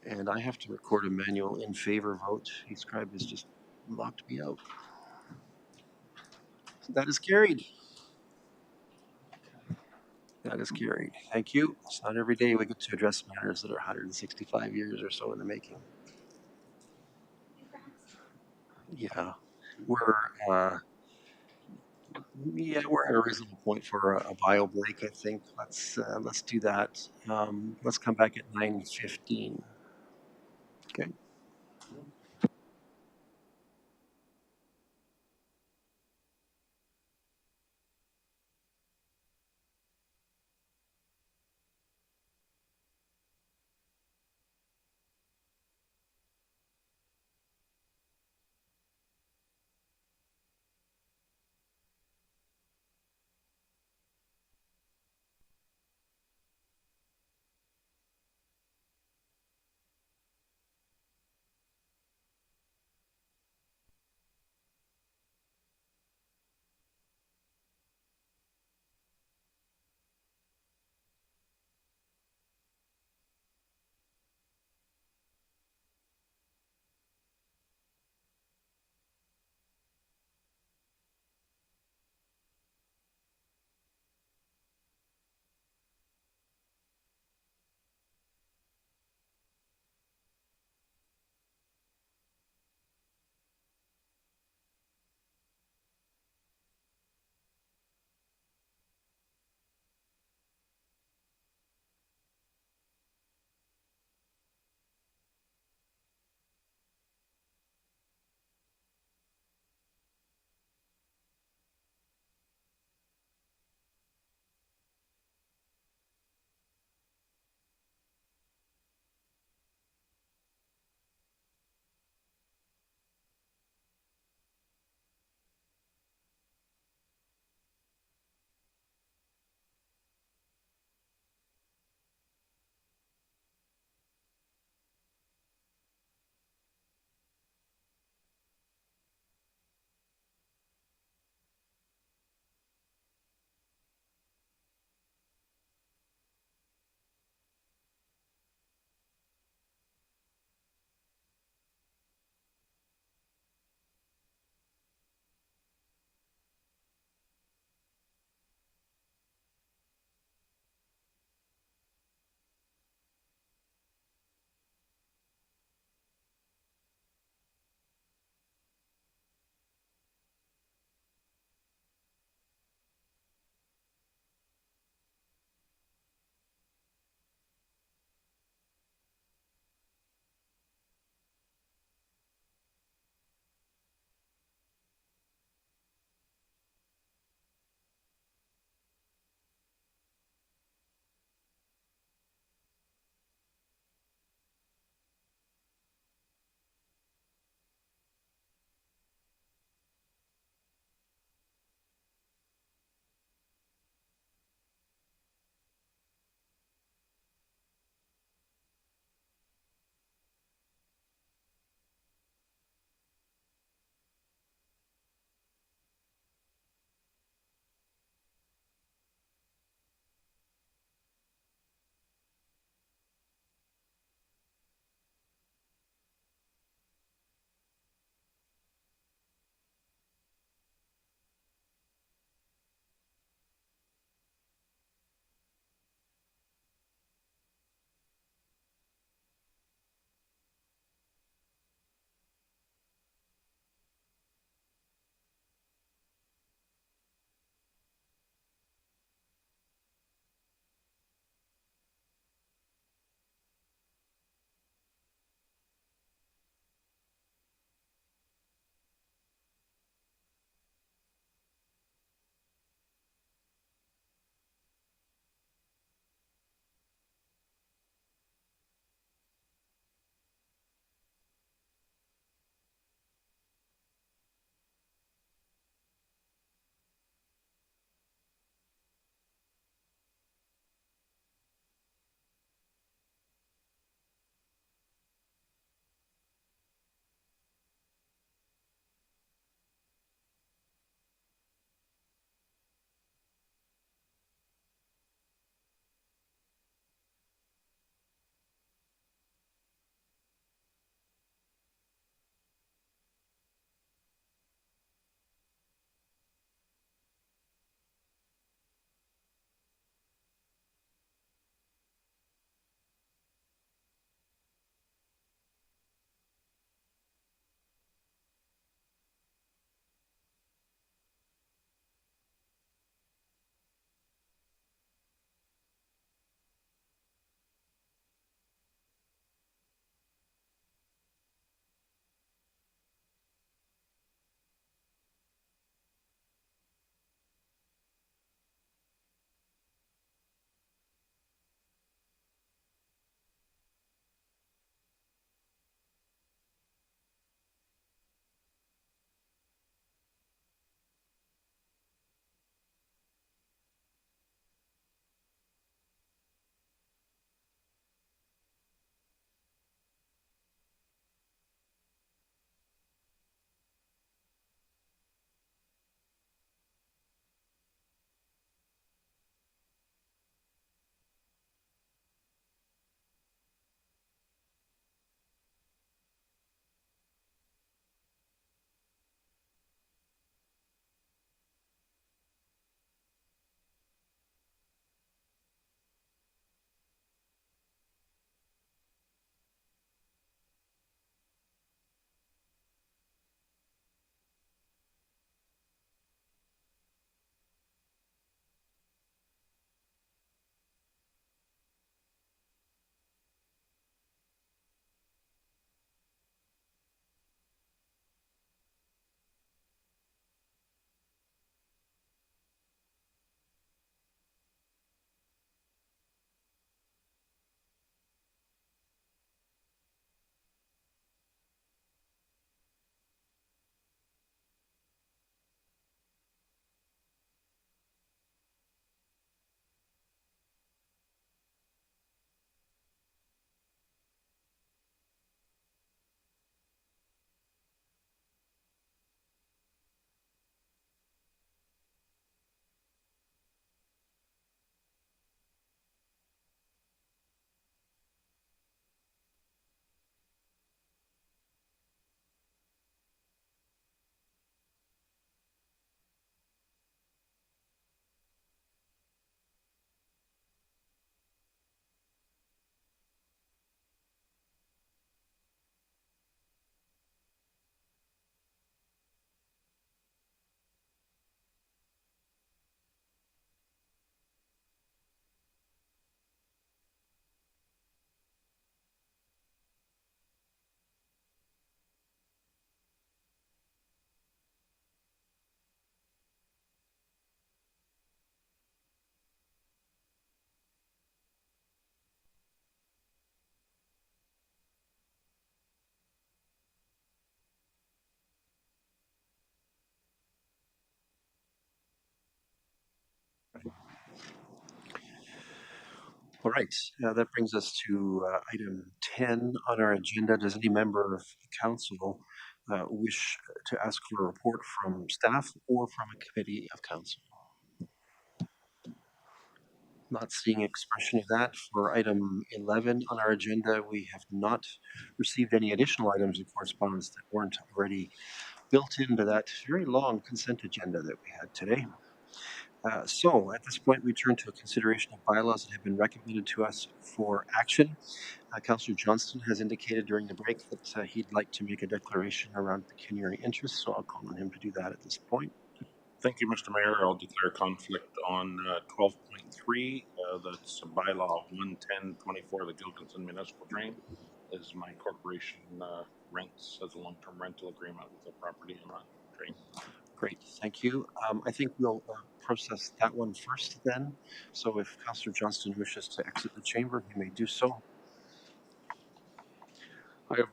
And I have to record a manual in favor vote. Scribe has just locked me out. That is carried. That is carried. Thank you. It's not every day we get to address matters that are 165 years or so in the making. Yeah, we're we're at a reasonable point for a bio break. I think let's do that. Let's come back at 9:15. Okay. All right, that brings us to item 10 on our agenda. Does any member of the council wish to ask for a report from staff or from a committee of council? Not seeing expression of that. For item 11 on our agenda, we have not received any additional items of correspondence that weren't already built into that very long consent agenda that we had today. So at this point, we turn to a consideration of bylaws that have been recommended to us for action. Councillor Johnston has indicated during the break that he'd like to make a declaration around pecuniary interest, so I'll call on him to do that at this point. Thank you, Mr. Mayor. I'll declare conflict on 12.3. That's bylaw 11024, the Gilkinson Municipal Drain, as my corporation rents as a long-term rental agreement with the property on that drain. Great, thank you. I think we'll process that one first then. So if Councillor Johnston wishes to exit the chamber, he may do so. I have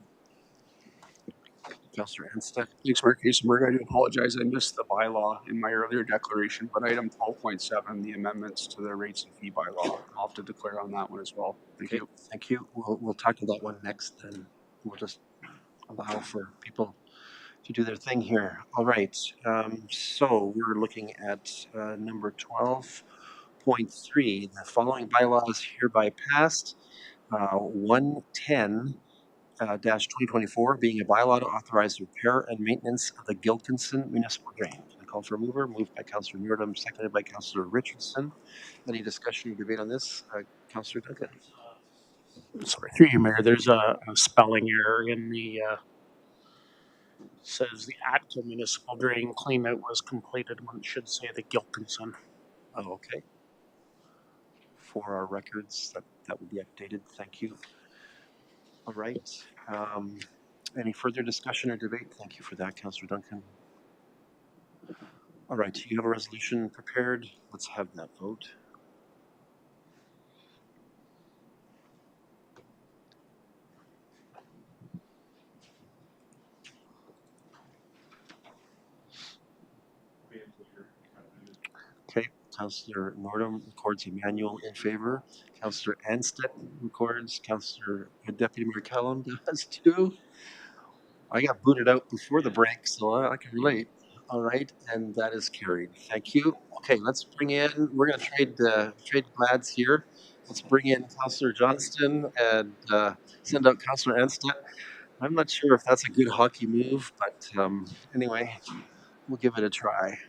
Councillor Anstett. Thanks, Mayor Kaisenberg. I do apologize. I missed the bylaw in my earlier declaration, but item 12.7, the amendments to the rates and fee bylaw, I'll have to declare on that one as well. Thank you. Thank you. We'll tackle that one next, then we'll just allow for people to do their thing here. All right. So we're looking at number 12.3. The following bylaw is hereby passed. 110 2024 being a bylaw to authorize the repair and maintenance of the Gilkinson Municipal Drain. Can I call for a mover? Moved by Councillor Nordum, seconded by Councillor Richardson. Any discussion or debate on this? Councillor Duncan. Sorry, through you, Mayor. There's a spelling error in the says the actual municipal drain cleanout was completed when it should say the Gilkinson. Oh, okay. For our records, that will be updated. Thank you. All right. Any further discussion or debate? Thank you for that, Councillor Duncan. All right, you have a resolution prepared. Let's have that vote. Okay, Councillor Nordum records Emmanuel in favor. Councillor Anstett records. Councillor Deputy Mayor Callum does too. I got booted out before the break, so I can relate. All right, and that is carried. Thank you. Okay, let's bring in. We're going to trade glads here. Let's bring in Councillor Johnston and send out Councillor Anstett. I'm not sure if that's a good hockey move, but anyway, we'll give it a try.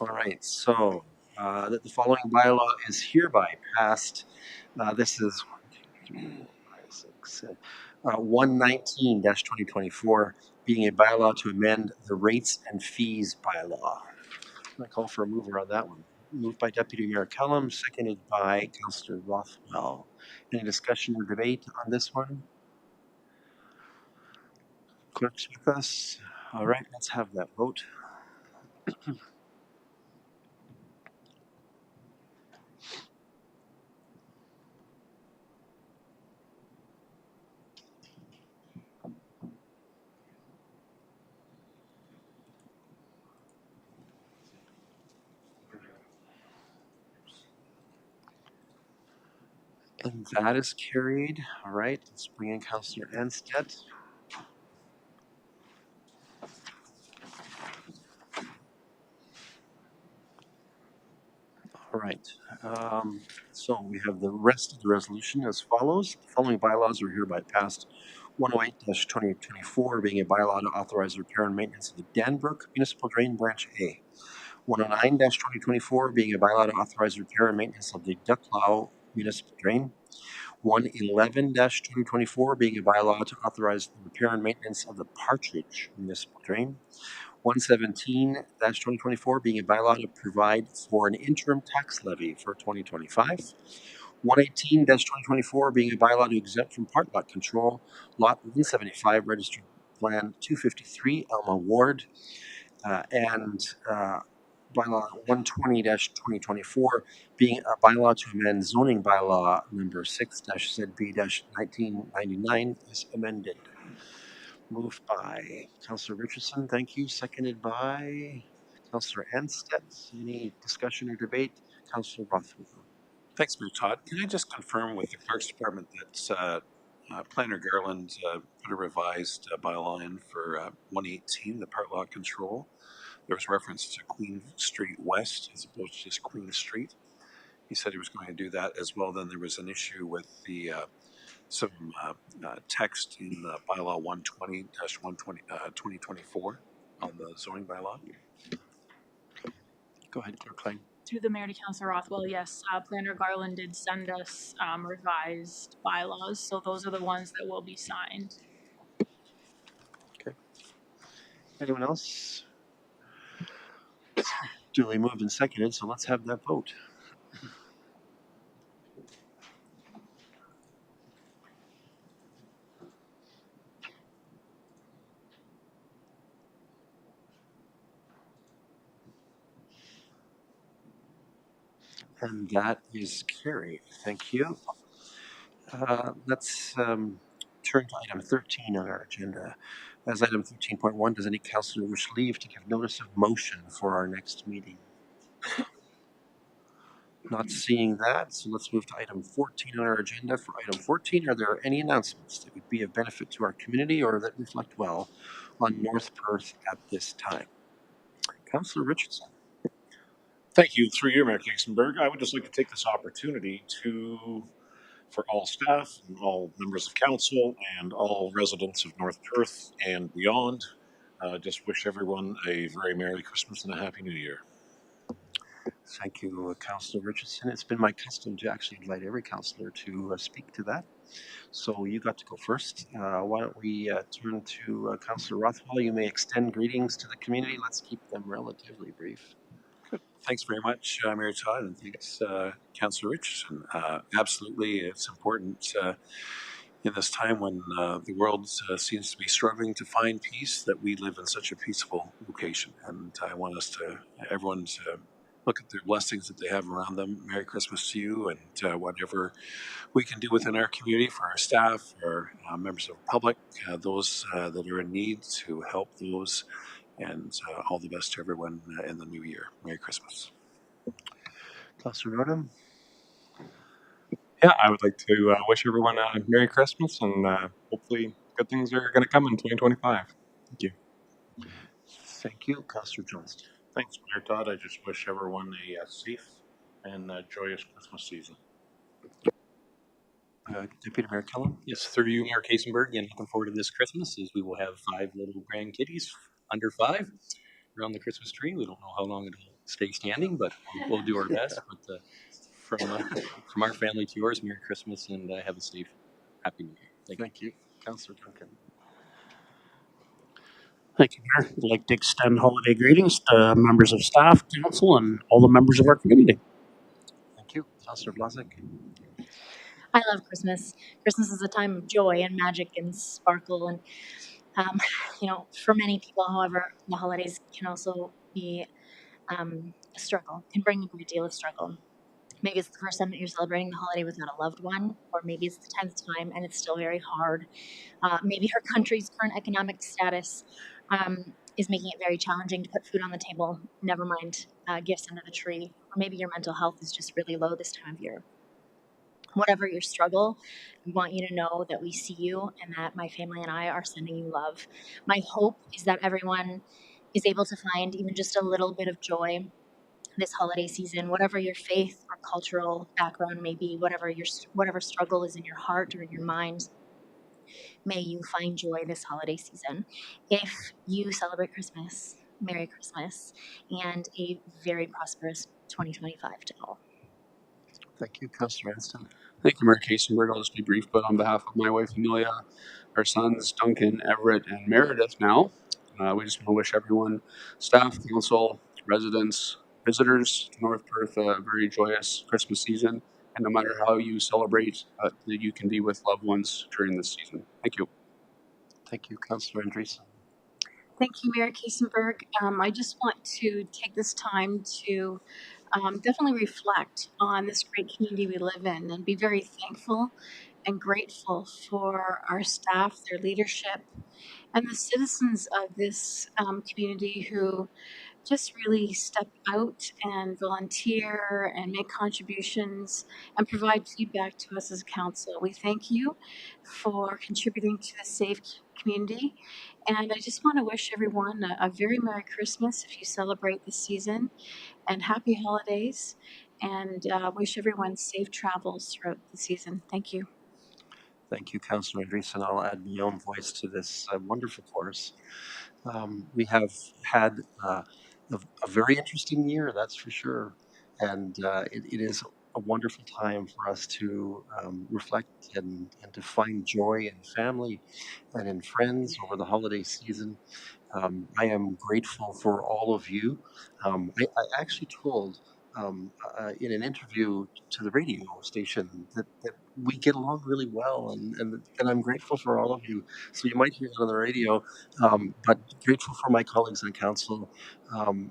All right, so the following bylaw is hereby passed. This is 119-2024, being a bylaw to amend the rates and fees bylaw. I call for a mover on that one. Moved by Deputy Mayor Cullum, seconded by Councillor Rothwell. Any discussion or debate on this one? Clerk's with us. All right, let's have that vote. And that is carried. All right, let's bring in Councillor Anstett. All right. So we have the rest of the resolution as follows. The following bylaws are hereby passed. 108-2024 being a bylaw to authorize the repair and maintenance of the Danbrook Municipal Drain Branch A. 109-2024 being a bylaw to authorize the repair and maintenance of the Ducklow Municipal Drain. 111-2024 being a bylaw to authorize the repair and maintenance of the Partridge Municipal Drain. 117-2024 being a bylaw to provide for an interim tax levy for 2025. 118-2024 being a bylaw to exempt from part lot control lot 175 registered plan 253 Elma Ward, and bylaw 120-2024 being a bylaw to amend zoning bylaw number 6-ZB-1999 is amended. Moved by Councillor Richardson, thank you. Seconded by Councillor Anstett. Any discussion or debate? Councillor Rothwell. Thanks, Mayor Todd. Can I just confirm with the Clerk's Department that Planner Garland put a revised bylaw in for 118, the part law control? There was reference to Queen Street West as opposed to just Queen Street. He said he was going to do that as well. Then there was an issue with the some text in bylaw 120-2024 on the zoning bylaw. Go ahead, Clerk Klein. Through the mayor to Councillor Rothwell, yes, Planner Garland did send us revised bylaws, so those are the ones that will be signed. Okay. Anyone else? Duly moved and seconded, so let's have that vote. And that is carried. Thank you. Let's turn to item 13 on our agenda. As item 13.1, does any councillor wish leave to give notice of motion for our next meeting? Not seeing that, so let's move to item 14 on our agenda. For item 14, are there any announcements that would be of benefit to our community or that reflect well on North Perth at this time? Councillor Richardson. Thank you. Through you, Mayor Kiesenberg, I would just like to take this opportunity for all staff and all members of council and all residents of North Perth and beyond, just wish everyone a very Merry Christmas and a Happy New Year. Thank you, Councillor Richardson. It's been my custom to actually invite every councillor to speak to that. So you got to go first. Why don't we turn to Councillor Rothwell? You may extend greetings to the community. Let's keep them relatively brief. Good. Thanks very much, Mayor Todd, and thanks, Councillor Richardson. Absolutely, it's important in this time when the world seems to be struggling to find peace that we live in such a peaceful location. And I want everyone to look at the blessings that they have around them. Merry Christmas to you, and whatever we can do within our community for our staff, our members of the public, those that are in need, to help those, and all the best to everyone in the new year. Merry Christmas. Councillor Nordham. Yeah, I would like to wish everyone a Merry Christmas, and hopefully good things are going to come in 2025. Thank you. Thank you, Councillor Johnston. Thanks, Mayor Todd. I just wish everyone a safe and joyous Christmas season. Deputy Mayor Kellum. Yes, through you, Mayor Kiesenberg, and looking forward to this Christmas as we will have 5 little grandkitties under 5 around the Christmas tree. We don't know how long it'll stay standing, but we'll do our best. But from our family to yours, Merry Christmas, and have a safe, Happy New Year. Thank you. Councillor Duncan. Thank you, Mayor. I'd like to extend holiday greetings to members of staff, council, and all the members of our community. Thank you. Councillor Blazek. I love Christmas. Christmas is a time of joy and magic and sparkle. And, for many people, however, the holidays can also be a struggle, can bring a great deal of struggle. Maybe it's the first time that you're celebrating the holiday without a loved one, or maybe it's the 10th time and it's still very hard. Maybe our country's current economic status is making it very challenging to put food on the table, never mind gifts under the tree. Or maybe your mental health is just really low this time of year. Whatever your struggle, we want you to know that we see you and that my family and I are sending you love. My hope is that everyone is able to find even just a little bit of joy this holiday season, whatever your faith or cultural background may be, whatever struggle is in your heart or in your mind. May you find joy this holiday season. If you celebrate Christmas, Merry Christmas, and a very prosperous 2025 to all. Thank you, Councillor Anston. Thank you, Mayor Kiesenberg. I'll just be brief, but on behalf of my wife, Amelia, our sons, Duncan, Everett, and Meredith now, we just want to wish everyone, staff, council, residents, visitors to North Perth a very joyous Christmas season. And no matter how you celebrate, that you can be with loved ones during this season. Thank you. Thank you, Councillor Andreessen. Thank you, Mayor Kiesenberg. I just want to take this time to definitely reflect on this great community we live in and be very thankful and grateful for our staff, their leadership, and the citizens of this community who just really step out and volunteer and make contributions and provide feedback to us as a council. We thank you for contributing to the safe community. And I just want to wish everyone a very Merry Christmas if you celebrate this season, and happy holidays, and wish everyone safe travels throughout the season. Thank you. Thank you, Councillor Andreessen. I'll add my own voice to this wonderful chorus. We have had a very interesting year, that's for sure. And it is a wonderful time for us to reflect and to find joy in family and in friends over the holiday season. I am grateful for all of you. I actually told in an interview to the radio station that we get along really well, and I'm grateful for all of you. So you might hear that on the radio, but grateful for my colleagues on council,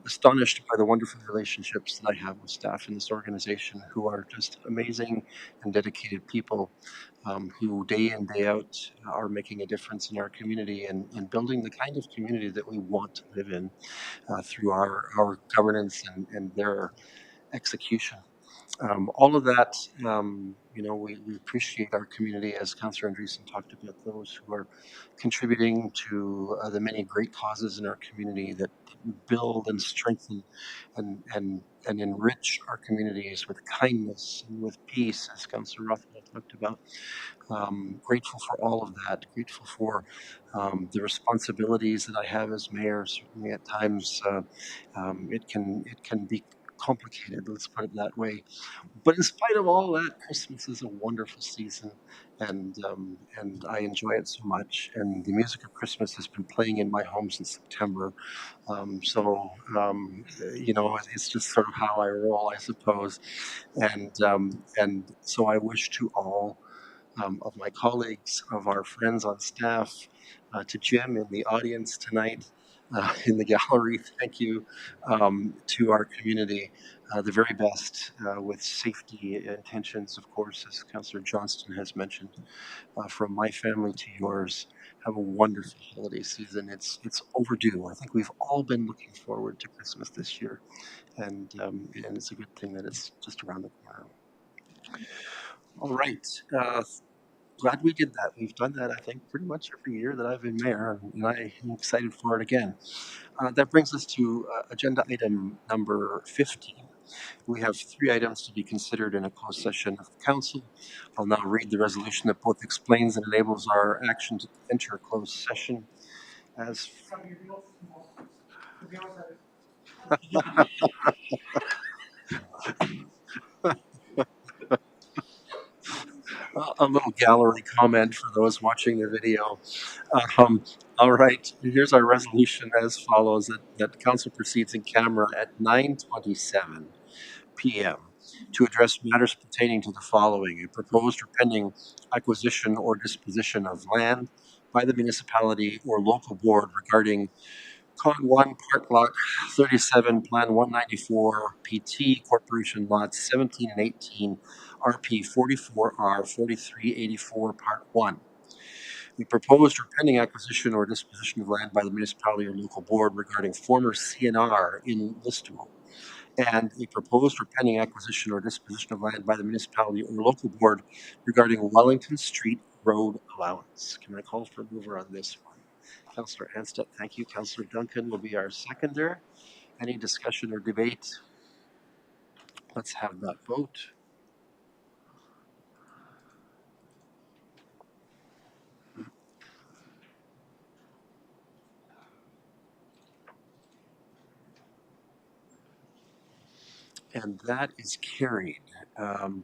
astonished by the wonderful relationships that I have with staff in this organization who are just amazing and dedicated people who day in, day out are making a difference in our community and building the kind of community that we want to live in through our governance and their execution. All of that, we appreciate our community, as Councillor Andreessen talked about, those who are contributing to the many great causes in our community that build and strengthen and enrich our communities with kindness and with peace, as Councillor Rothwell talked about. Grateful for all of that. Grateful for the responsibilities that I have as mayor. Certainly, at times, it can be complicated. Let's put it that way. But in spite of all that, Christmas is a wonderful season, and I enjoy it so much. And the music of Christmas has been playing in my home since September. It's just sort of how I roll, I suppose. And so I wish to all of my colleagues, of our friends on staff, to Jim in the audience tonight, in the gallery. Thank you to our community. The very best with safety intentions, of course, as Councillor Johnston has mentioned. From my family to yours, have a wonderful holiday season. It's overdue. I think we've all been looking forward to Christmas this year, and it's a good thing that it's just around the corner. All right. Glad we did that. We've done that, I think, pretty much every year that I've been mayor, and I am excited for it again. That brings us to agenda item number 15. We have 3 items to be considered in a closed session of the council. I'll now read the resolution that both explains and enables our action to enter a closed session as a little gallery comment for those watching the video. Um, all right, here's our resolution as follows: that council proceeds in camera at 9:27 p.m. to address matters pertaining to the following: a proposed or pending acquisition or disposition of land by the municipality or local board regarding Con 1, Part Lot 37, Plan 194, PT, Corporation Lots 17 and 18, RP 44R 4384, Part 1. The proposed or pending acquisition or disposition of land by the municipality or local board regarding former CNR in Listowel, and a proposed or pending acquisition or disposition of land by the municipality or local board regarding Wellington Street Road allowance. Can I call for a mover on this one? Councillor Anstett, thank you. Councillor Duncan will be our seconder. Any discussion or debate? Let's have that vote. And that is carried.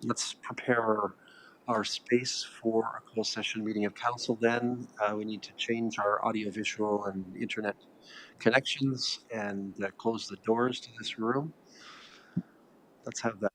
Let's prepare our space for a closed session meeting of council then. We need to change our audiovisual and internet connections and close the doors to this room. Let's have that.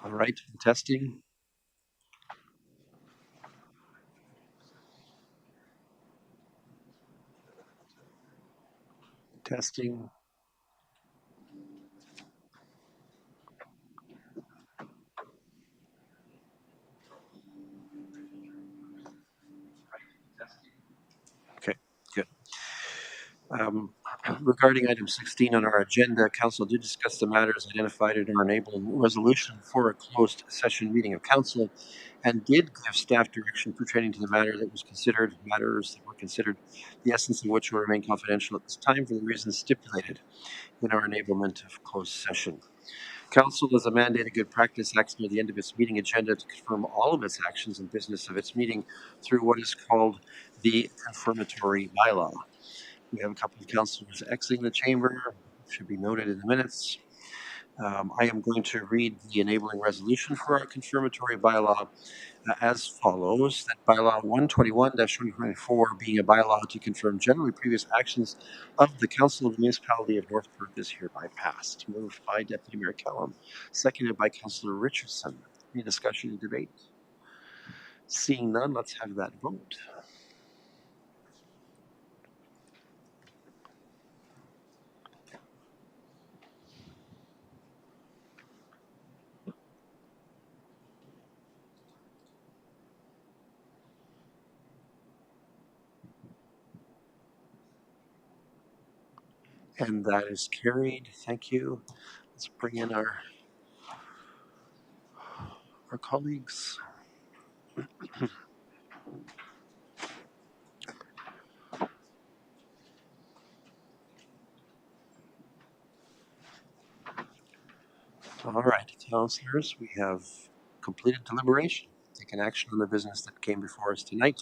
All right, testing. Testing. Okay, good. Regarding item 16 on our agenda, Council did discuss the matters identified in our enabling resolution for a closed session meeting of Council and did give staff direction pertaining to the matters that were considered, the essence of which will remain confidential at this time for the reasons stipulated in our enablement of closed session. Council, as a mandated good practice, acts near the end of its meeting agenda to confirm all of its actions and business of its meeting through what is called the confirmatory bylaw. We have a couple of councillors exiting the chamber, should be noted in the minutes. I am going to read the enabling resolution for our confirmatory bylaw as follows: that bylaw 121-2024 being a bylaw to confirm generally previous actions of the Council of the Municipality of North Perth is hereby passed. Moved by Deputy Mayor Kellum, seconded by Councillor Richardson. Any discussion and debate? Seeing none, let's have that vote. And that is carried. Thank you. Let's bring in our colleagues. All right, councillors, we have completed deliberation, taken action on the business that came before us tonight.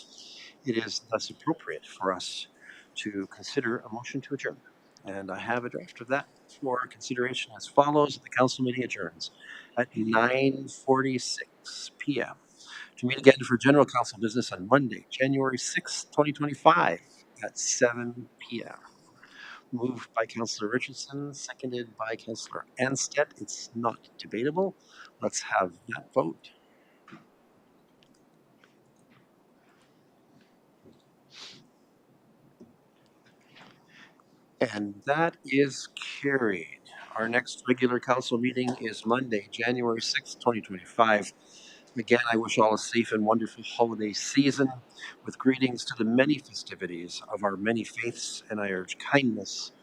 It is thus appropriate for us to consider a motion to adjourn. And I have a draft of that for consideration as follows. The council meeting adjourns at 9:46 p.m. to meet again for general council business on Monday, January 6th, 2025 at 7 p.m. Moved by Councillor Richardson, seconded by Councillor Anstead. It's not debatable. Let's have that vote. And that is carried. Our next regular council meeting is Monday, January 6th, 2025. Again, I wish all a safe and wonderful holiday season with greetings to the many festivities of our many faiths, and I urge kindness,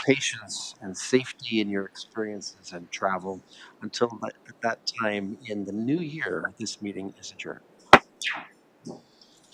patience, and safety in your experiences and travel. Until at that time in the new year, this meeting is adjourned.